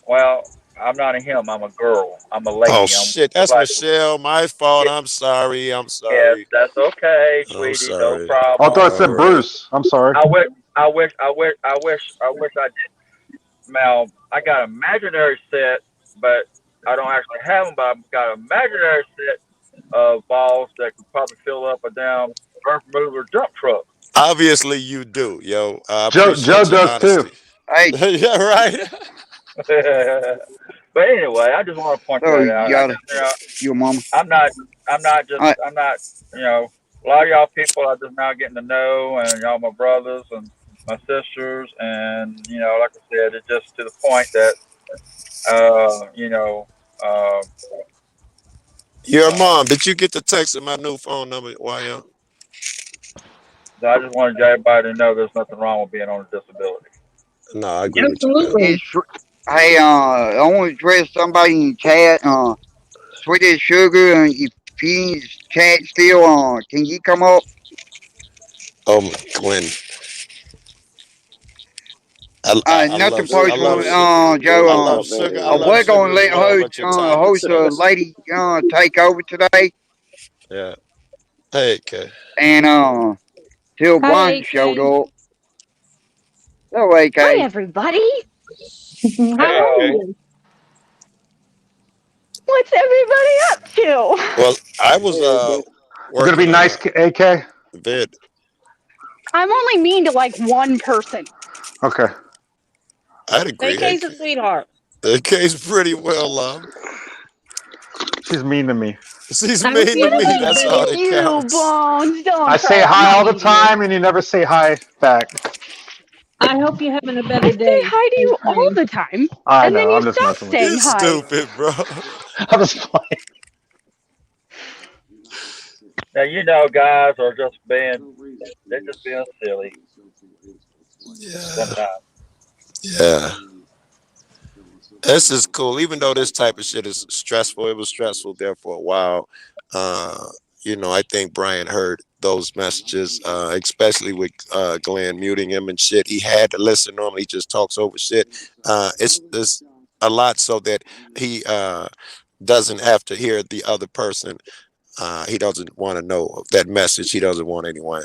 Well, I'm not a him. I'm a girl. I'm a Oh lady. I'm shit, that's like. Michelle. My fault. I'm sorry. I'm Yes, sorry. that's okay, I'm sweetie. No sorry. I thought problem. I All said right. Bruce. I'm sorry. I wish I did. Now, I got an imaginary set, but I don't actually have them. But I've got an imaginary set of balls that could probably fill up a damn earth mover dump truck. Obviously, you do, yo. I Joe appreciate your does too. honesty. Hey, Yeah, right. But anyway, I just want to point so that you out. got your mama. I'm not. I'm not just. All right. I'm not. You know, a lot of y'all people I just now getting to know, and y'all my brothers and my sisters, and like I said, it's just to the point that uh, you know, uh, Your uh, mom, did you get the text of my new phone number, YM? so I just wanted everybody to know there's nothing wrong with being on a disability. No, I agree with you, man. Absolutely. Hey, I want to address somebody in chat. Sweet as sugar. If you in chat still, can you come up? Glenn, I Nothing love, There's, I personal. love, there's, Joe. I there's love nothing in sugar. here. I I love was sugar gonna as let well, host, but your timing host sucks. lady, take over today, Yeah. Hey, Kay. and till Hi, Brian showed AK. up. So, Hi, AK. everybody. How are Hey, you? What's everybody up to? Well, I was You gonna be working on nice, a AK? vid. I'm only mean to like one person. Okay. I'd agree. AK's a sweetheart. AK's pretty well loved. She's mean to me. She's I hope mean you to have me. a That's better. all It's that you, counts. Bones. I Don't say try. I'm hi not all the mean to you. time, and you never say hi back. I hope you're having a I better say day, hi to you all AK. the time, I and then know. you I'm just stop messing with you. saying You're hi. stupid, bro. I was playing. now guys are just they're just being silly Yeah. sometimes. Yeah. This is cool. Even though this type of shit is stressful, it was stressful there for a while. Uh, I think Brian heard those messages, especially with Glenn muting him and shit. He had to listen. Normally, he just talks over shit. It's a lot so that he doesn't have to hear the other person. He doesn't want to know that message. He doesn't want anyone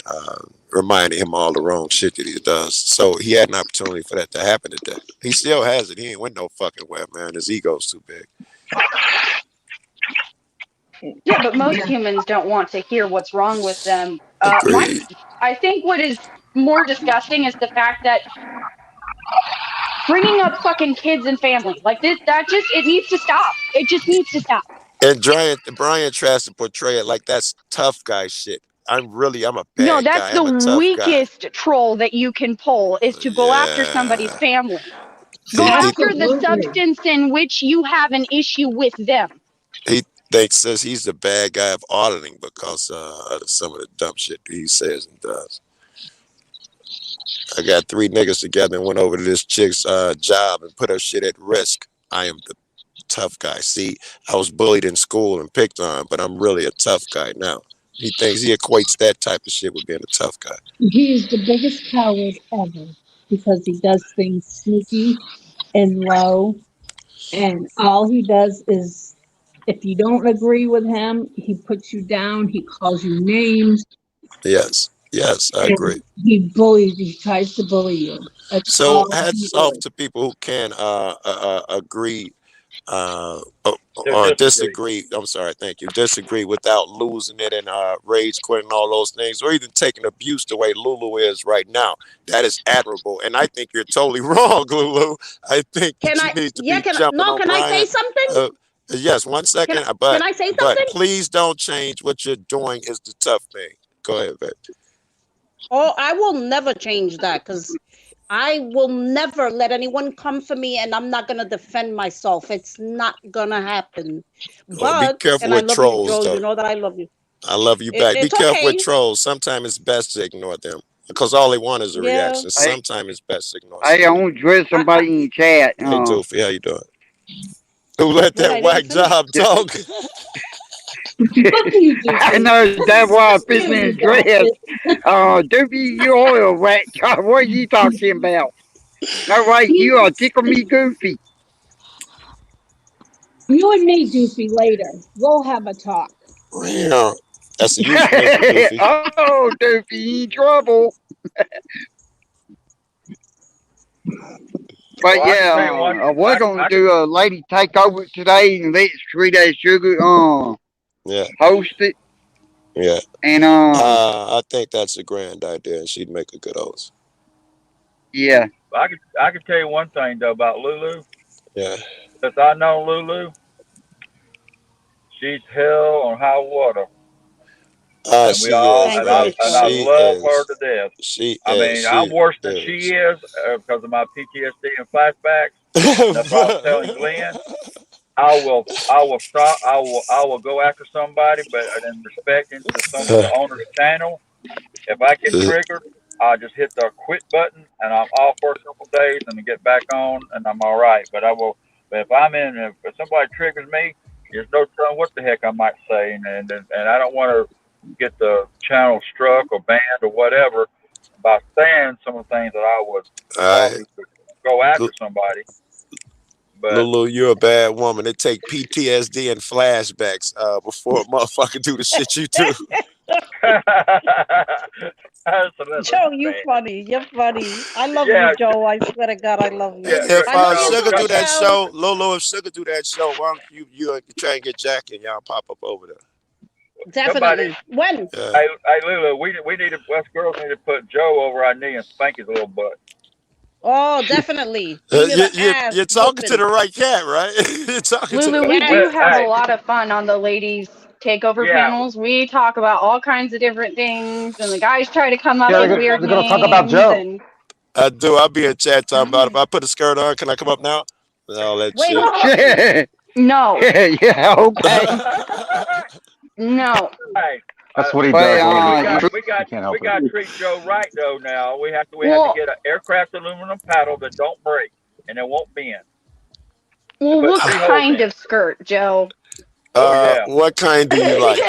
reminding him all the wrong shit that he does. So he had an opportunity for that to happen today. He still has it. He ain't went no fucking where, man. His ego's too big. Yeah, but most humans don't want to hear what's wrong with them. Agreed. I think what is more disgusting is the fact that bringing up fucking kids and family like this, it needs to stop. It just needs to stop. And Brian tries to portray it like that's tough guy shit. I'm a No, bad that's guy. the I'm a tough guy. weakest troll that you can pull is to go after somebody's Yeah. family. Go He after the Absolutely. substance in which you have an issue with them. he says he's the bad guy of auditing because of some of the dumb shit he says and does. I got three niggas together and went over to this chick's job and put her shit at risk. I am the tough guy. See, I was bullied in school and picked on, but I'm really a tough guy now. He equates that type of shit with being a tough guy. He is the biggest coward ever because he does things sneaky and low, and all he does is, if you don't agree with him, he puts you down, he calls you names, Yes, I and agree. he tries to bully you. That's So all he hats off is. to people who can agree disagree. I'm sorry, thank you. Disagree without losing it and rage quitting all those things, or even taking abuse the way Lulu is right now. That is admirable, and I think you're totally wrong, Lulu. I think Can that you I? need to Yeah. be jumping on Can I say Brian. something? Yes, 1 second, Can I say but something? please don't change what you're doing. Is the tough thing. Go ahead, babe. Oh, I will never change that because I will never let anyone come for me, and I'm not gonna defend myself. It's not gonna happen. Be But careful and I with love you, trolls, Joe. though. You know that I love you. I love you back. Be It's careful with okay. trolls. Sometimes it's best to ignore them because all they want is a Yeah. reaction. Hey, Sometimes it's best to ignore hey, I somebody. want to address somebody in the chat. Hey, Doofy, how you doing? Who let What? that I whack didn't finish. job talk? Fuck you, I Doofy. know that's why I Fuck fixing you, to you address. bastard. Doopy, you oil rat. What are you talking about? No, right, you are tickle me goofy. You and me, Doofy, later. We'll have a talk. Yeah. That's a euphemism, Doofy. Oh, Doofy, you in trouble. But Well, I can yeah, tell you one. we're gonna do a lady takeover today and let Street Ass Sugar Yeah, host it. yeah. And I think that's a grand idea, and she'd make a good host. yeah. I can tell you one thing though about Lulu. Yeah. Since I know Lulu, she's hell on high water, and we She all is, Thank man. you, and I Joe. She love her is. to death. She I is. mean, I'm worse than she Is. is because of my PTSD and flashbacks. And that's why I was telling Glenn, I will stop. I will go after somebody, but in respecting to some of the owner's channel. If I get triggered, I just hit the quit button and I'm off for a couple of days and then get back on and I'm all right. But I will. But if somebody triggers me, there's no telling what the heck I might say, and I don't want to get the channel struck or banned or whatever by saying some of the things that I would All cause me to go right. after somebody. But Lulu, you're a bad woman. It take PTSD and flashbacks before a motherfucker do the shit you do. so that's what Joe, I'm you saying. funny. You're funny. I love you, Yeah, Joe. I swear to God, I love you. yeah. If I know you Sugar too, do that Michelle. show, Lolo, if Sugar do that show, why don't you try and get Jackie and y'all pop up over there? Somebody, Definitely. When? Yeah. hey, Lulu, we need to us girls need to put Joe over our knee and spank his little butt. Oh, definitely. We need an ass You're talking to whooping. the right cat, right? You're talking to Lulu, the we right do Yes. have a Hey, lot of fun on the ladies takeover yeah, panels. We talk about all kinds of different things, and the guys try to come up Yeah, with they're, weird they're gonna talk about names. Joe. And I do. I'll be in chat talking about if I put a skirt on, can I come up now? And all that Wait, shit. who? Yeah, no, yeah, okay. no. hey. That's what he But does. Hey, You can't we help it. got to treat Joe right though. Now we have to Well, get an aircraft aluminum paddle that don't break and it won't bend, and well, put what 3 holes in kind it. of skirt, Joe? Oh yeah. What kind do you like?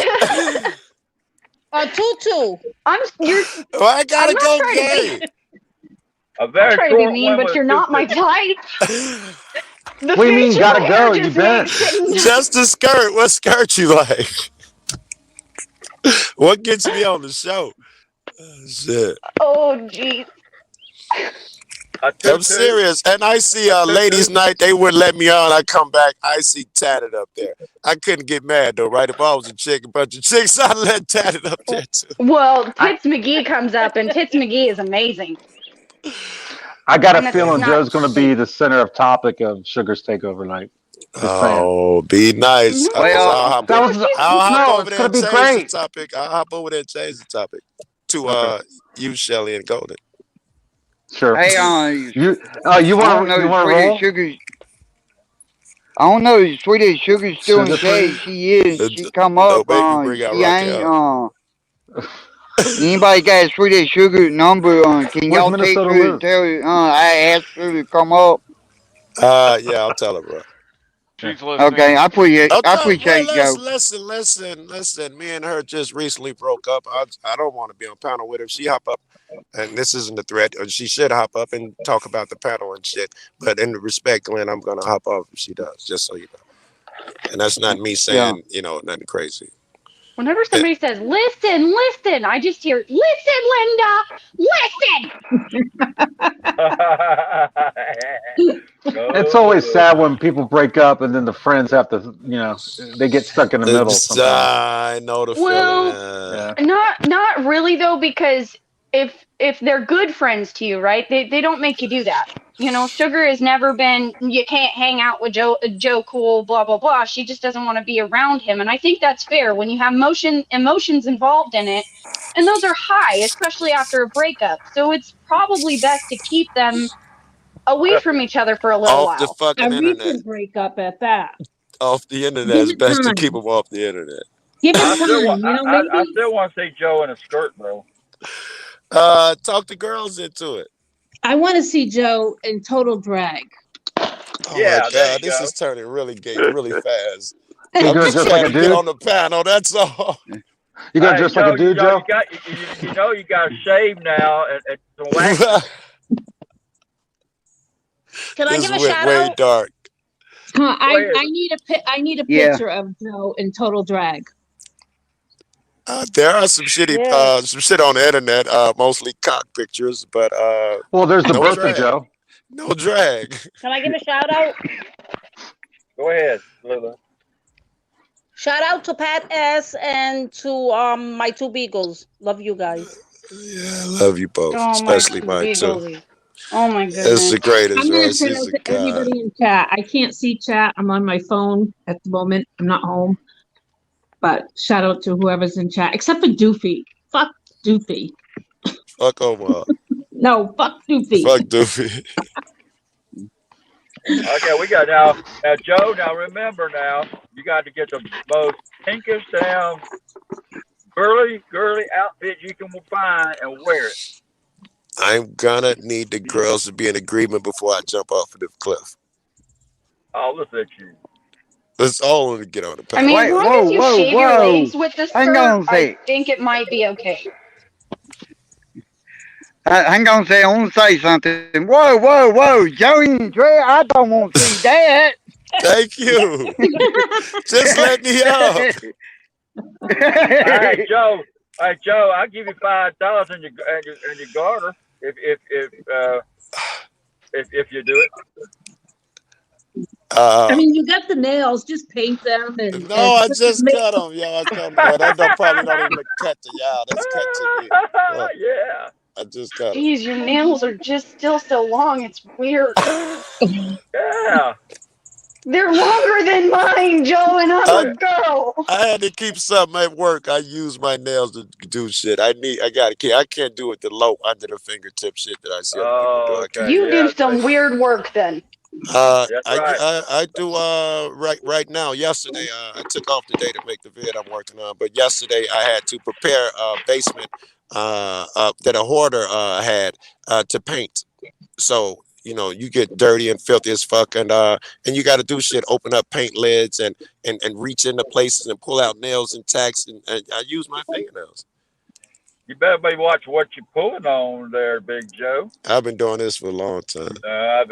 A tutu. You're. Well, I I'm gotta not go trying to be. gay. A I'm very trying to be short mean, one but with you're a not my tutu. type. The What do you mean, facial gotta hair go? You just bent. makes it. Just the skirt. What skirt you like? What gets me on the show? Shit. Oh, jeez. A I'm tutu. serious. And I see A ladies' tutu. night, they wouldn't let me on. I come back, I see Tatted up there. I couldn't get mad though, right? If I was a chick, a bunch of chicks, I'd let Tatted up there too. Well, Tits McGee comes up, and Tits McGee is amazing. I got a And it's feeling not Joe's going to be the center of topic of Sugar's takeover night. Just saying. Oh, be nice. No, Because Well, That was I'll hop no. over It's there going and to be change the great. topic. I'll hop over there and change the topic to Okay, you, Shelly and Golden. sure. hey, You I don't you know want to Sweet as roll? Sugar's. I don't know if Sweet as Sugar's still in Sugar chat. free? She is. She come Don't up. make me bring out She ain't. Raquel. Anybody got Sweet as Sugar number? Can Where's y'all text Minnesota her and Lou? tell her? I asked her to come up. Yeah, I'll tell her, bro. Yeah. She's listening. Okay, I'll I tell. Well, appreciate Joe. listen. Me and her just recently broke up. I don't want to be on panel with her. She hop up, and this isn't a threat. She should hop up and talk about the panel and shit. But in respect, Glenn, I'm gonna hop off if she does, just so you know. And that's not me Yeah. saying nothing crazy. Whenever somebody says, listen, listen, I just hear, listen, Linda, listen. It's Go, always Lulu. sad when people break up and then the friends have to, they get stuck in the middle sometimes. I know the feeling. Well, Yeah. not really though, because if they're good friends to you, right? They don't make you do that. You know, Sugar has never been. You can't hang out with Joe Cool, blah blah blah. She just doesn't want to be around him, and I think that's fair when you have emotions involved in it, and those are high, especially after a breakup. So it's probably best to keep them away from each other for a little Off the while. A fucking internet. recent breakup at that. Off the internet. Give It's it best to keep time. them off the internet. Give it I still want. time. You know, I maybe still want to see Joe in a skirt, though. Talk the girls into it. I want to see Joe in total drag. Oh my Yeah, there you God, this go. is turning really gay really fast. You I'm gonna just dress like trying a to get dude? on the panel. That's all. You gonna Hey, dress like a dude, Joe, Joe? you know you got to shave now and some wax. Can I This give a went shout way out? dark. Huh, Go ahead. I need a Yeah. picture of Joe in total drag. There are some shitty, Yeah. some shit on the internet, mostly cock pictures, but Well, there's the no birthday, drag. Joe. No drag. Can I give a shout out? Go ahead, Lulu. Shout out to Pat S and to my two beagles. Love you guys. Yeah, I love you both, Oh my especially mine too. beagles. Oh my It's goodness. the greatest, I'm gonna right? send She's out a to god. everybody in chat. I can't see chat. I'm on my phone at the moment. I'm not home. But shout out to whoever's in chat, except for Doofy. Fuck Doofy. Fuck Omar. No, fuck Doofy. Fuck Doofy. Okay, we got now. Now, Joe. Now remember, now you got to get the most pinkest down girly outfit you can find and wear it. I'm gonna need the girls to be in agreement before I jump off of the cliff. Oh, look at you. Let's all get on the I mean, panel. as Wait, long whoa, as you whoa, shave your whoa. legs with the Hang skirt, on a I sec. think it might be okay. Hang on a sec. I want to say something. Whoa, whoa, whoa. Joey and Trey, I don't want to see that. Thank you. Just let me up. Hey, Joe. Hey, Joe. I'll give you $5 in your garter if you do it. I mean, you got the nails. Just paint them and No, I put just the cut them, yo. I cut them. Well, that probably not even cut to y'all. That's cut to me. Look, Yeah. I just cut them. Jeez, your nails are just still so long. It's weird. Yeah. They're longer than mine, Joe, and I'm a girl. I had to keep something at work. I use my nails to do shit. I gotta keep. I can't do it the low under the fingertip shit that I see other people do. Oh, I can't. okay. You do Yeah. some weird work then. That's right. I do right now. Yesterday, I took off the day to make the vid I'm working on, but yesterday I had to prepare a basement that a hoarder had to paint. So you get dirty and filthy as fuck, and you got to do shit, open up paint lids and reach into places and pull out nails and tacks, and I use my fingernails. You better be watching what you're pulling on there, Big Joe. I've been doing this for a long time. I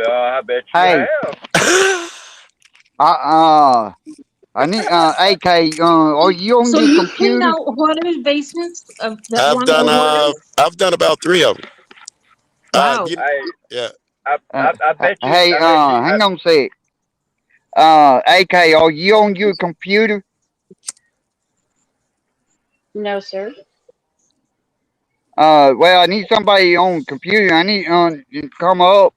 bet you Hey, have. I need, AK, are you on So your you clean computer? out hoarders' basements that want to go hoarders? I've done about 3 of them. Wow. Hey, Yeah. I bet you. Hey, hang on a sec. AK, are you on your computer? No, sir. Well, I need somebody on computer. I need to come up,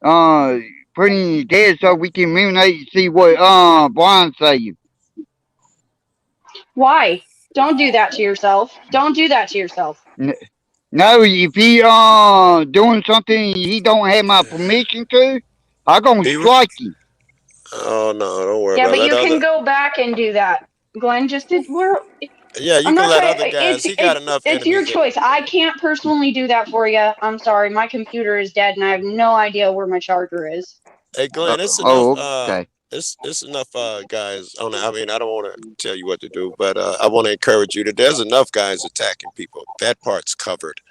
put in your dead so we can eliminate and see what Brian's saying. Why? Don't do that to yourself. Don't do that to yourself. No, if he doing something he don't have my permission to, I'm gonna strike him. Oh no, don't worry Yeah, about but you that. can go back and do that. Glenn just did. Yeah, you I'm can not let trying. other guys. He got enough It's your enemies. choice. I can't personally do that for you. I'm sorry. My computer is dead, and I have no idea where my charger is. Hey Glenn, it's enough. Okay. It's enough guys on it. I mean, I don't want to tell you what to do, but I want to encourage you that there's enough guys attacking people. That part's covered.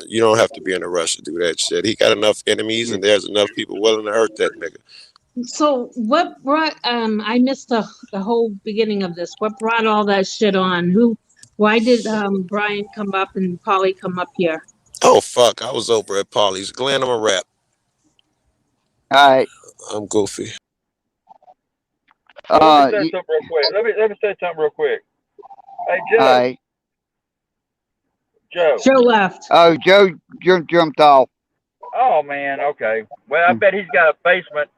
You don't have to be in a rush to do that shit. He got enough enemies, and there's enough people willing to hurt that nigga. So what brought I missed the whole beginning of this. What brought all that shit on? Why did Brian come up and Polly come up here? Oh fuck! I was over at Polly's. Glenn, I'm a rap. All right. I'm goofy. Well, let me say You, something real quick. Let me say something real quick. Hey, all Joe. right. Joe. Joe left. Oh, Joe jumped off. Oh man. Okay. Well, I bet he's got a basement.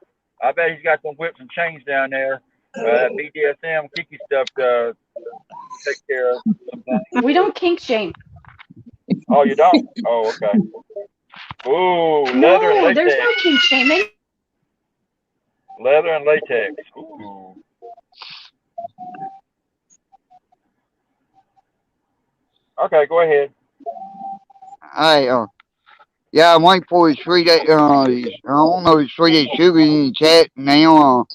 I bet he's got some whips and chains down there. BDSM Kiki stuff to take care of sometimes. We don't kink shame. Oh, you don't? Oh, okay. Ooh, leather and No, there's latex. no kink shaming. Leather and latex. Ooh. Okay, go ahead. Hey, yeah, I'm waiting for his 3 day. I don't know his 3 day sugar in the chat now.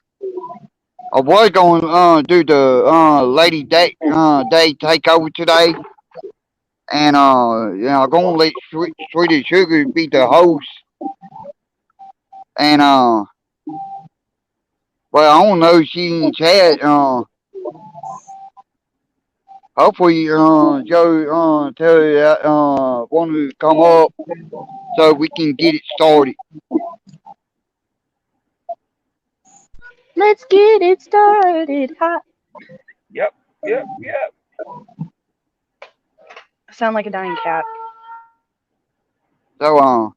I was going do the Lady Day takeover today, and I'm gonna let Sweet day Sugar be the host, and well, I don't know if she's in the chat. Hopefully, Joe tell you that want to come up so we can get it started. Let's get it started. Hot. Yep. I sound like a dying cat. So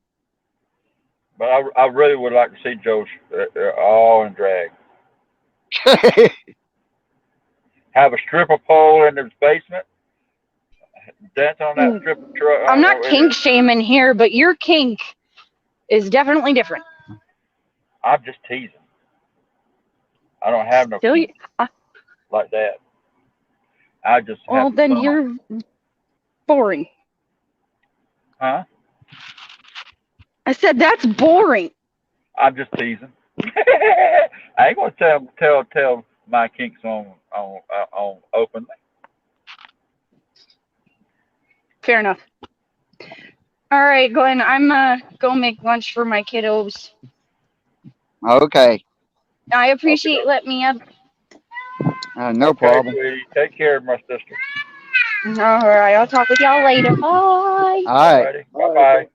But I really would like to see Joe all in drag. Have a stripper pole in his basement. Dance on that stripper truck. I'm not kink shaming here, but your kink is definitely different. I'm just teasing. I don't have no Still, kink like that. I just well, have then fun. you're boring. Huh? I said that's boring. I'm just teasing. I ain't gonna tell my kinks on openly. Fair enough. All right, Glenn, I'm go make lunch for my kiddos. okay, I appreciate letting me up. no Okay, problem. sweetie. Take care of my sister. All right, I'll talk with y'all later. Bye. All right. Alrighty. Bye bye.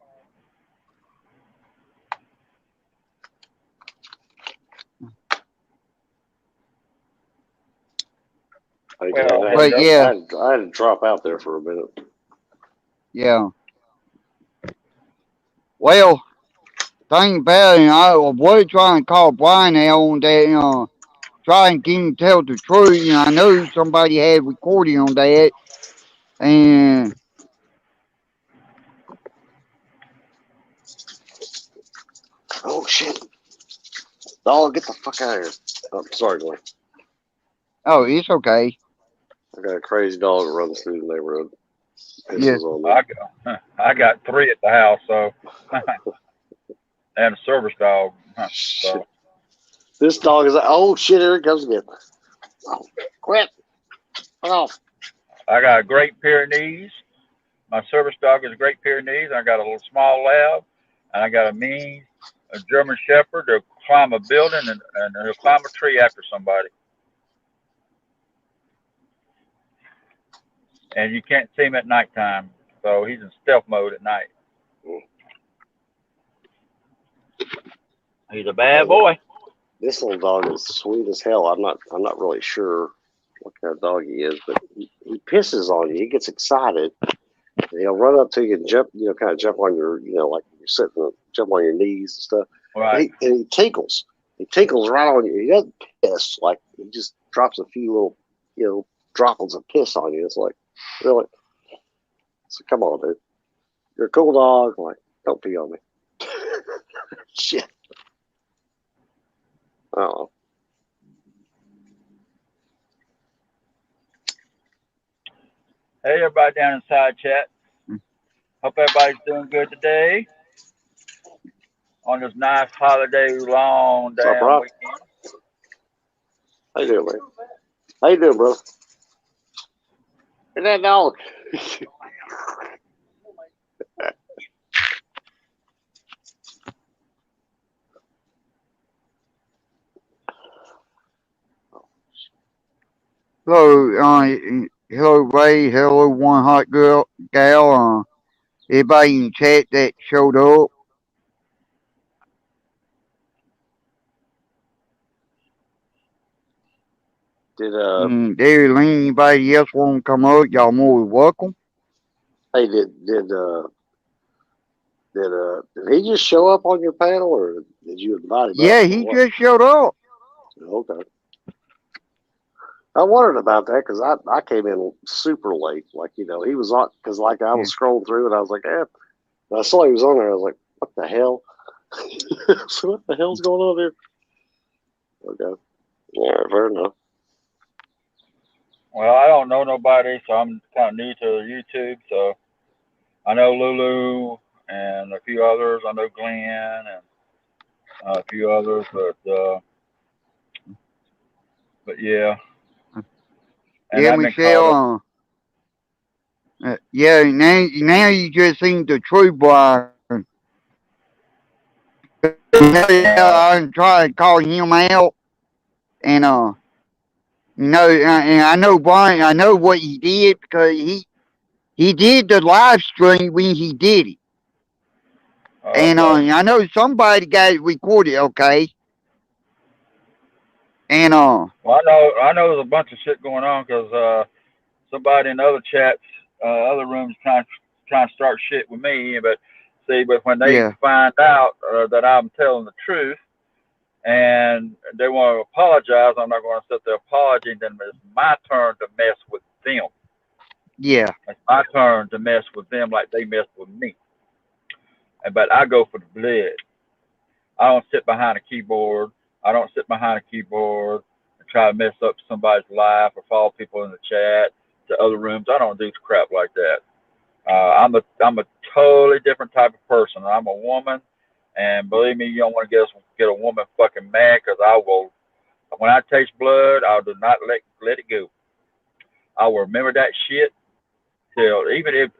Well, But yeah, I had to drop out there for a minute. yeah. Well, thing about it, I was trying to call Brian out on that, try and get him to tell the truth. I know somebody had recording on that, and Oh shit! Dog, get the fuck out of here! Oh, sorry, Glenn. oh, it's okay. I got a crazy dog that runs through the neighborhood. Yeah. Pisses on me. I got 3 at the house, so and a service dog. So This dog is like, oh shit! Here it comes again. Oh, quit! Fuck off! I got a Great Pyrenees. My service dog is a Great Pyrenees. I got a little small lab, and I got a German Shepherd. They'll climb a building and he'll climb a tree after somebody. And you can't see him at nighttime, so he's in stealth mode at night. He's a bad boy. This little dog is sweet as hell. I'm not really sure what kind of dog he is, but he pisses on you. He gets excited. And he'll run up to you and jump, kind of jump on your, like you're sitting, jump on your knees and stuff. Right. And he tinkles. He tinkles right on you. He doesn't piss. Like, he just drops a few little, droplets of piss on you. It's like, really? So come on, dude. You're a cool dog. Like, don't pee on me. Shit. I don't know. Hey, everybody down in side chat. Hope everybody's doing good today on this nice holiday long What's up, damn Rob? weekend. How you doing, man? How you doing, bro? Look at that dog. Hello, hello Ray, hello one hot girl, gal, everybody in the chat that showed up. Did There, anybody else want to come up? Y'all more than welcome. hey did he just show up on your panel, or did you invite him up, Yeah, or he what? just showed up. Okay. I wondered about that because I came in super late. Like, he was on, because like I Yeah, was scrolling through and I was like, and I saw he was on there. I was like, what the hell? So what the hell's going on here? Okay. Yeah, fair enough. Well, I don't know nobody, so I'm kind of new to YouTube. So I know Lulu and a few others. I know Glenn and a few others, but yeah. And yeah, I've been caught up. Michelle. Yeah, now you just seen the true Brian. I'm trying to call him out, and and I know Brian. I know what he did because he did the live stream when he did it, and Okay. I know somebody got it recorded. Okay, and Well, I know there's a bunch of shit going on because somebody in other chats, other rooms, trying to start shit with me. But see, but when they yeah, find out that I'm telling the truth and they want to apologize, I'm not going to accept their apology. Then it's my turn to mess with them. yeah, It's my turn to mess with them like they messed with me. But I go for the blood. I don't sit behind a keyboard. I don't sit behind a keyboard and try to mess up somebody's life or follow people in the chat to other rooms. I don't do crap like that. I'm a totally different type of person. I'm a woman, and believe me, you don't want to get a woman fucking mad because I will. When I taste blood, I do not let it go. I will remember that shit till even if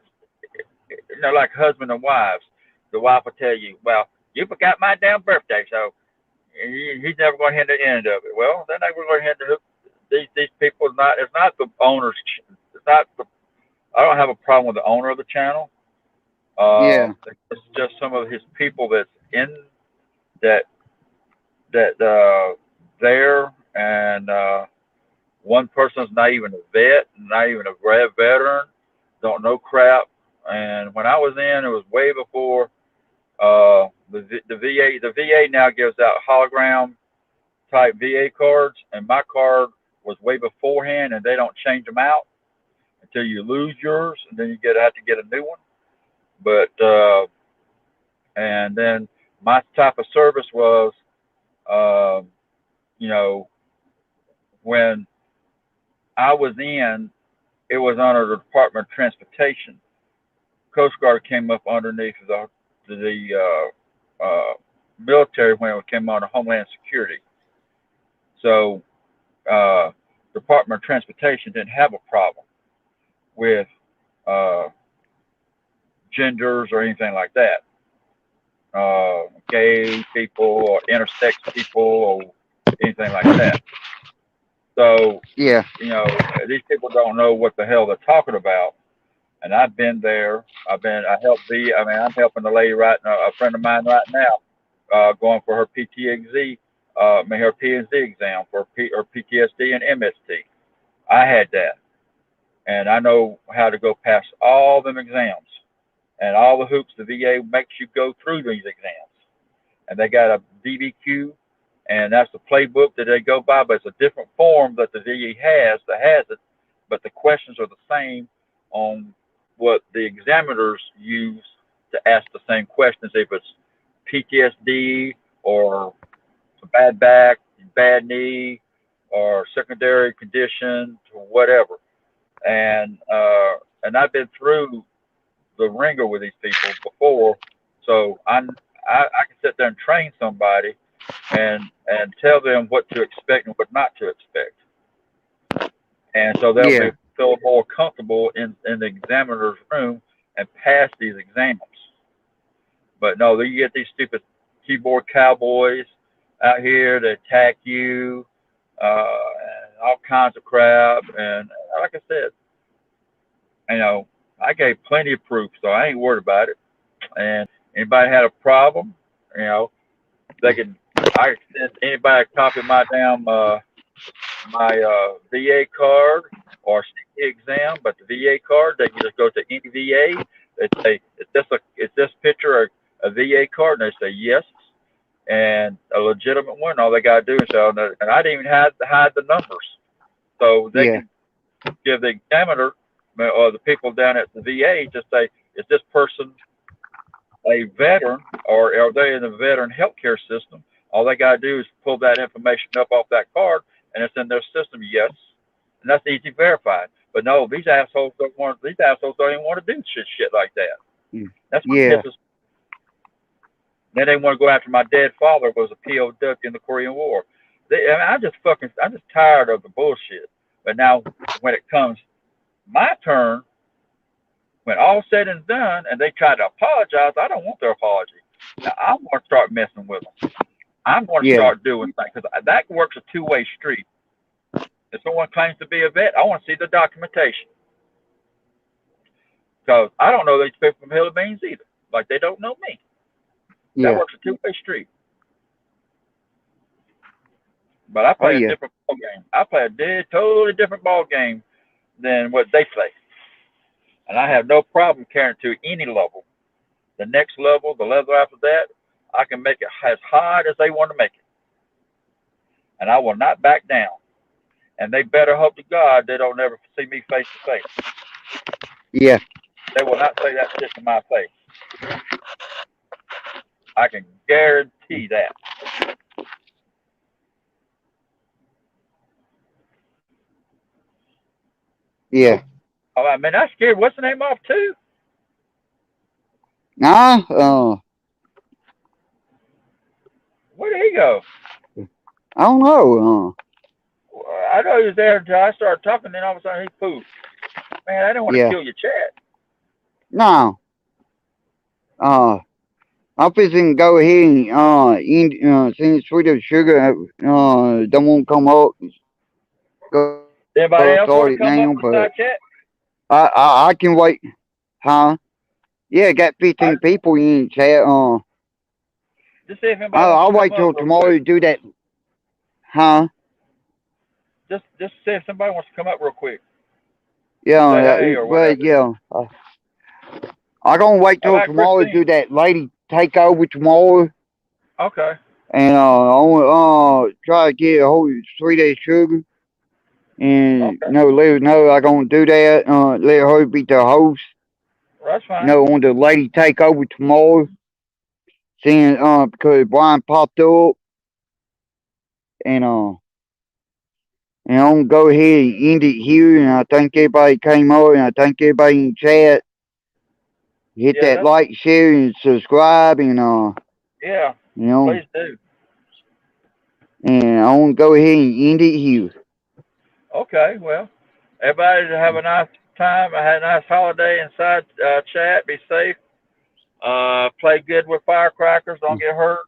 like husband and wives, the wife will tell you, "Well, you forgot my damn birthday, so he's never going to hear the end of it." Well, they're not going to hear these people. It's not the owners. It's not the. I don't have a problem with the owner of the channel. yeah, It's just some of his people that's in that there, and one person's not even a vet, not even a grad veteran, don't know crap. And when I was in, it was way before the VA. The VA now gives out hologram type VA cards, and my card was way beforehand, and they don't change them out until you lose yours, and then you have to get a new one. But and then my type of service was, uh, you know, when I was in, it was under the Department of Transportation. Coast Guard came up underneath the military when it came under Homeland Security. So Department of Transportation didn't have a problem with uh, genders or anything like that. Gay people or intersex people or anything like that. So, yeah, these people don't know what the hell they're talking about. And I've been there. I'm helping a lady right now, a friend of mine right now, going for her PTSD, her PTSD exam for her PTSD and MST. I had that. And I know how to go past all them exams and all the hoops the VA makes you go through these exams. And they got a DBQ, and that's the playbook that they go by, but it's a different form that the VA has it, but the questions are the same on what the examiners use to ask the same questions, if it's PTSD or a bad back, bad knee, or secondary condition, or whatever. And I've been through the ringer with these people before, so I can sit there and train somebody and tell them what to expect and what not to expect, and so they'll yeah, feel more comfortable in the examiner's room and pass these exams. But no, you get these stupid keyboard cowboys out here that attack you, and all kinds of crap. And like I said, you know, I gave plenty of proof, so I ain't worried about it. And anybody had a problem, you know, they could. I could send anybody a copy of my damn VA card or CT exam, but the VA card, they can just go to any VA. They say, is this picture a VA card? And they say yes, and a legitimate one. All they got to do is say, and I didn't even have to hide the numbers, so they Yeah. can give the examiner or the people down at the VA just say, is this person a veteran or are they in the veteran healthcare system? All they got to do is pull that information up off that card and it's in their system, yes. And that's easy verified. But no, these assholes don't even want to do shit like that. That's what Yeah. pisses. Then they want to go after my dead father who was a POW in the Korean War. I'm just tired of the bullshit. But now when it comes my turn, when all said and done, and they try to apologize, I don't want their apology. Now I'm going to start messing with them. I'm going to start doing things because that works a two-way street. If someone claims to be a vet, I want to see the documentation. Because I don't know these people from Hill of Beans either. Like they don't know me. That works a two-way street. But I play a different ball game. I play a totally different ball game than what they play. And I have no problem carrying to any level. The next level, the level after that, I can make it as hard as they want to make it. And I will not back down. And they better hope to God they don't ever see me face to face. Yeah. They will not say that shit to my face. I can guarantee that. Yeah. Oh, I mean, that's scared. What's the name off too? Nah. Where did he go? I don't know. I know he was there until I started talking. Then all of a sudden he pooped. Man, I didn't want to kill your chat. No. I'm just gonna go ahead and send Sweet of Sugar. Don't want to come up. Go Anybody else start want to it come up now, with but that chat? I can wait. Huh? Yeah, got 15 people in chat. Just see if anybody I'll wants to wait come till up real tomorrow to quick. do that. Huh? Just see if somebody wants to come up real quick. Yeah, Say hey or whatever. but yeah. I'm gonna wait How till about tomorrow to do Christine? that lady takeover tomorrow. Okay. And I want try to get a hold of Sweet as Sugar. And let her know I'm gonna do that. Let her be the host. That's fine. On the lady takeover tomorrow. Seeing because Brian popped up. And I'm gonna go ahead and end it here. And I thank everybody came over, and I thank everybody in chat. Hit that like, share, and subscribe, and Yeah. Please do. And I want to go ahead and end it here. Okay. Well, everybody have a nice time. I had a nice holiday inside chat. Be safe. Play good with firecrackers. Don't get hurt.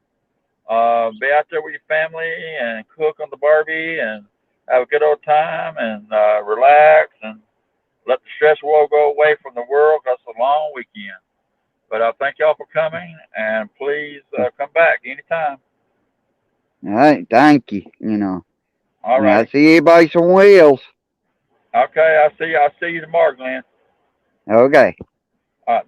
Be out there with your family and cook on the Barbie and have a good old time and relax and let the stress world go away from the world because it's a long weekend. But I thank y'all for coming and please come back anytime. All right, thank you. All right. I see everybody somewhere else. Okay, I'll see you tomorrow, Glenn. Okay.